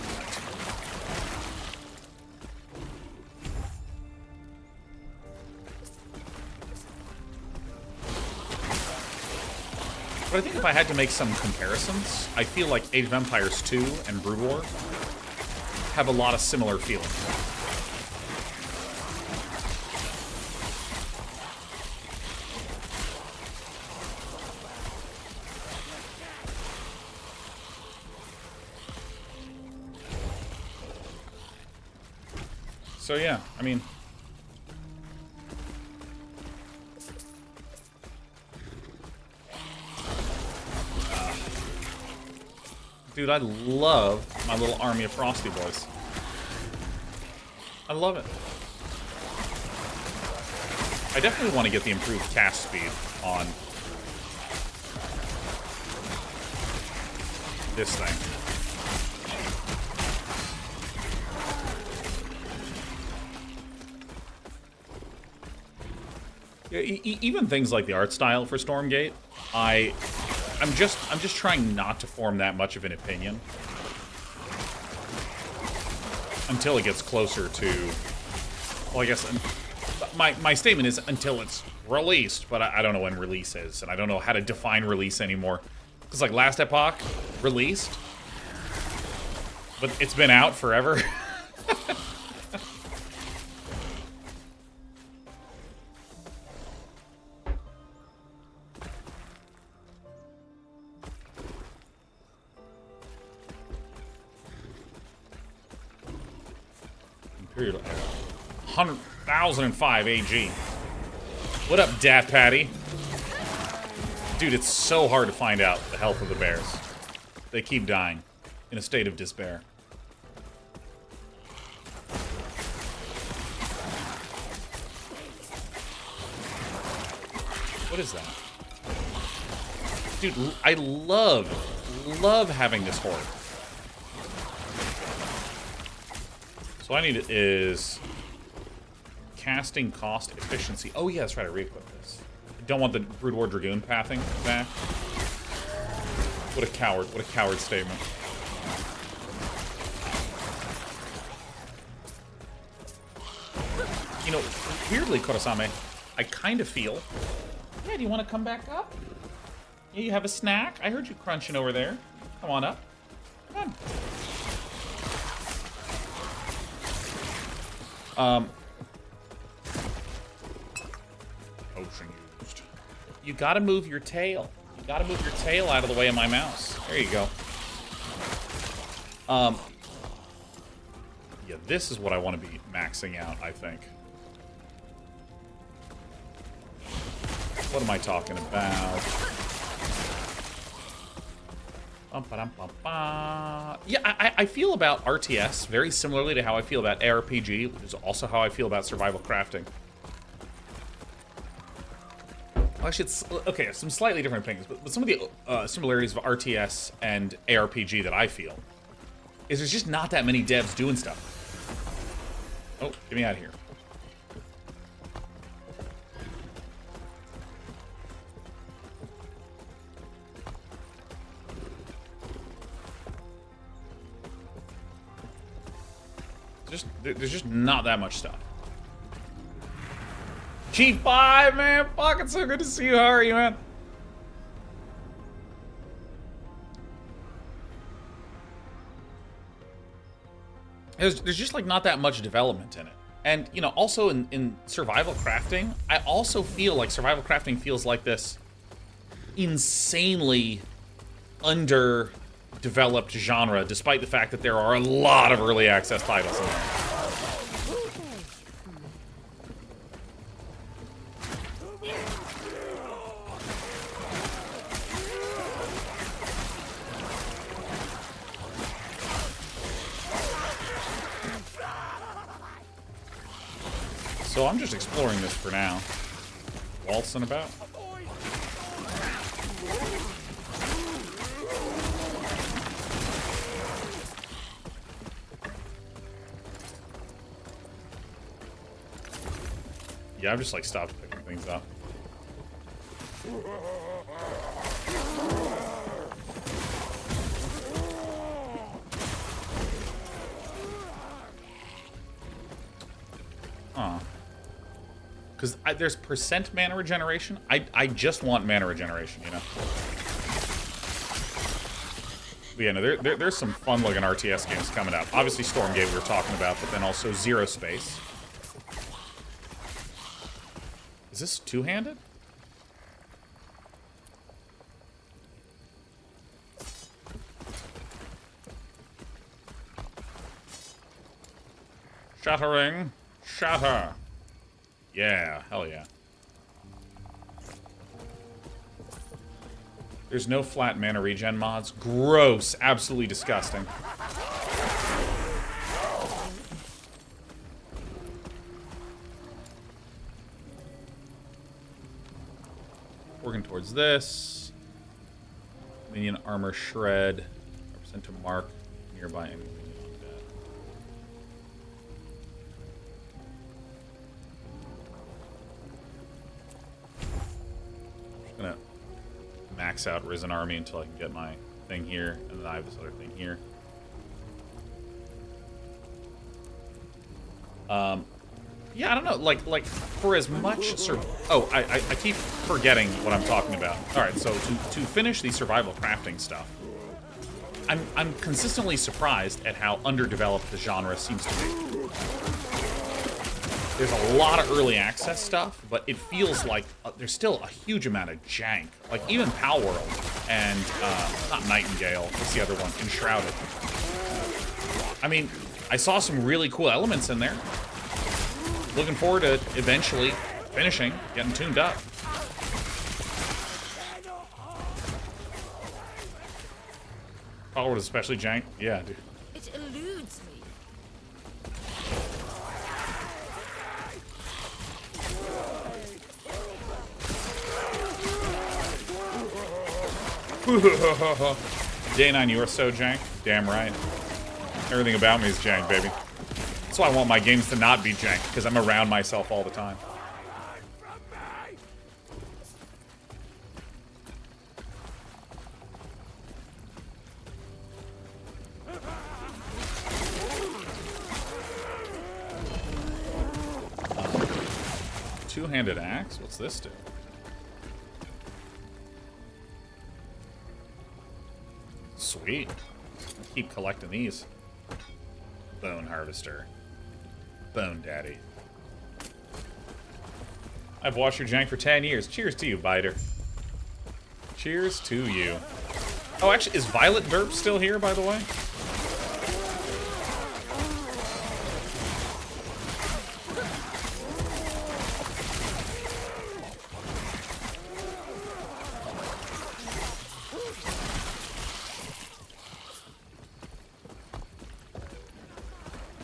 Speaker 1: But I think if I had to make some comparisons, I feel like Age of Empires 2 and Brood War have a lot of similar feelings. So yeah, I mean... Dude, I love my little army of Frosty Boys. I love it. I definitely want to get the improved cast speed on this thing. Yeah, even things like the art style for Stormgate, I'm just trying not to form that much of an opinion until it gets closer to, well, I guess my statement is until it's released, but I don't know when release is, and I don't know how to define release anymore. Because like Last Epoch released, but it's been out forever. Imperial 100,005 AG. What up, Dat Patty? Dude, it's so hard to find out the health of the bears. They keep dying in a state of despair. What is that? Dude, I love having this horde. So what I need is casting cost efficiency. Oh yeah, that's right, I re-equipped this. I don't want the Brood War Dragoon pathing back. What a coward statement. You know, weirdly, Korosame, I kind of feel... Yeah, do you want to come back up? Yeah, you have a snack? I heard you crunching over there. Come on up. Come on. Potion used. You gotta move your tail. You gotta move your tail out of the way of my mouse. There you go. Yeah, this is what I want to be maxing out, I think. What am I talking about? Yeah, I feel about RTS very similarly to how I feel about ARPG, which is also how I feel about survival crafting. Well, actually, it's, okay, some slightly different things, but some of the similarities of RTS and ARPG that I feel is there's just not that many devs doing stuff. Oh, get me out of here. There's just not that much stuff. Chief 5, man! Fuck, it's so good to see you. How are you, man? There's just, like, not that much development in it. And, you know, also in survival crafting, I also feel like survival crafting feels like this insanely underdeveloped genre, despite the fact that there are a lot of early access titles in there. So I'm just exploring this for now. Waltzing about. Yeah, I've just like stopped picking things up. Huh. Because there's percent mana regeneration. I just want mana regeneration, you know? But yeah, no, there's some fun-looking RTS games coming up. Obviously Stormgate we were talking about, but then also Zero Space. Is this two-handed? Shattering. Shatter. Yeah, hell yeah. There's no flat mana regen mods. Gross. Absolutely disgusting. Working towards this. Minion armor shred. Represent to mark nearby enemy undead. I'm just gonna max out Risen Army until I can get my thing here, and then I have this other thing here. Yeah, I don't know. Like for as much I keep forgetting what I'm talking about. All right, so to finish the survival crafting stuff, I'm consistently surprised at how underdeveloped the genre seems to be. There's a lot of early access stuff, but it feels like there's still a huge amount of jank. Like even Pal World and not Nightingale. What's the other one? Enshrouded. I mean, I saw some really cool elements in there. Looking forward to eventually finishing, getting tuned up. Pal World especially jank. Yeah, dude.
Speaker 2: It eludes me.
Speaker 1: Day 9, you are so jank. Damn right. Everything about me is jank, baby. That's why I want my games to not be jank, because I'm around myself all the time. Two-handed axe? What's this do? Sweet. Keep collecting these. Bone Harvester. Bone Daddy. I've watched your jank for 10 years. Cheers to you, Biter. Cheers to you. Oh, actually, is Violet Derp still here, by the way?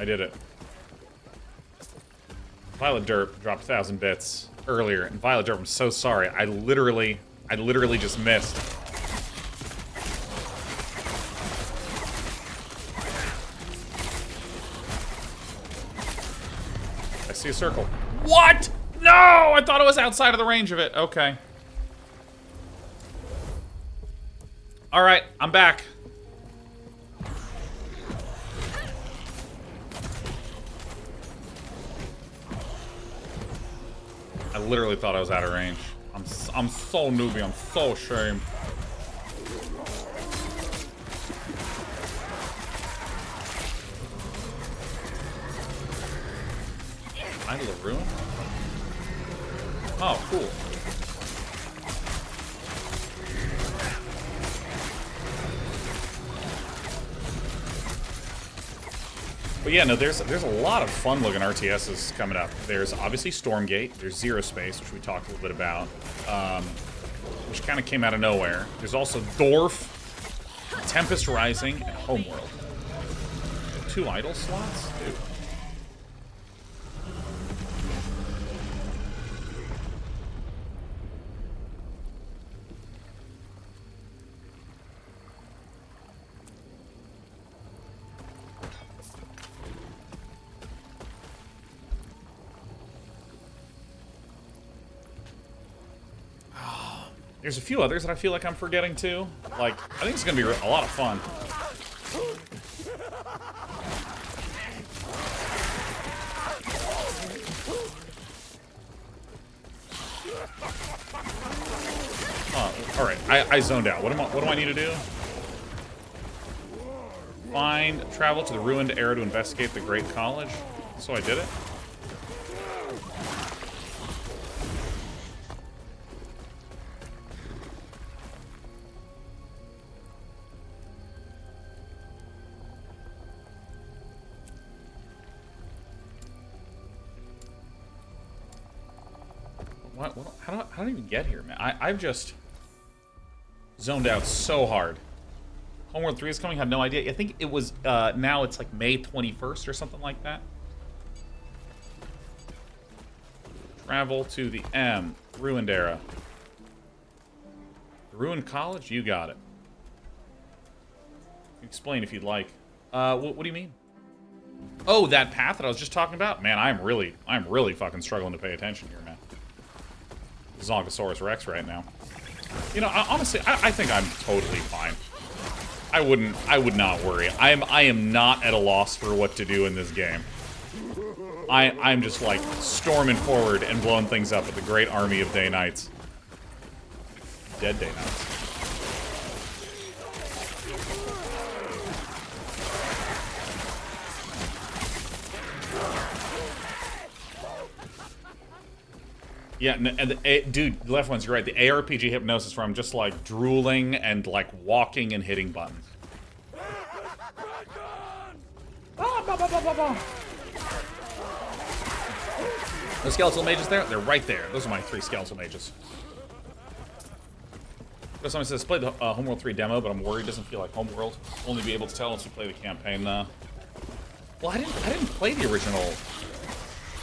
Speaker 1: I did it. Violet Derp dropped 1,000 bits earlier, and Violet Derp, I'm so sorry. I literally just missed. I see a circle. What? No! I thought it was outside of the range of it. Okay. Alright, I'm back. I literally thought I was out of range. I'm so newbie. I'm so ashamed. Idol of Ruin? Oh, cool. But yeah, no, there's a lot of fun-looking RTSs coming up. There's obviously Stormgate. There's Zero Space, which we talked a little bit about, which kind of came out of nowhere. There's also Dorf, Tempest Rising, and Homeworld. 2 idle slots? Dude. There's a few others that I feel like I'm forgetting too. Like, I think it's gonna be a lot of fun. Oh, all right. I zoned out. What do I need to do? Travel to the ruined era to investigate the Great College. So I did it. How do I even get here, man? I've just zoned out so hard. Homeworld 3 is coming. I had no idea. I think it was, now it's like May 21st or something like that. Travel to the M. Ruined Era. The Ruined College? You got it. Explain if you'd like. What do you mean? Oh, that path that I was just talking about? Man, I'm really fucking struggling to pay attention here, man. Zongosaurus Rex right now. You know, honestly, I think I'm totally fine. I would not worry. I am not at a loss for what to do in this game. I'm just like storming forward and blowing things up with the great army of Day Knights. Dead Day Knights. Yeah, and dude, the left one's you're right. The ARPG hypnosis where I'm just like drooling and like walking and hitting buttons. The skeletal mages there? They're right there. Those are my 3 skeletal mages. Someone says, play the Homeworld 3 demo, but I'm worried it doesn't feel like Homeworld. Only be able to tell once you play the campaign. Well, I didn't play the original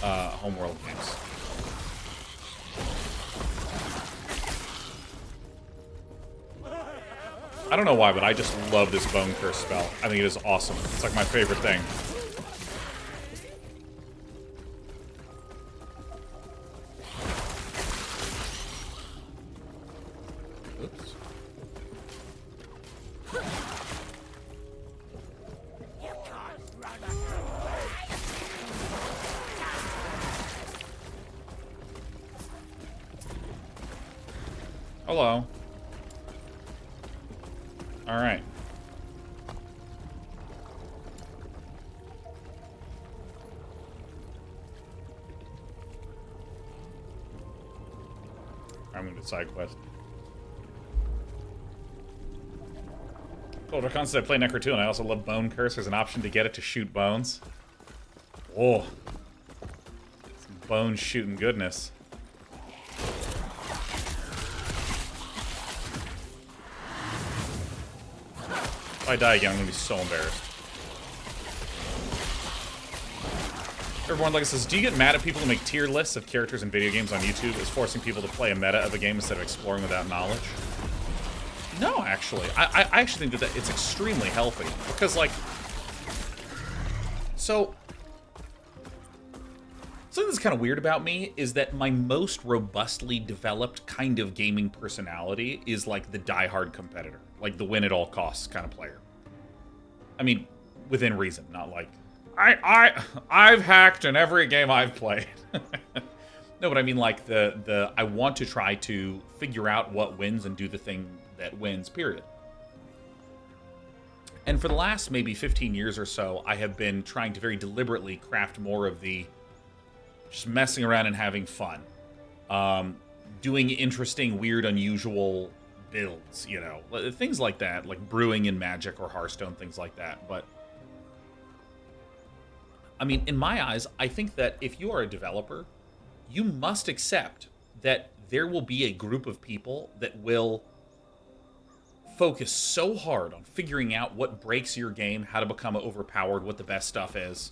Speaker 1: Homeworld games. I don't know why, but I just love this Bone Curse spell. I think it is awesome. It's like my favorite thing. Oops. Hello. All right. I'm going to side quest. Cool. Recon said I play Necro 2, and I also love Bone Curse. There's an option to get it to shoot bones. Whoa. Some bone shooting goodness. If I die again, I'm going to be so embarrassed. Everyone, like it says, do you get mad at people who make tier lists of characters in video games on YouTube as forcing people to play a meta of a game instead of exploring without knowledge? No, actually. I actually think that it's extremely healthy. Because, like... So... Something that's kind of weird about me is that my most robustly developed kind of gaming personality is like the diehard competitor. Like the win-at-all-costs kind of player. I mean, within reason, not like... I've hacked in every game I've played. No, but I mean like I want to try to figure out what wins and do the thing that wins, period. And for the last maybe 15 years or so, I have been trying to very deliberately craft more of the just messing around and having fun. Doing interesting, weird, unusual builds, you know. Things like that, like brewing in Magic or Hearthstone, things like that. But I mean, in my eyes, I think that if you are a developer, you must accept that there will be a group of people that will focus so hard on figuring out what breaks your game, how to become overpowered, what the best stuff is.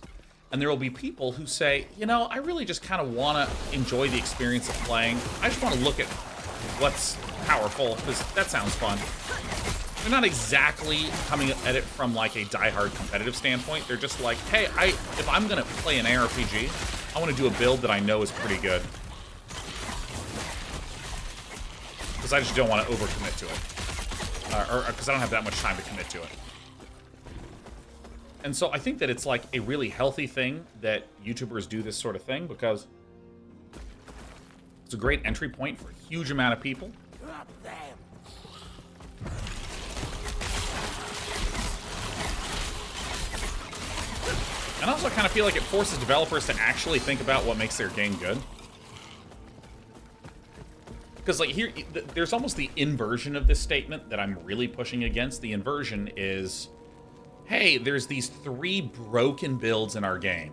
Speaker 1: And there will be people who say, you know, I really just kind of want to enjoy the experience of playing. I just want to look at what's powerful, because that sounds fun. They're not exactly coming at it from like a diehard competitive standpoint. They're just like, hey, if I'm going to play an ARPG, I want to do a build that I know is pretty good. Because I just don't want to overcommit to it. Or because I don't have that much time to commit to it. And so I think that it's like a really healthy thing that YouTubers do this sort of thing, because it's a great entry point for a huge amount of people. And I also kind of feel like it forces developers to actually think about what makes their game good. Because like here, there's almost the inversion of this statement that I'm really pushing against. The inversion is, hey, there's these 3 broken builds in our game.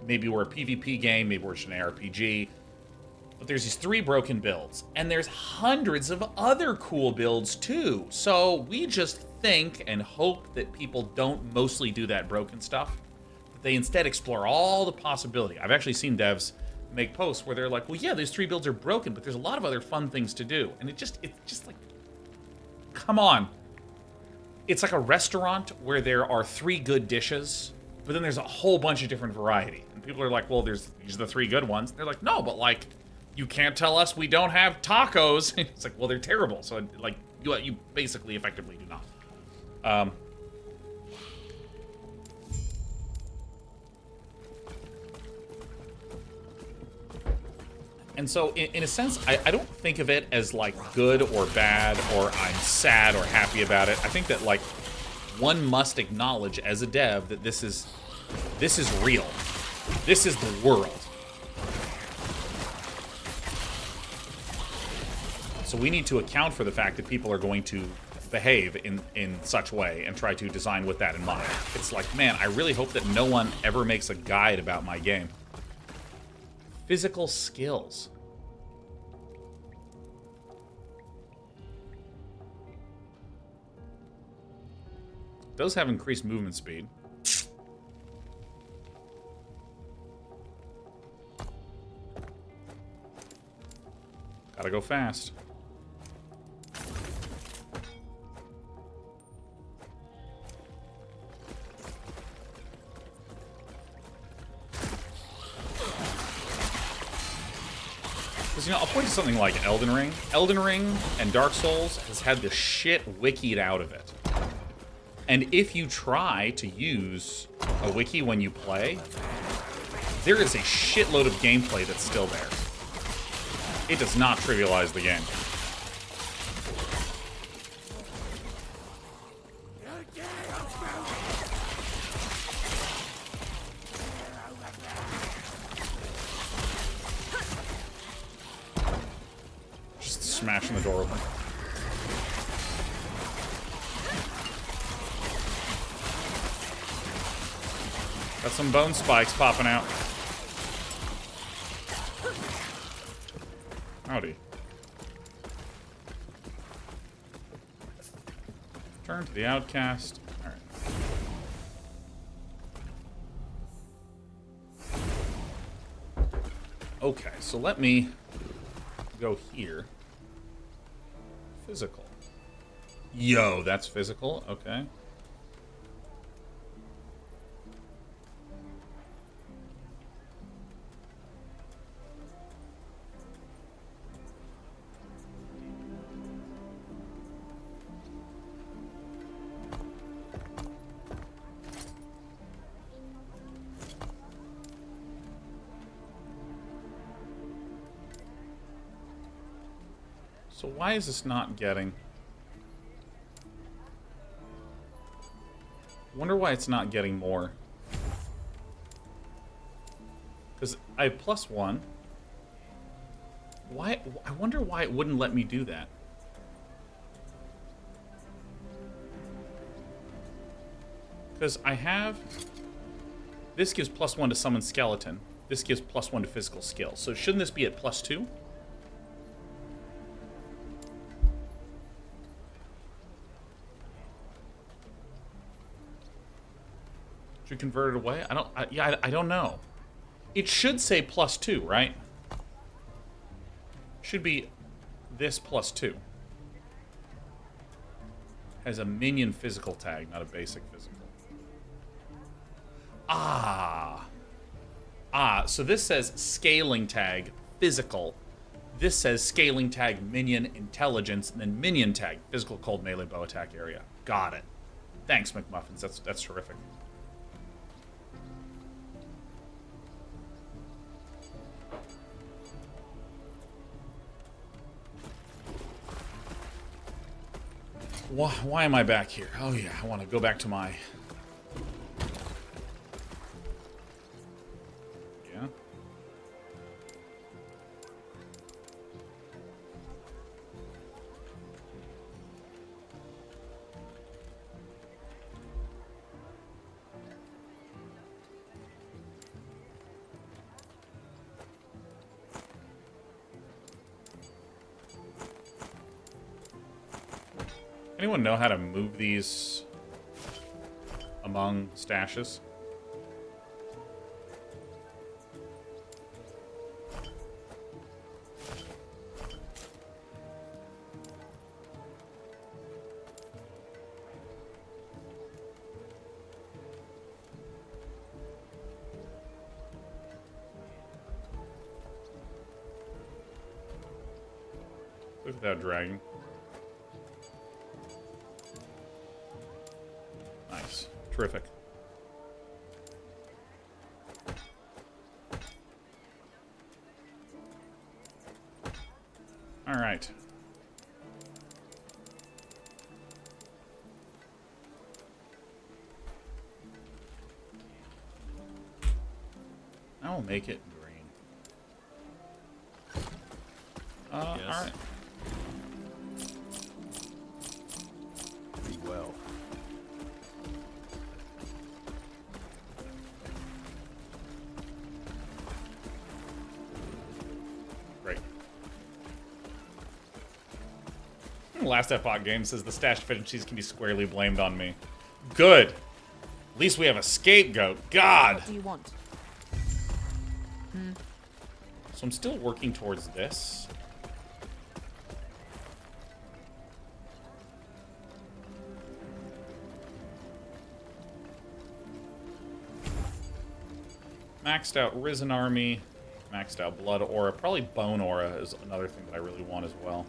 Speaker 1: Maybe we're a PvP game, maybe we're just an ARPG. But there's these 3 broken builds, and there's hundreds of other cool builds too. So we just think and hope that people don't mostly do that broken stuff. That they instead explore all the possibility. I've actually seen devs make posts where they're like, well, yeah, these 3 builds are broken, but there's a lot of other fun things to do. And it's just like, come on. It's like a restaurant where there are 3 good dishes, but then there's a whole bunch of different variety. And people are like, well, these are the 3 good ones. They're like, no, but like, you can't tell us we don't have tacos. It's like, well, they're terrible. So like, you basically effectively do not. And so, in a sense, I don't think of it as, like, good or bad, or I'm sad or happy about it. I think that, like, one must acknowledge as a dev that this is real. This is the world. So we need to account for the fact that people are going to behave in such way and try to design with that in mind. It's like, man, I really hope that no one ever makes a guide about my game. Physical skills. Those have increased movement speed. Gotta go fast. Because, you know, I'll point to something like Elden Ring. Elden Ring and Dark Souls has had the shit wikied out of it. And if you try to use a wiki when you play, there is a shitload of gameplay that's still there. It does not trivialize the game. Just smashing the door open. Got some bone spikes popping out. Howdy. Turn to the outcast. Alright. Okay, so let me go here. Physical. Yo, that's physical? Okay. So why is this not getting... I wonder why it's not getting more. Because I have +1. Why? I wonder why it wouldn't let me do that. Because I have... This gives +1 to summon skeleton. This gives +1 to physical skill. So shouldn't this be at +2? Should convert it away? I don't know. It should say +2, right? Should be this +2. Has a minion physical tag, not a basic physical. So this says scaling tag physical. This says scaling tag minion intelligence, and then minion tag physical cold melee bow attack area. Got it. Thanks, McMuffins. That's terrific. Why am I back here? Oh yeah, I want to go back to my... Yeah? Anyone know how to move these among stashes? Look at that dragon. Nice. Terrific. All right. I will make it green.
Speaker 4: Yes.
Speaker 1: All right.
Speaker 4: Be well.
Speaker 1: Great. Last Epoch game says the stash deficiencies can be squarely blamed on me. Good. At least we have a scapegoat. God.
Speaker 7: What do you want?
Speaker 1: So I'm still working towards this. Maxed out Risen Army. Maxed out Blood Aura. Probably Bone Aura is another thing that I really want as well.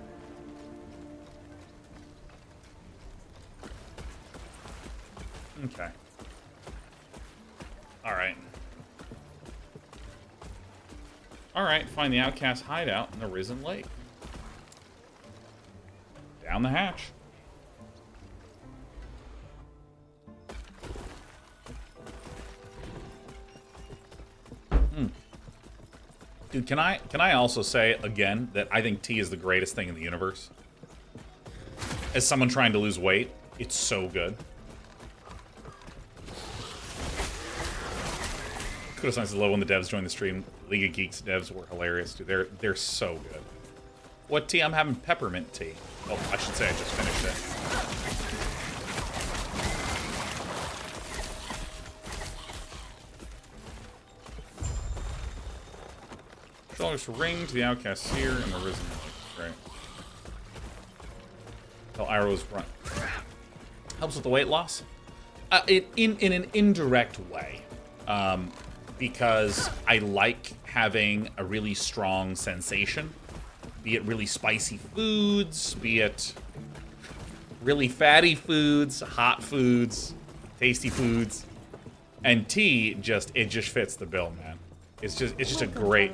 Speaker 1: Okay. Alright. Alright, find the outcast hideout in the Risen Lake. Down the hatch. Dude, can I also say again that I think tea is the greatest thing in the universe? As someone trying to lose weight, it's so good. Kudos Nights is low when the devs joined the stream. League of Geeks devs were hilarious, dude. They're so good. What tea? I'm having peppermint tea. Oh, I should say I just finished it. Shoulders ring to the outcasts here and the Risen Lake. Great. Tell arrows run. Helps with the weight loss? In an indirect way. Because I like having a really strong sensation. Be it really spicy foods, be it really fatty foods, hot foods, tasty foods. And tea it just fits the bill, man. It's just a great.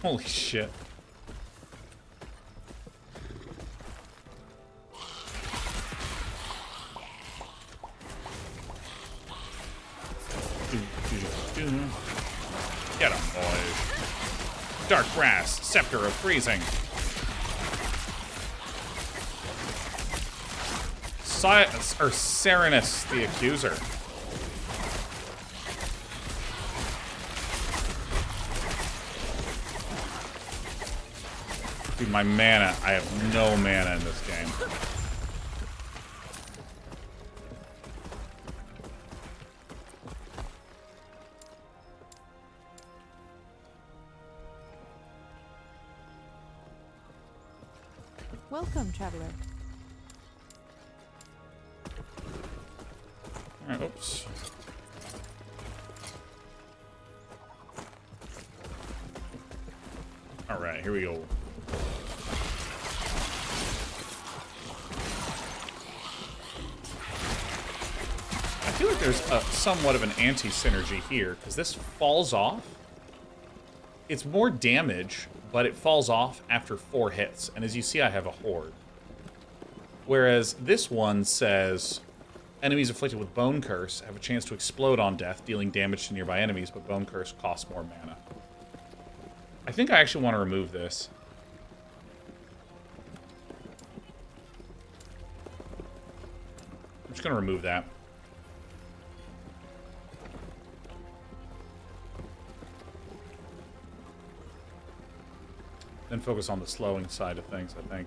Speaker 1: Holy shit. Get him, boys. Dark Brass, Scepter of Freezing. Serenus, the Accuser. Dude, my mana. I have no mana in this game.
Speaker 7: Welcome, traveler.
Speaker 1: Alright, oops. Alright, here we go. I feel like there's somewhat of an anti-synergy here, because this falls off. It's more damage, but it falls off after 4 hits. And as you see, I have a horde. Whereas this one says, enemies afflicted with Bone Curse have a chance to explode on death, dealing damage to nearby enemies, but Bone Curse costs more mana. I think I actually want to remove this. I'm just going to remove that. then focus on the slowing side of things, I think.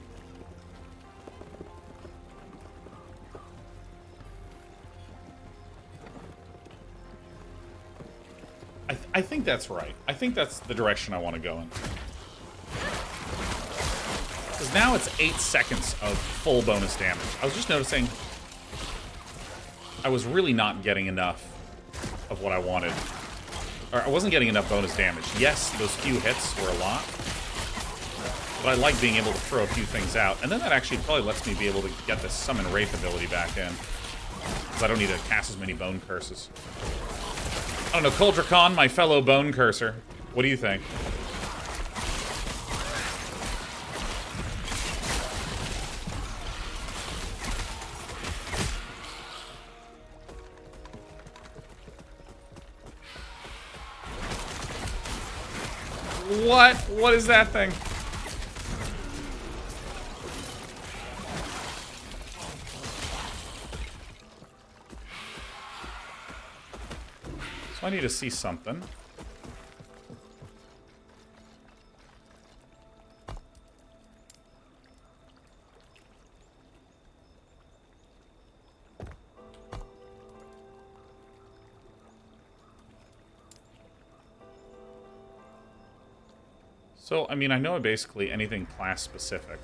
Speaker 1: I think that's right. I think that's the direction I want to go in. Because now it's 8 seconds of full bonus damage. I was just noticing I was really not getting enough of what I wanted. Or I wasn't getting enough bonus damage. Yes, those few hits were a lot. But I like being able to throw a few things out. And then that actually probably lets me be able to get the Summon Wraith ability back in. Because I don't need to cast as many Bone Curses. I don't know, Kuldrakon, my fellow Bone Curser. What do you think? What? What is that thing? So I need to see something. So, I mean, I know basically anything class-specific.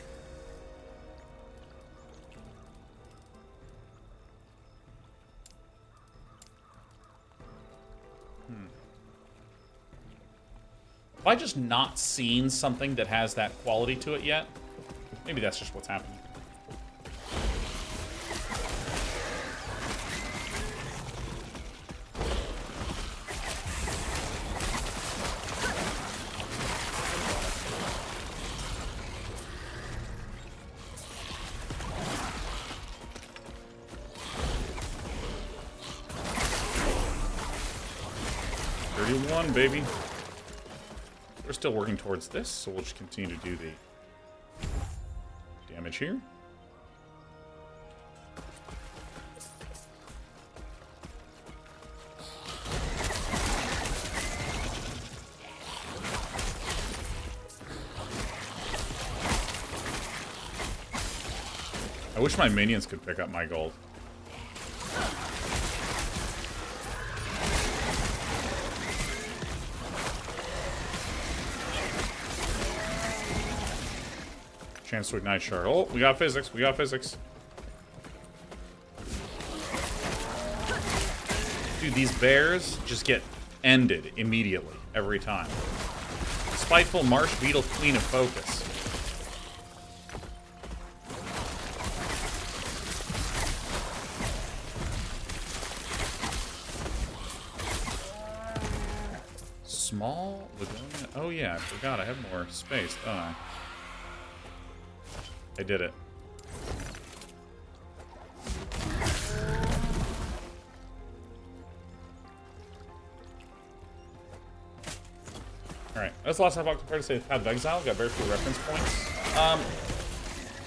Speaker 1: Have I just not seen something that has that quality to it yet? Maybe that's just what's happening. Baby. We're still working towards this, so we'll just continue to do the damage here. I wish my minions could pick up my gold. Chance to ignite Shard. Oh, we got physics. We got physics. Dude, these bears just get ended immediately every time. Spiteful Marsh Beetle, Queen of Focus. Small Lagonia. Oh yeah, I forgot I have more space, don't I? I did it. Alright, that's Last Epoch compared to say Path of Exile. Got very few reference points.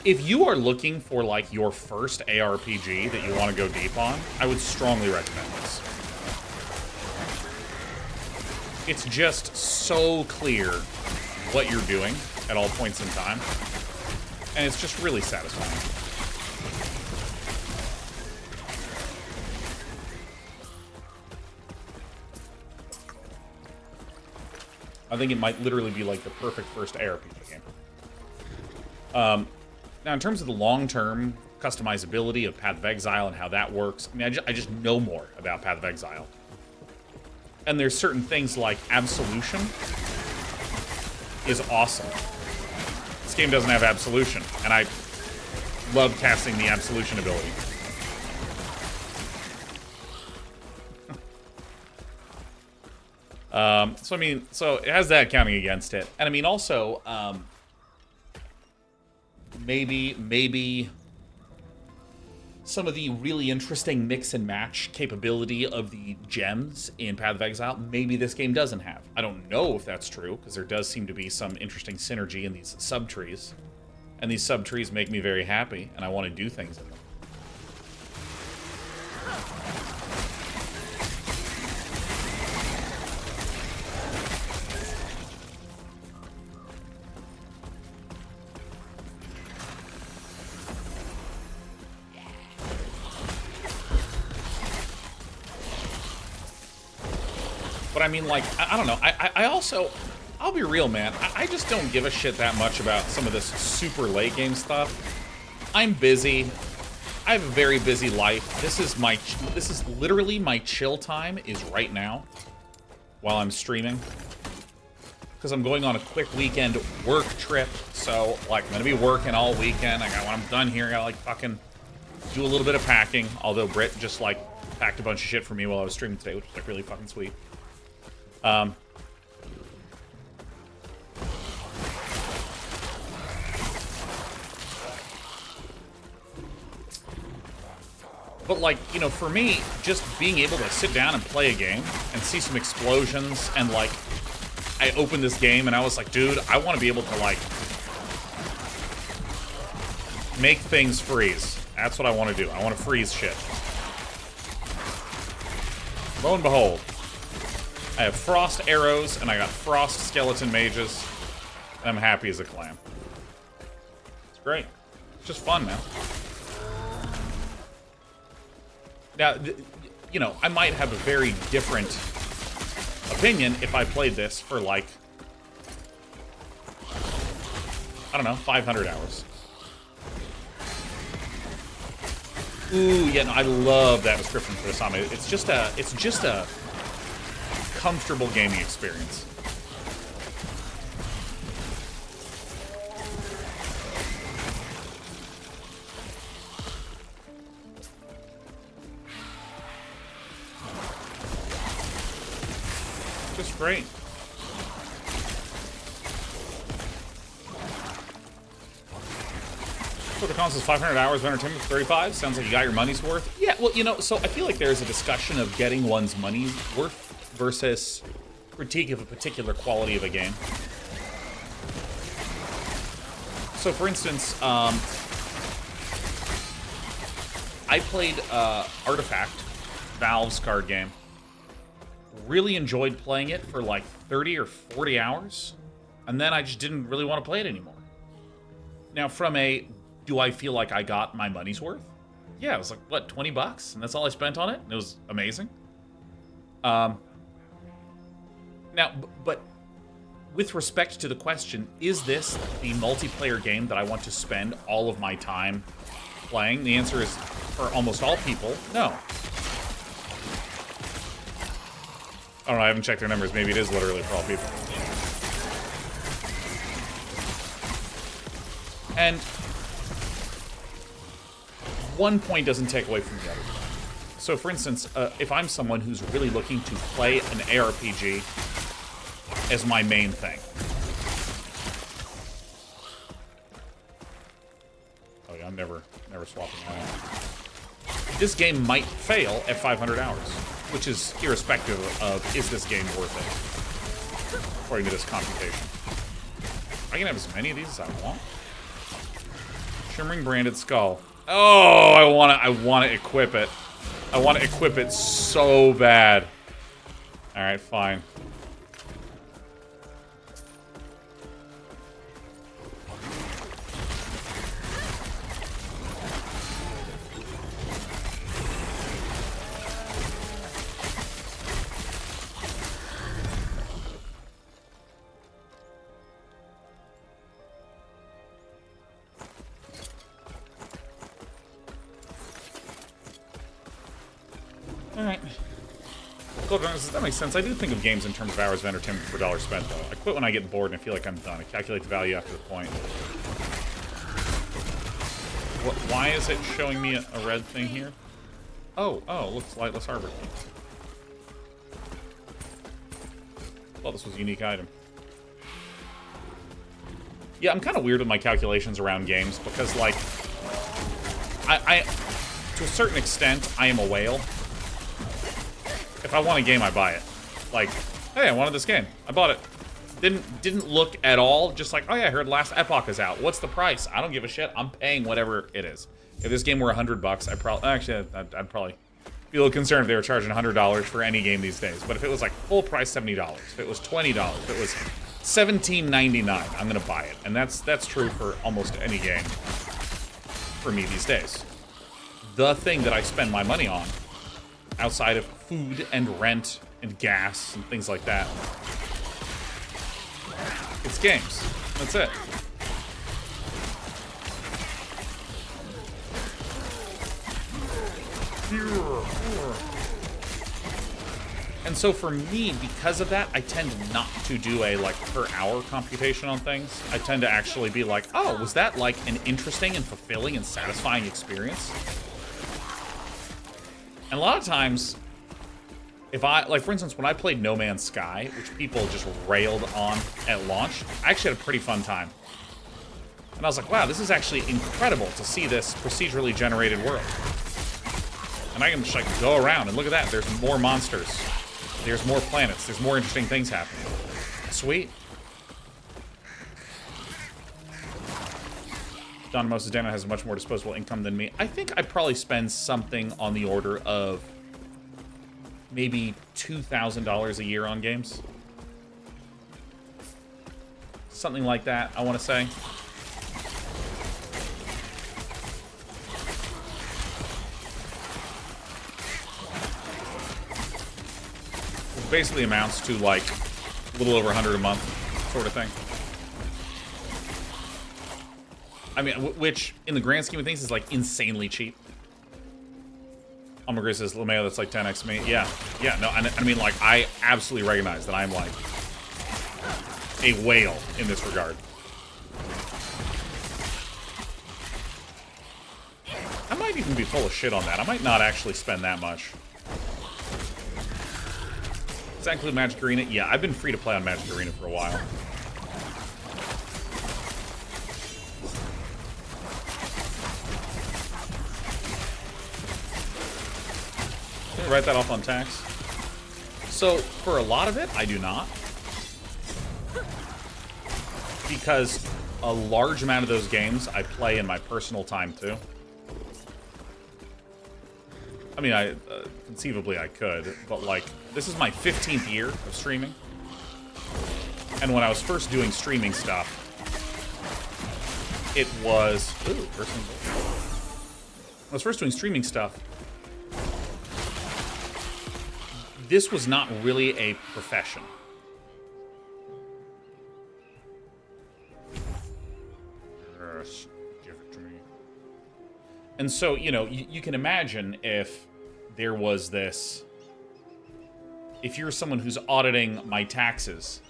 Speaker 1: If you are looking for like your first ARPG that you want to go deep on, I would strongly recommend this. It's just so clear what you're doing at all points in time. And it's just really satisfying. I think it might literally be like the perfect first ARPG game. Now, in terms of the long-term customizability of Path of Exile and how that works, I mean, I just know more about Path of Exile. And there's certain things like Absolution is awesome. This game doesn't have Absolution, and I love casting the Absolution ability. So I mean, so it has that counting against it. And I mean, also, maybe some of the really interesting mix and match capability of the gems in Path of Exile, maybe this game doesn't have. I don't know if that's true, because there does seem to be some interesting synergy in these sub-trees. And these sub-trees make me very happy, and I want to do things in them. But I mean, like, I don't know. I also, I'll be real, man. I just don't give a shit that much about some of this super late game stuff. I'm busy. I have a very busy life. This is literally my chill time is right now while I'm streaming. Because I'm going on a quick weekend work trip. So, like, I'm going to be working all weekend. When I'm done here, I got to, like, fucking do a little bit of packing. Although Britt just, like, packed a bunch of shit for me while I was streaming today, which was, like, really fucking sweet. But, like, you know, for me, just being able to sit down and play a game and see some explosions and, like, I opened this game and I was like, dude, I want to be able to, like, make things freeze. That's what I want to do. I want to freeze shit. Lo and behold, I have frost arrows and I got frost skeleton mages, and I'm happy as a clam. It's great. It's just fun, man. Now, you know, I might have a very different opinion if I played this for, like, I don't know, 500 hours. Ooh, yeah, no, I love that description for Asami. It's just a comfortable gaming experience. Just great. So the console is 500 hours of entertainment for 35. Sounds like you got your money's worth. Yeah, well, you know, so I feel like there's a discussion of getting one's money's worth versus critique of a particular quality of a game. So, for instance, I played Artifact, Valve's card game. Really enjoyed playing it for like 30 or 40 hours, and then I just didn't really want to play it anymore. Now, from a, do I feel like I got my money's worth? Yeah, it was like, what, 20 bucks? And that's all I spent on it? And it was amazing. Now, but with respect to the question, is this the multiplayer game that I want to spend all of my time playing? The answer is, for almost all people, no. I don't know, I haven't checked their numbers. Maybe it is literally for all people. And one point doesn't take away from the other. So, for instance, if I'm someone who's really looking to play an ARPG as my main thing. Oh yeah, I'm never swapping that out. This game might fail at 500 hours, which is irrespective of, is this game worth it, according to this computation. I can have as many of these as I want. Shimmering branded skull. Oh, I want to equip it. I want to equip it so bad. All right, fine. Alright. That makes sense. I do think of games in terms of hours of entertainment per dollar spent, though. I quit when I get bored and I feel like I'm done. I calculate the value after the point. Why is it showing me a red thing here? Oh, looks Lightless Harbor. Thought this was a unique item. Yeah, I'm kind of weird with my calculations around games because, like, I to a certain extent, I am a whale. If I want a game, I buy it. Like, hey, I wanted this game. I bought it. Didn't look at all. Just like, oh yeah, I heard Last Epoch is out. What's the price? I don't give a shit. I'm paying whatever it is. If this game were $100, I'd probably be a little concerned if they were charging $100 for any game these days. But if it was like full price $70, if it was $20, if it was $17.99, I'm gonna buy it. And that's true for almost any game for me these days. The thing that I spend my money on, outside of food and rent and gas and things like that. It's games. That's it. And so for me, because of that, I tend not to do a, like, per hour computation on things. I tend to actually be like, oh, was that, like, an interesting and fulfilling and satisfying experience? And a lot of times, if I, like, for instance, when I played No Man's Sky, which people just railed on at launch, I actually had a pretty fun time. And I was like, wow, this is actually incredible to see this procedurally generated world. And I can just, like, go around and look at that. There's more monsters. There's more planets. There's more interesting things happening. Sweet. Don Moses Dana has much more disposable income than me. I think I'd probably spend something on the order of maybe $2,000 a year on games. Something like that, I want to say. Basically amounts to like a little over 100 a month sort of thing. I mean, which in the grand scheme of things is like insanely cheap. Almagris says, LeMayo, that's like 10x me. Yeah, no, I mean, like, I absolutely recognize that I'm like a whale in this regard. I might even be full of shit on that. I might not actually spend that much. Does that include Magic Arena? Yeah, I've been free to play on Magic Arena for a while. Can I write that off on tax? So, for a lot of it, I do not. Because a large amount of those games I play in my personal time, too. I mean, conceivably I could, but like, this is my 15th year of streaming. And when I was first doing streaming stuff, it was... Ooh, person. When I was first doing streaming stuff, this was not really a profession. Yes, give it to me. And so, you know, you can imagine if there was this... If you're someone who's auditing my taxes,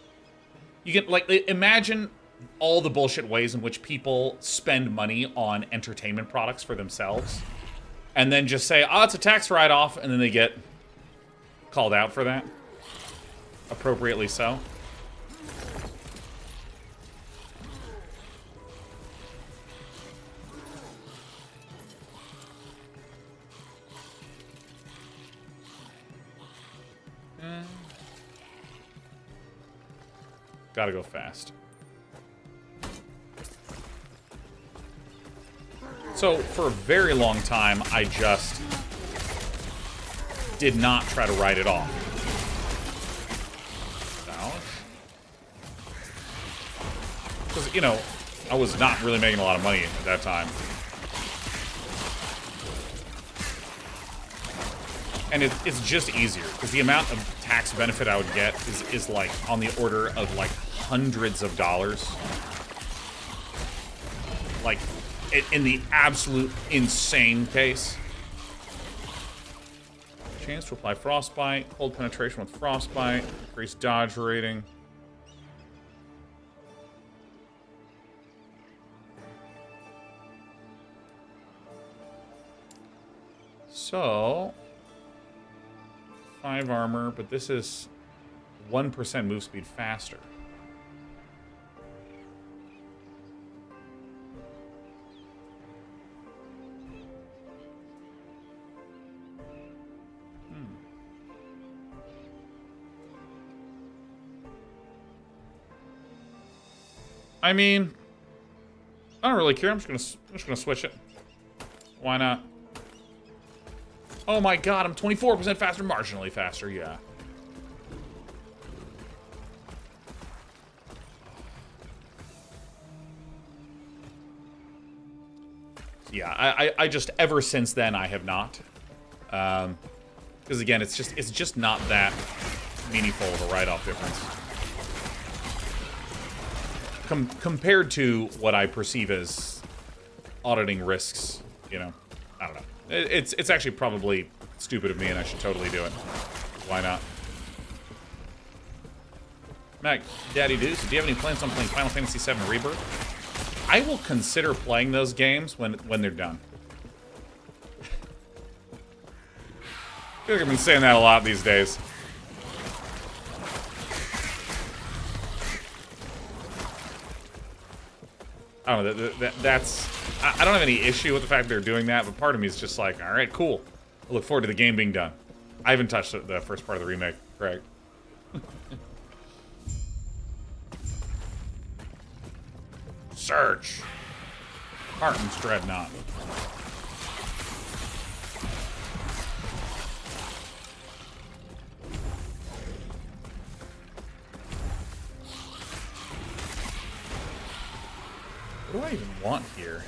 Speaker 1: you can, like, imagine all the bullshit ways in which people spend money on entertainment products for themselves, and then just say, oh, it's a tax write-off, and then they get called out for that. Appropriately so. Gotta go fast. So, for a very long time, I just did not try to write it off. Because, you know, I was not really making a lot of money at that time. And it's just easier, because the amount of tax benefit I would get is like on the order of like hundreds of dollars. Like, in the absolute insane case. Chance to apply Frostbite, cold penetration with Frostbite, increase dodge rating. So... 5 armor, but this is 1% move speed faster. I mean, I don't really care. I'm just gonna switch it. Why not? Oh my god, I'm 24% faster, marginally faster, yeah. Yeah, I just, ever since then, I have not. Because again, it's just not that meaningful of a write-off difference. Compared to what I perceive as auditing risks, you know. I don't know. It's actually probably stupid of me, and I should totally do it. Why not? Mac, Daddy Deuce, do you have any plans on playing Final Fantasy VII Rebirth? I will consider playing those games when they're done. I feel like I've been saying that a lot these days. I don't know, that's... I don't have any issue with the fact they're doing that, but part of me is just like, alright, cool. I look forward to the game being done. I haven't touched the first part of the remake, Craig. Search! Martin's Dreadnought. What do I even want here?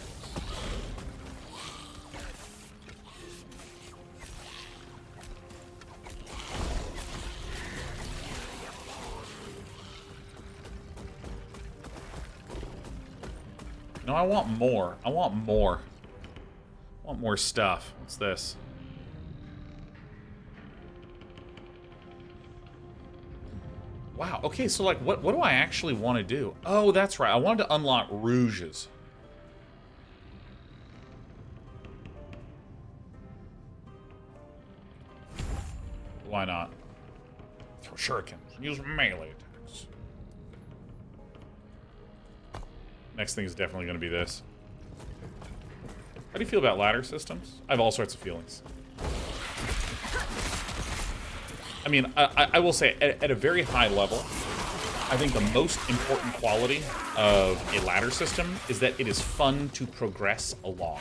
Speaker 1: No, I want more. I want more. I want more stuff. What's this? Wow, okay, so like, what do I actually want to do? Oh, that's right, I wanted to unlock rouges. Why not? Throw shurikens, use melee attacks. Next thing is definitely going to be this. How do you feel about ladder systems? I have all sorts of feelings. I mean, I will say, at a very high level, I think the most important quality of a ladder system is that it is fun to progress along.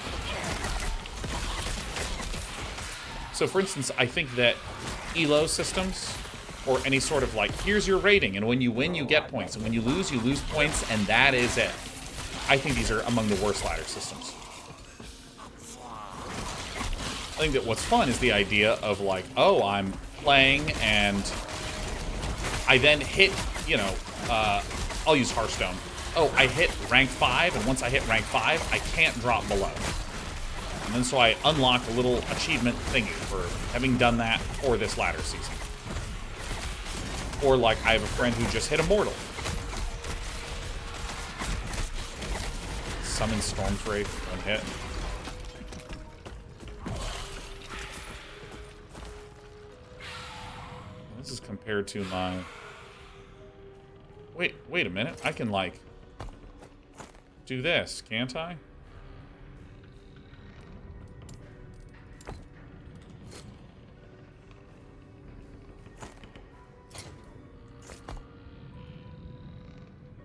Speaker 1: So, for instance, I think that ELO systems, or any sort of like, here's your rating, and when you win, you get points, and when you lose points, and that is it. I think these are among the worst ladder systems. I think that what's fun is the idea of like, oh, I'm playing and I then hit, you know, I'll use Hearthstone. Oh, I hit rank 5, and once I hit rank 5, I can't drop below. And then so I unlock a little achievement thingy for having done that for this ladder season. Or like, I have a friend who just hit Immortal. Summon Storm's Wraith, one hit. This is compared to my... Wait a minute. I can, like, do this, can't I?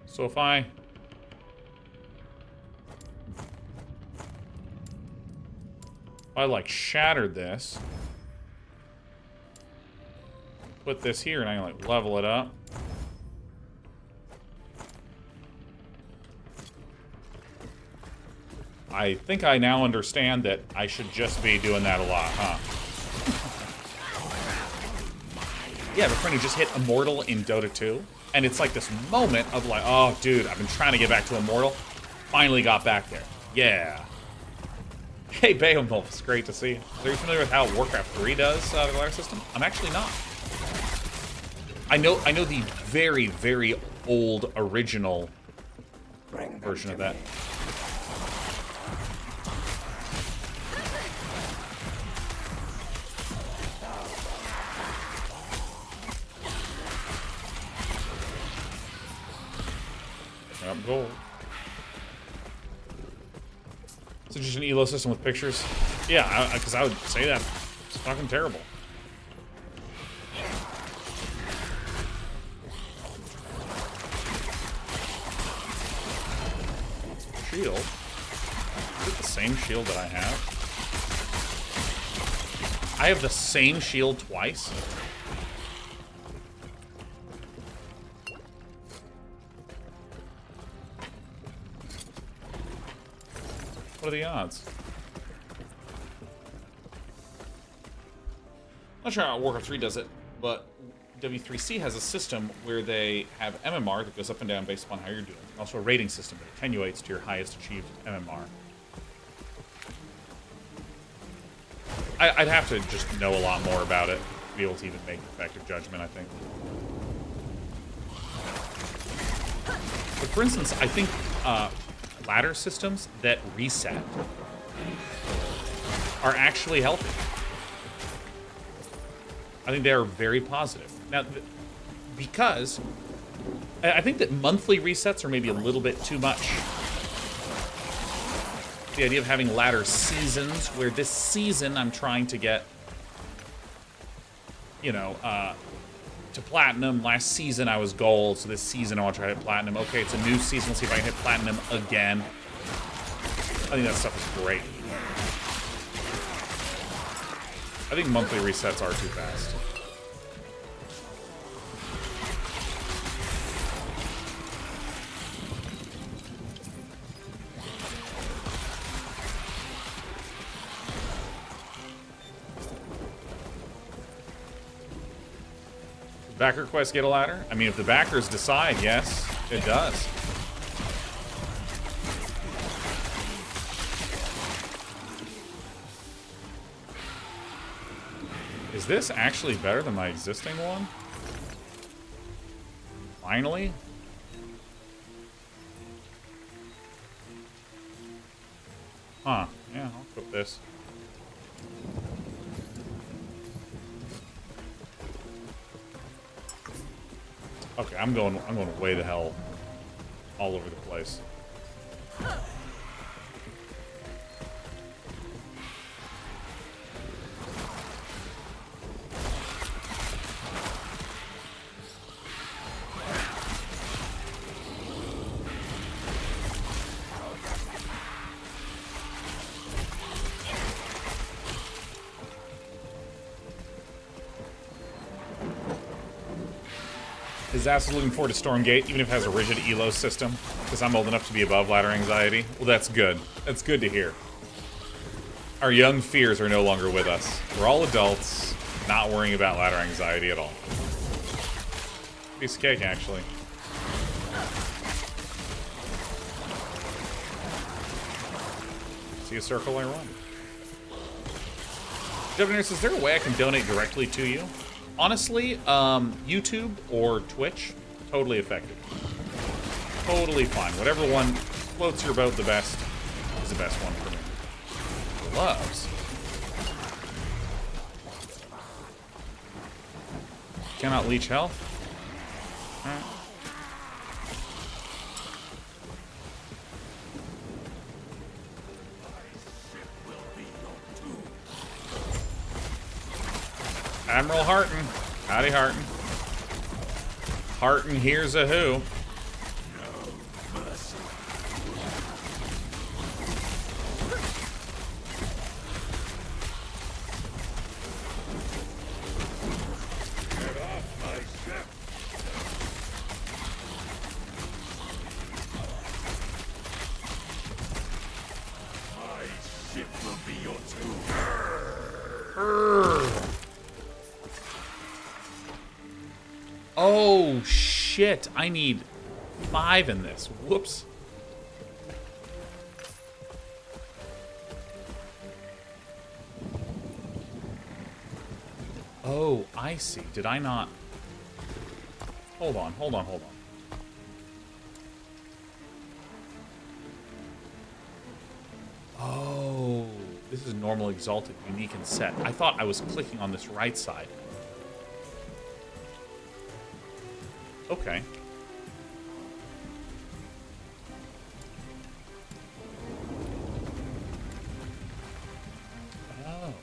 Speaker 1: So if I like shattered this, put this here, and I like level it up. I think I now understand that I should just be doing that a lot, huh? Yeah, I have a friend who just hit Immortal in Dota 2, and it's like this moment of like, oh, dude, I've been trying to get back to Immortal. Finally got back there. Yeah. Hey, Beowulf, it's great to see you. Are you familiar with how Warcraft 3 does the ladder system? I'm actually not. I know the very, very old original version of that. Up gold. So just an ELO system with pictures? Yeah, because I would say that. It's fucking terrible. Shield? Is it the same shield that I have? I have the same shield twice? What are the odds? I'm not sure how Warcraft 3 does it, but W3C has a system where they have MMR that goes up and down based upon how you're doing. Also a rating system that attenuates to your highest achieved MMR. I'd have to just know a lot more about it to be able to even make an effective judgment, I think. But for instance, I think ladder systems that reset are actually healthy. I think they are very positive. Now, because I think that monthly resets are maybe a little bit too much. The idea of having ladder seasons, where this season I'm trying to get, you know, to platinum. Last season I was gold, so this season I want to try to hit platinum. Okay, it's a new season. Let's see if I can hit platinum again. I think that stuff is great. I think monthly resets are too fast. Backer quest get a ladder? I mean, if the backers decide, yes, it does. Is this actually better than my existing one? Finally? Huh. Yeah, I'll equip this. Okay, I'm going way the hell all over the place. His ass is looking forward to Stormgate, even if it has a rigid elo system, because I'm old enough to be above ladder anxiety. Well, that's good. That's good to hear. Our young fears are no longer with us. We're all adults, not worrying about ladder anxiety at all. Piece of cake, actually. See a circle I run. Deviners, is there a way I can donate directly to you? Honestly, YouTube or Twitch, totally effective. Totally fine. Whatever one floats your boat the best is the best one for me. Gloves. Cannot leech health. Alright. Admiral Harton. Howdy, Harton. Harton here's a who. Oh, shit. I need 5 in this. Whoops. Oh, I see. Did I not? Hold on, hold on, hold on. Oh, this is normal, exalted, unique, and set. I thought I was clicking on this right side. Okay. Oh.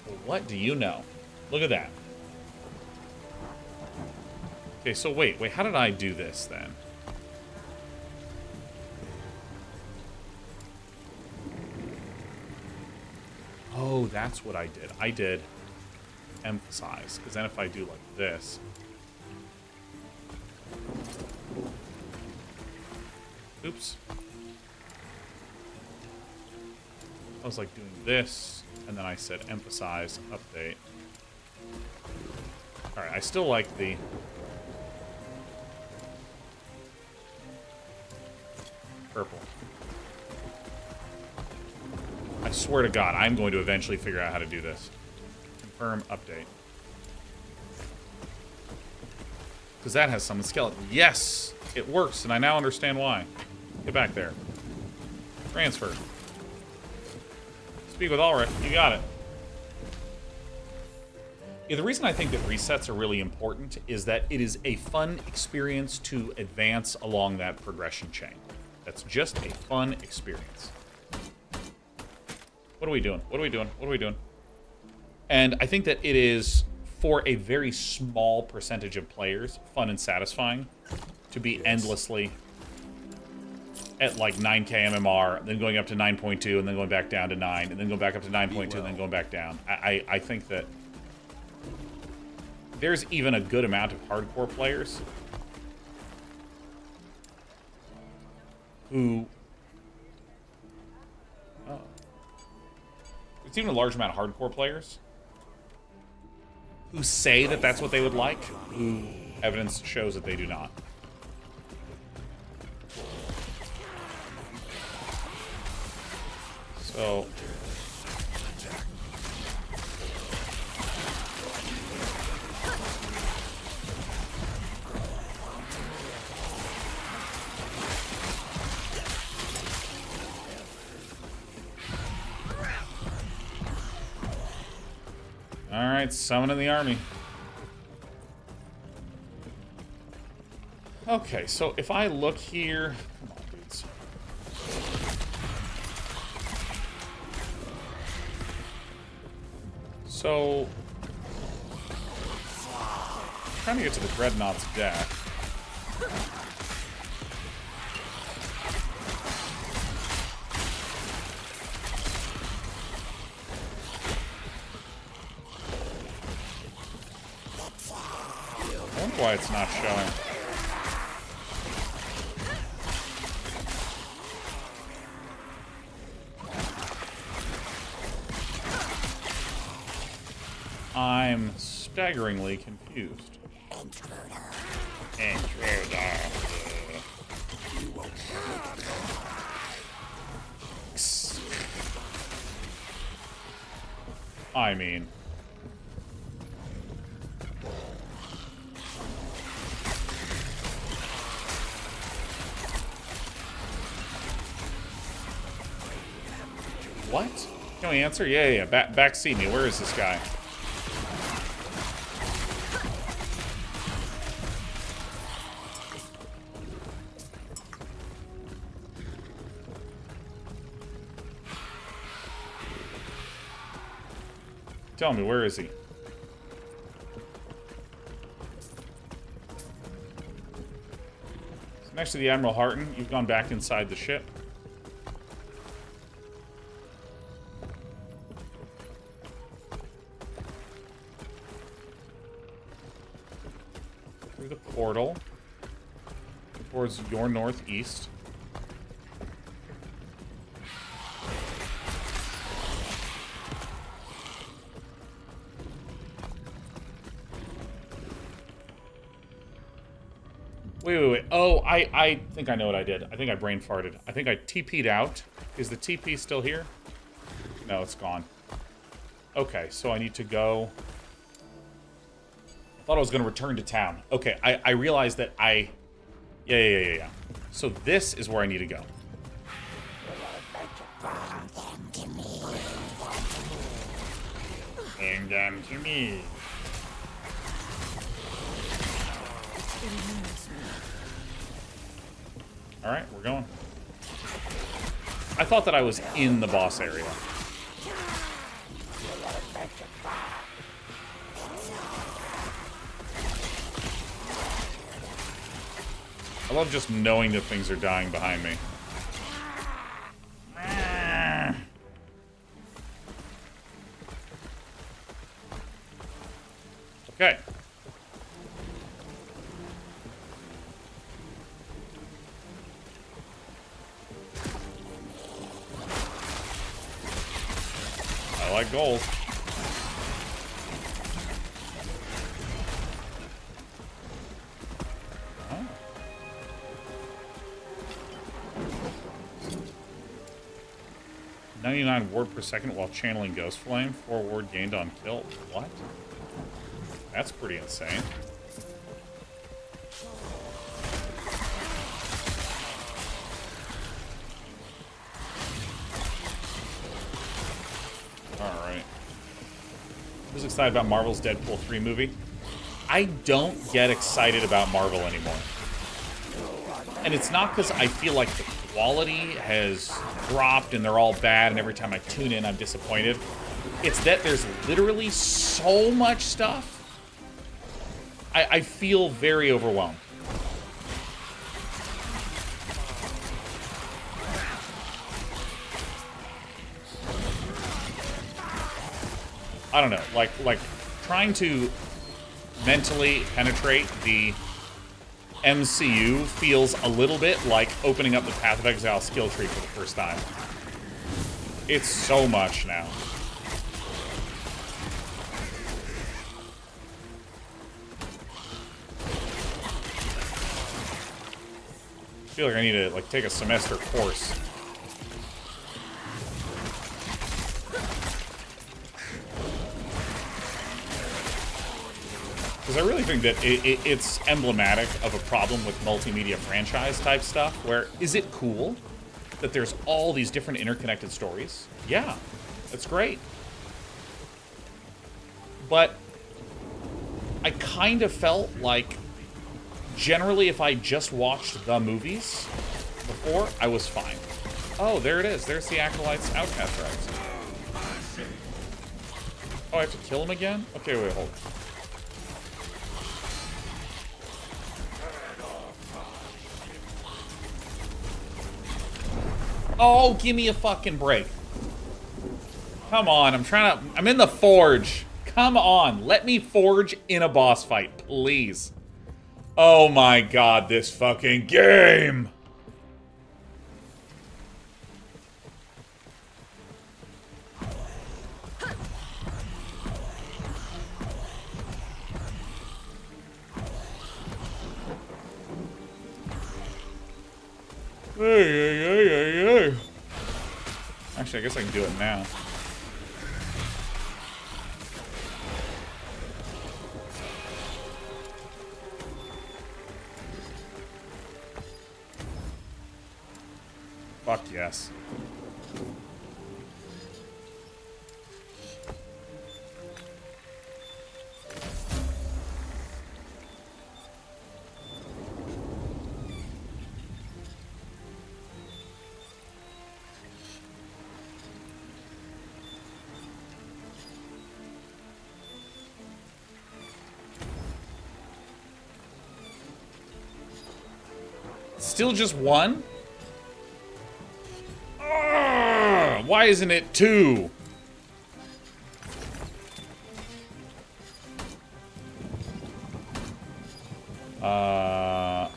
Speaker 1: Well, what do you know? Look at that. Okay, so wait, how did I do this then? Oh, that's what I did. I did emphasize, because then if I do like this... Oops. I was like doing this, and then I said emphasize, update. Alright, I still like the... purple. I swear to God, I'm going to eventually figure out how to do this. Confirm update. Because that has summon skeleton. Yes! It works, and I now understand why. Get back there. Transfer. Speak with Ulrich. You got it. Yeah, the reason I think that resets are really important is that it is a fun experience to advance along that progression chain. That's just a fun experience. What are we doing? What are we doing? What are we doing? And I think that it is, for a very small percentage of players, fun and satisfying to be endlessly at like 9k MMR, then going up to 9.2, and then going back down to 9, and then going back up to 9.2, and then going back down. I think that there's even a good amount of hardcore players who... Oh. There's even a large amount of hardcore players who say that that's what they would like, who evidence shows that they do not. So... Alright, summoning the army. Okay, so if I look here... Come on, dudes. So... I'm trying to get to the Dreadnought's deck. I wonder why it's not showing. I'm staggeringly confused. Intruder. I mean... What? Can we answer? Yeah. Backseat me. Where is this guy? Tell me, where is he? Next to the Admiral Harton, you've gone back inside the ship. Through the portal towards your northeast. Wait. Oh, I think I know what I did. I think I brain farted. I think I TP'd out. Is the TP still here? No, it's gone. Okay, so I need to go... I thought I was going to return to town. Okay, I realized that I... Yeah. So this is where I need to go. Bring them to me. Alright, we're going. I thought that I was in the boss area. I love just knowing that things are dying behind me. Okay. I like gold. $99 ward per second while channeling Ghost Flame. 4 ward gained on kill. What? That's pretty insane. Alright. Who's excited about Marvel's Deadpool 3 movie? I don't get excited about Marvel anymore. And it's not because I feel like the quality has dropped and they're all bad and every time I tune in I'm disappointed. It's that there's literally so much stuff. I feel very overwhelmed. I don't know, like trying to mentally penetrate the MCU feels a little bit like opening up the Path of Exile skill tree for the first time. It's so much now. I feel like I need to like take a semester course. Because I really think that it's emblematic of a problem with multimedia franchise type stuff, where is it cool that there's all these different interconnected stories? Yeah, that's great. But I kind of felt like generally if I just watched the movies before, I was fine. Oh, there it is. There's the Acolyte's Outcast rights. Oh, I have to kill him again? Okay, wait, hold on. Oh, give me a fucking break. Come on, I'm in the forge. Come on, let me forge in a boss fight, please. Oh my god, this fucking game. Hey. Actually, I guess I can do it now. Fuck yes. Still just one? Why isn't it two? Okay.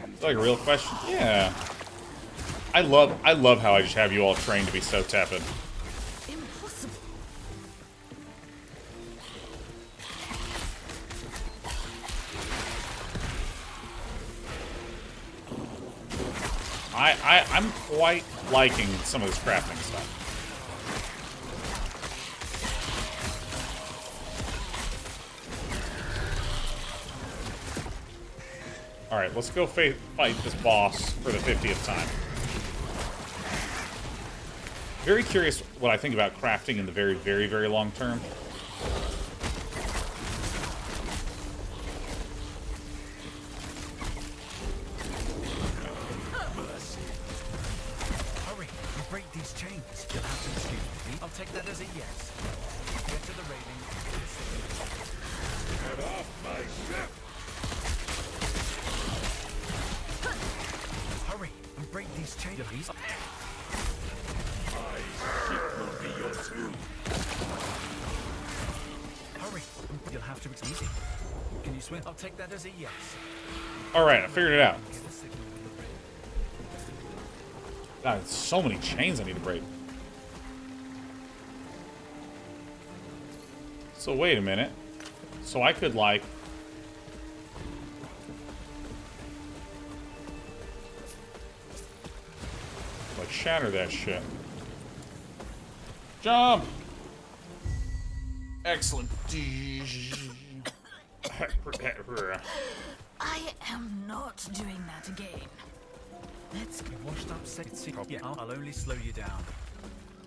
Speaker 1: Is that like a real question? Yeah. I love how I just have you all trained to be so tepid.
Speaker 2: Impossible.
Speaker 1: I'm quite liking some of this crafting stuff. Alright, let's go fight this boss for the 50th time. Very curious what I think about crafting in the very, very, very long term.
Speaker 3: Hurry, you break these chains. You'll have to excuse me. I'll take that as a yes. Get to the railing. Get off my ship! Hurry, and break these chains. Hurry, you'll have to excuse me. Can you swim? I'll take that as a yes.
Speaker 1: Alright, I figured it out. God, so many chains I need to break. So wait a minute. So I could, like... shatter that shit. Jump! Excellent.
Speaker 2: I am not doing that again.
Speaker 3: Let's get washed up sexy. Yeah, I'll only slow you down.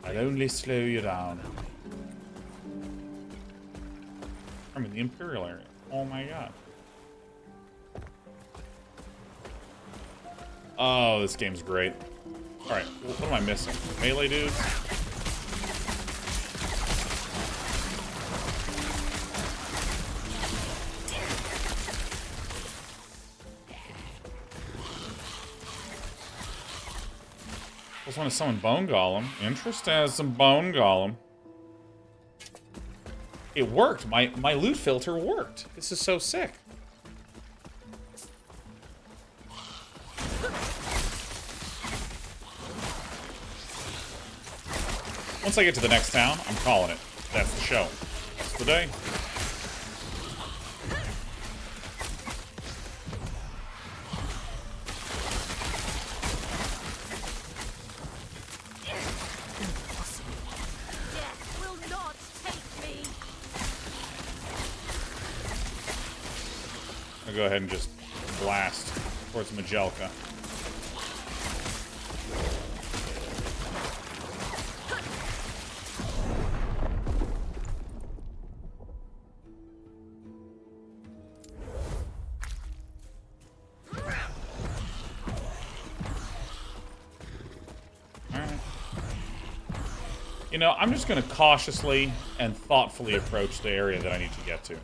Speaker 1: I'll only slow you down. I'm in the Imperial area. Oh my god. Oh, this game's great. Alright, what am I missing? Melee dudes? I just want to summon Bone Golem. Interest has some Bone Golem. It worked. My loot filter worked. This is so sick. Once I get to the next town, I'm calling it. That's the show. That's the day.
Speaker 2: Death will not take me.
Speaker 1: I'll go ahead and just blast towards Majelka. You know, I'm just going to cautiously and thoughtfully approach the area that I need to get to.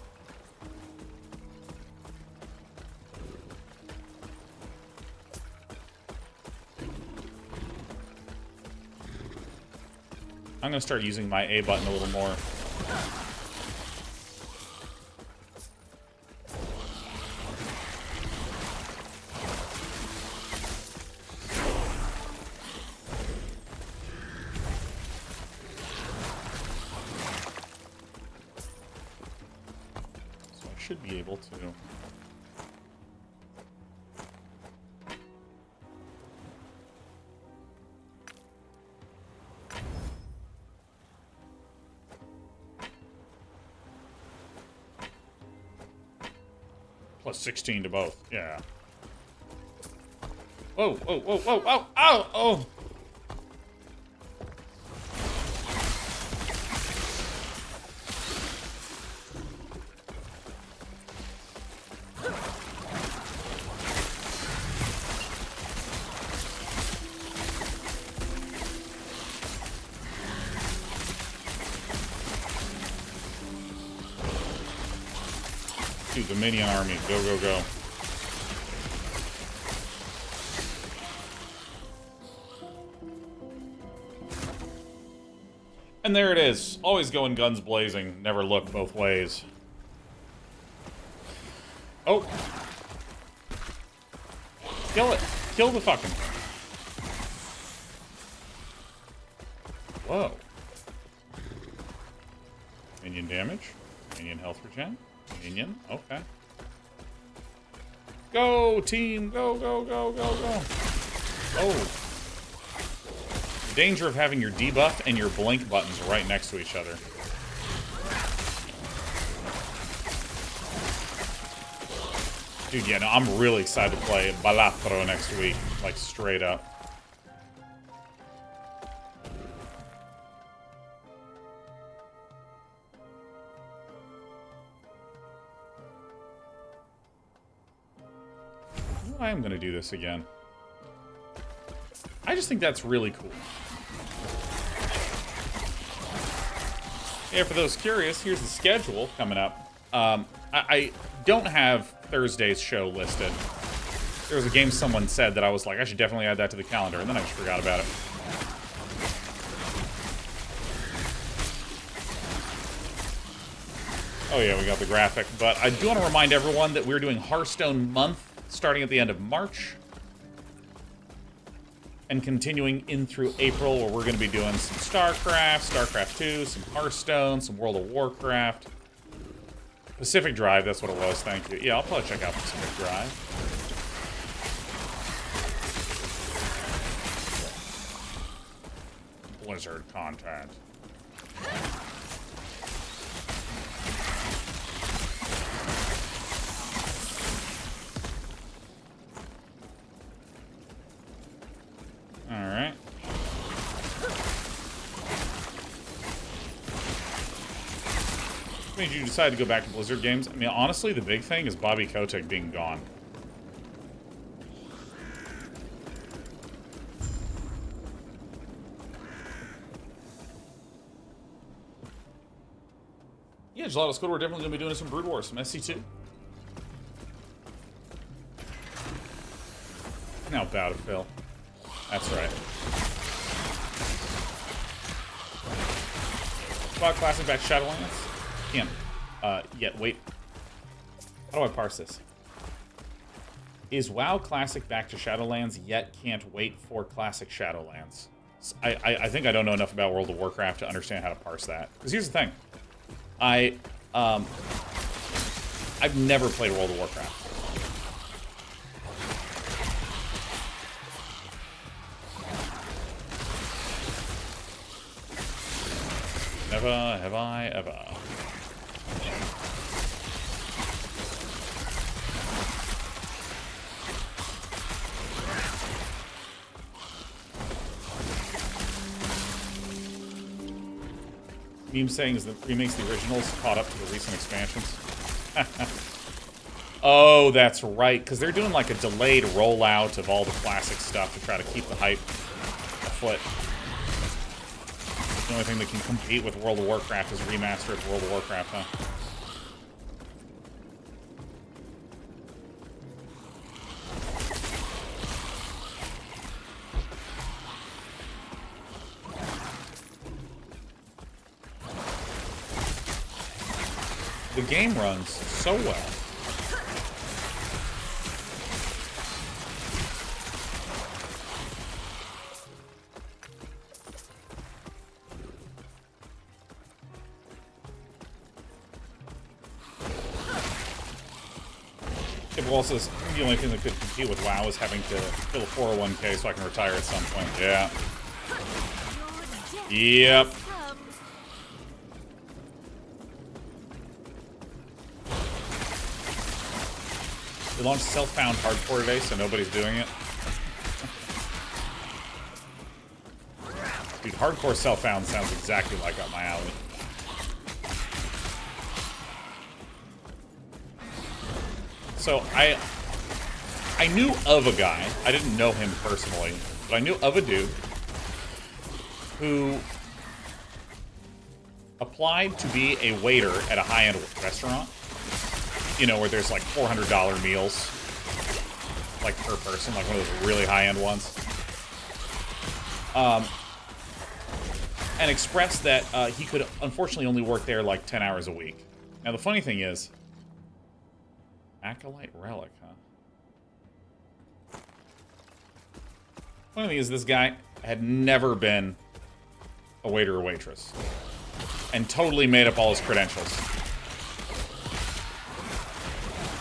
Speaker 1: I'm going to start using my A button a little more. Should be able to. Plus 16 to both. Yeah. Whoa, whoa, whoa, whoa, whoa, ow, oh! Dude, the minion army. Go, go, go. And there it is. Always going guns blazing. Never look both ways. Oh. Kill it. Kill the fucking... Whoa. Minion damage. Minion health regen. Minion, okay. Go, team! Go, go, go, go, go! Oh. The danger of having your debuff and your blink buttons right next to each other. Dude, yeah, no, I'm really excited to play Balatro next week. Like, straight up. I am going to do this again. I just think that's really cool. Yeah, for those curious, here's the schedule coming up. I don't have Thursday's show listed. There was a game someone said that I was like, I should definitely add that to the calendar, and then I just forgot about it. Oh yeah, we got the graphic. But I do want to remind everyone that we're doing Hearthstone Month starting at the end of March and continuing in through April, where we're going to be doing some StarCraft, StarCraft 2, some Hearthstone, some World of Warcraft. Pacific Drive, that's what it was, thank you. Yeah, I'll probably check out Pacific Drive. Blizzard content. Alright. What made you decide to go back to Blizzard games? I mean, honestly, the big thing is Bobby Kotick being gone. Yeah, Gelato Squid, we're definitely going to be doing some Brood Wars, some SC2. Now bow to Phil. That's right. WoW Classic back to Shadowlands? Can't. Yet, wait. How do I parse this? Is WoW Classic back to Shadowlands, yet can't wait for Classic Shadowlands? I think I don't know enough about World of Warcraft to understand how to parse that. Because here's the thing. I've never played World of Warcraft. Never have I ever. Meme saying is that remakes the originals caught up to the recent expansions. Oh, that's right, because they're doing like a delayed rollout of all the classic stuff to try to keep the hype afoot. The only thing that can compete with World of Warcraft is remastered World of Warcraft, huh? The game runs so well. Well, says the only thing that could compete with WoW is having to fill a 401k so I can retire at some point. Yeah. Yep. They launched self-found hardcore today, so nobody's doing it. Dude, hardcore self-found sounds exactly like up my alley. So I knew of a guy. I didn't know him personally, but I knew of a dude who applied to be a waiter at a high-end restaurant. You know, where there's like $400 meals, like per person, like one of those really high-end ones. And expressed that he could unfortunately only work there like 10 hours a week. Now the funny thing is, Acolyte Relic, huh? Funny thing is, this guy had never been a waiter or waitress, and totally made up all his credentials.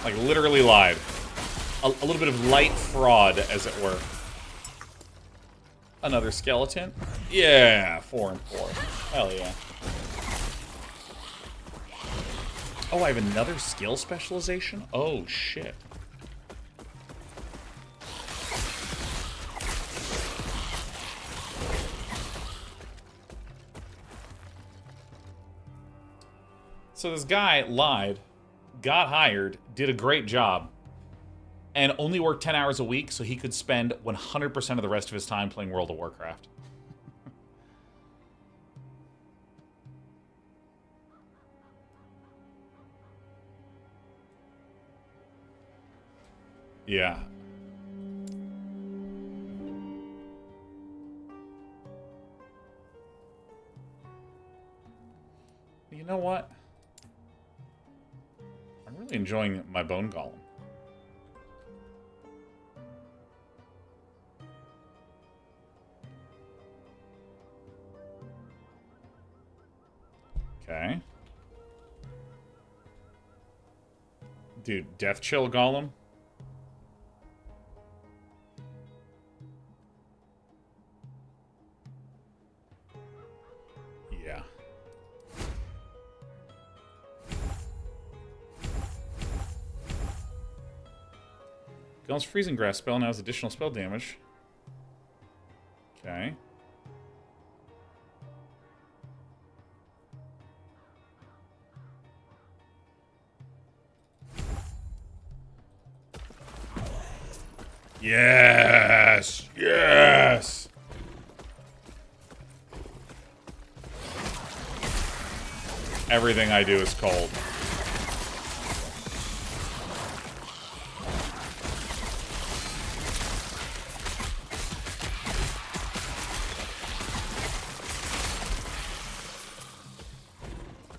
Speaker 1: Like, literally lied. A little bit of light fraud, as it were. Another skeleton? Yeah, 4 and 4. Hell yeah. Oh, I have another skill specialization? Oh, shit. So this guy lied, got hired, did a great job, and only worked 10 hours a week so he could spend 100% of the rest of his time playing World of Warcraft. Yeah. You know what? I'm really enjoying my bone golem. Okay. Dude, Death Chill Golem. Yeah. Golem's Freezing Grass spell now has additional spell damage. Okay. Yes! Yes! Everything I do is cold.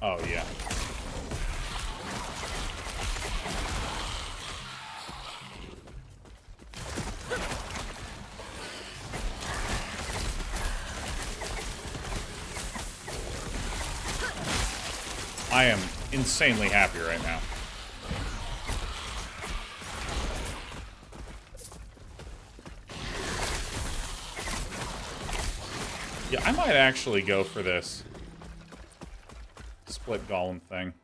Speaker 1: Oh, yeah. I am insanely happy right now. Yeah, I might actually go for this split golem thing.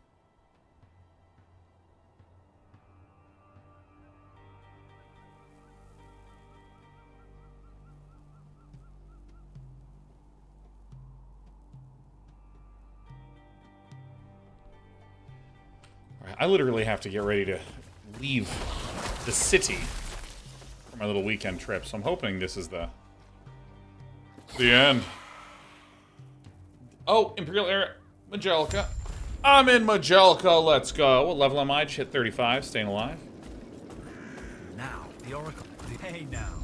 Speaker 1: I literally have to get ready to leave the city for my little weekend trip, so I'm hoping this is the end. Oh, Imperial Era, Majelica. I'm in Majelica, let's go. What level am I? Just hit 35, staying alive.
Speaker 3: Now, the Oracle. Hey now.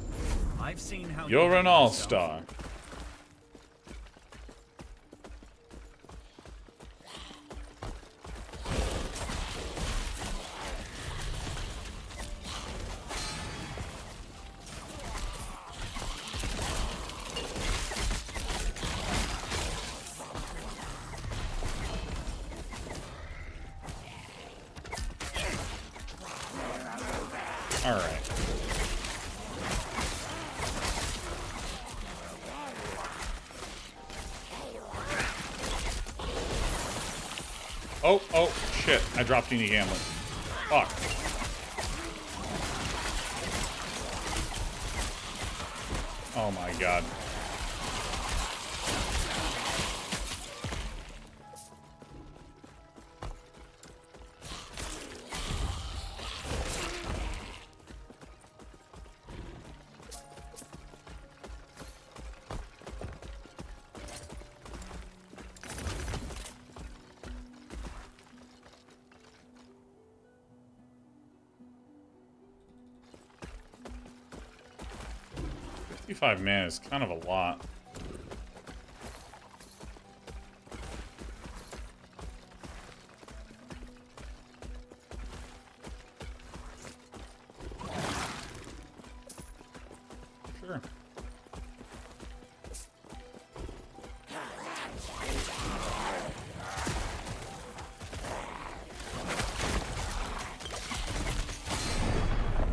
Speaker 3: I've seen how
Speaker 1: You're an all-star. Alright. Oh, shit. I dropped Unique Amulet. Fuck. Oh my god. Man is kind of a lot. Sure.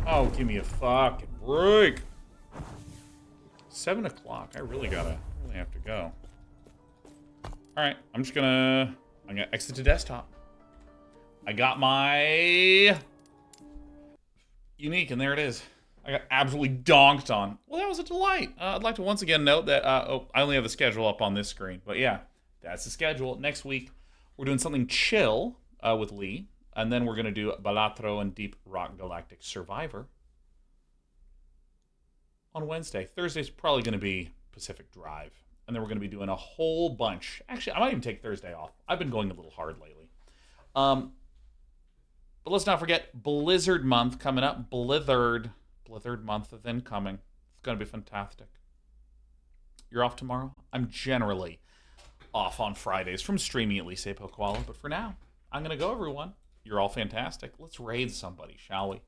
Speaker 1: Oh, give me a fucking break. 7 o'clock. I really have to go. Alright, I'm gonna exit to desktop. I got my unique, and there it is. I got absolutely donked on. Well, that was a delight. I'd like to once again note that I only have the schedule up on this screen. But yeah, that's the schedule. Next week, we're doing something chill with Lee. And then we're going to do Balatro and Deep Rock Galactic Survivor on Wednesday. Thursday's probably going to be Pacific Drive. And then we're going to be doing a whole bunch. Actually, I might even take Thursday off. I've been going a little hard lately. But let's not forget Blizzard month coming up. Blizzard month then coming. It's going to be fantastic. You're off tomorrow? I'm generally off on Fridays from streaming at Last Epoch. But for now, I'm going to go, everyone. You're all fantastic. Let's raid somebody, shall we?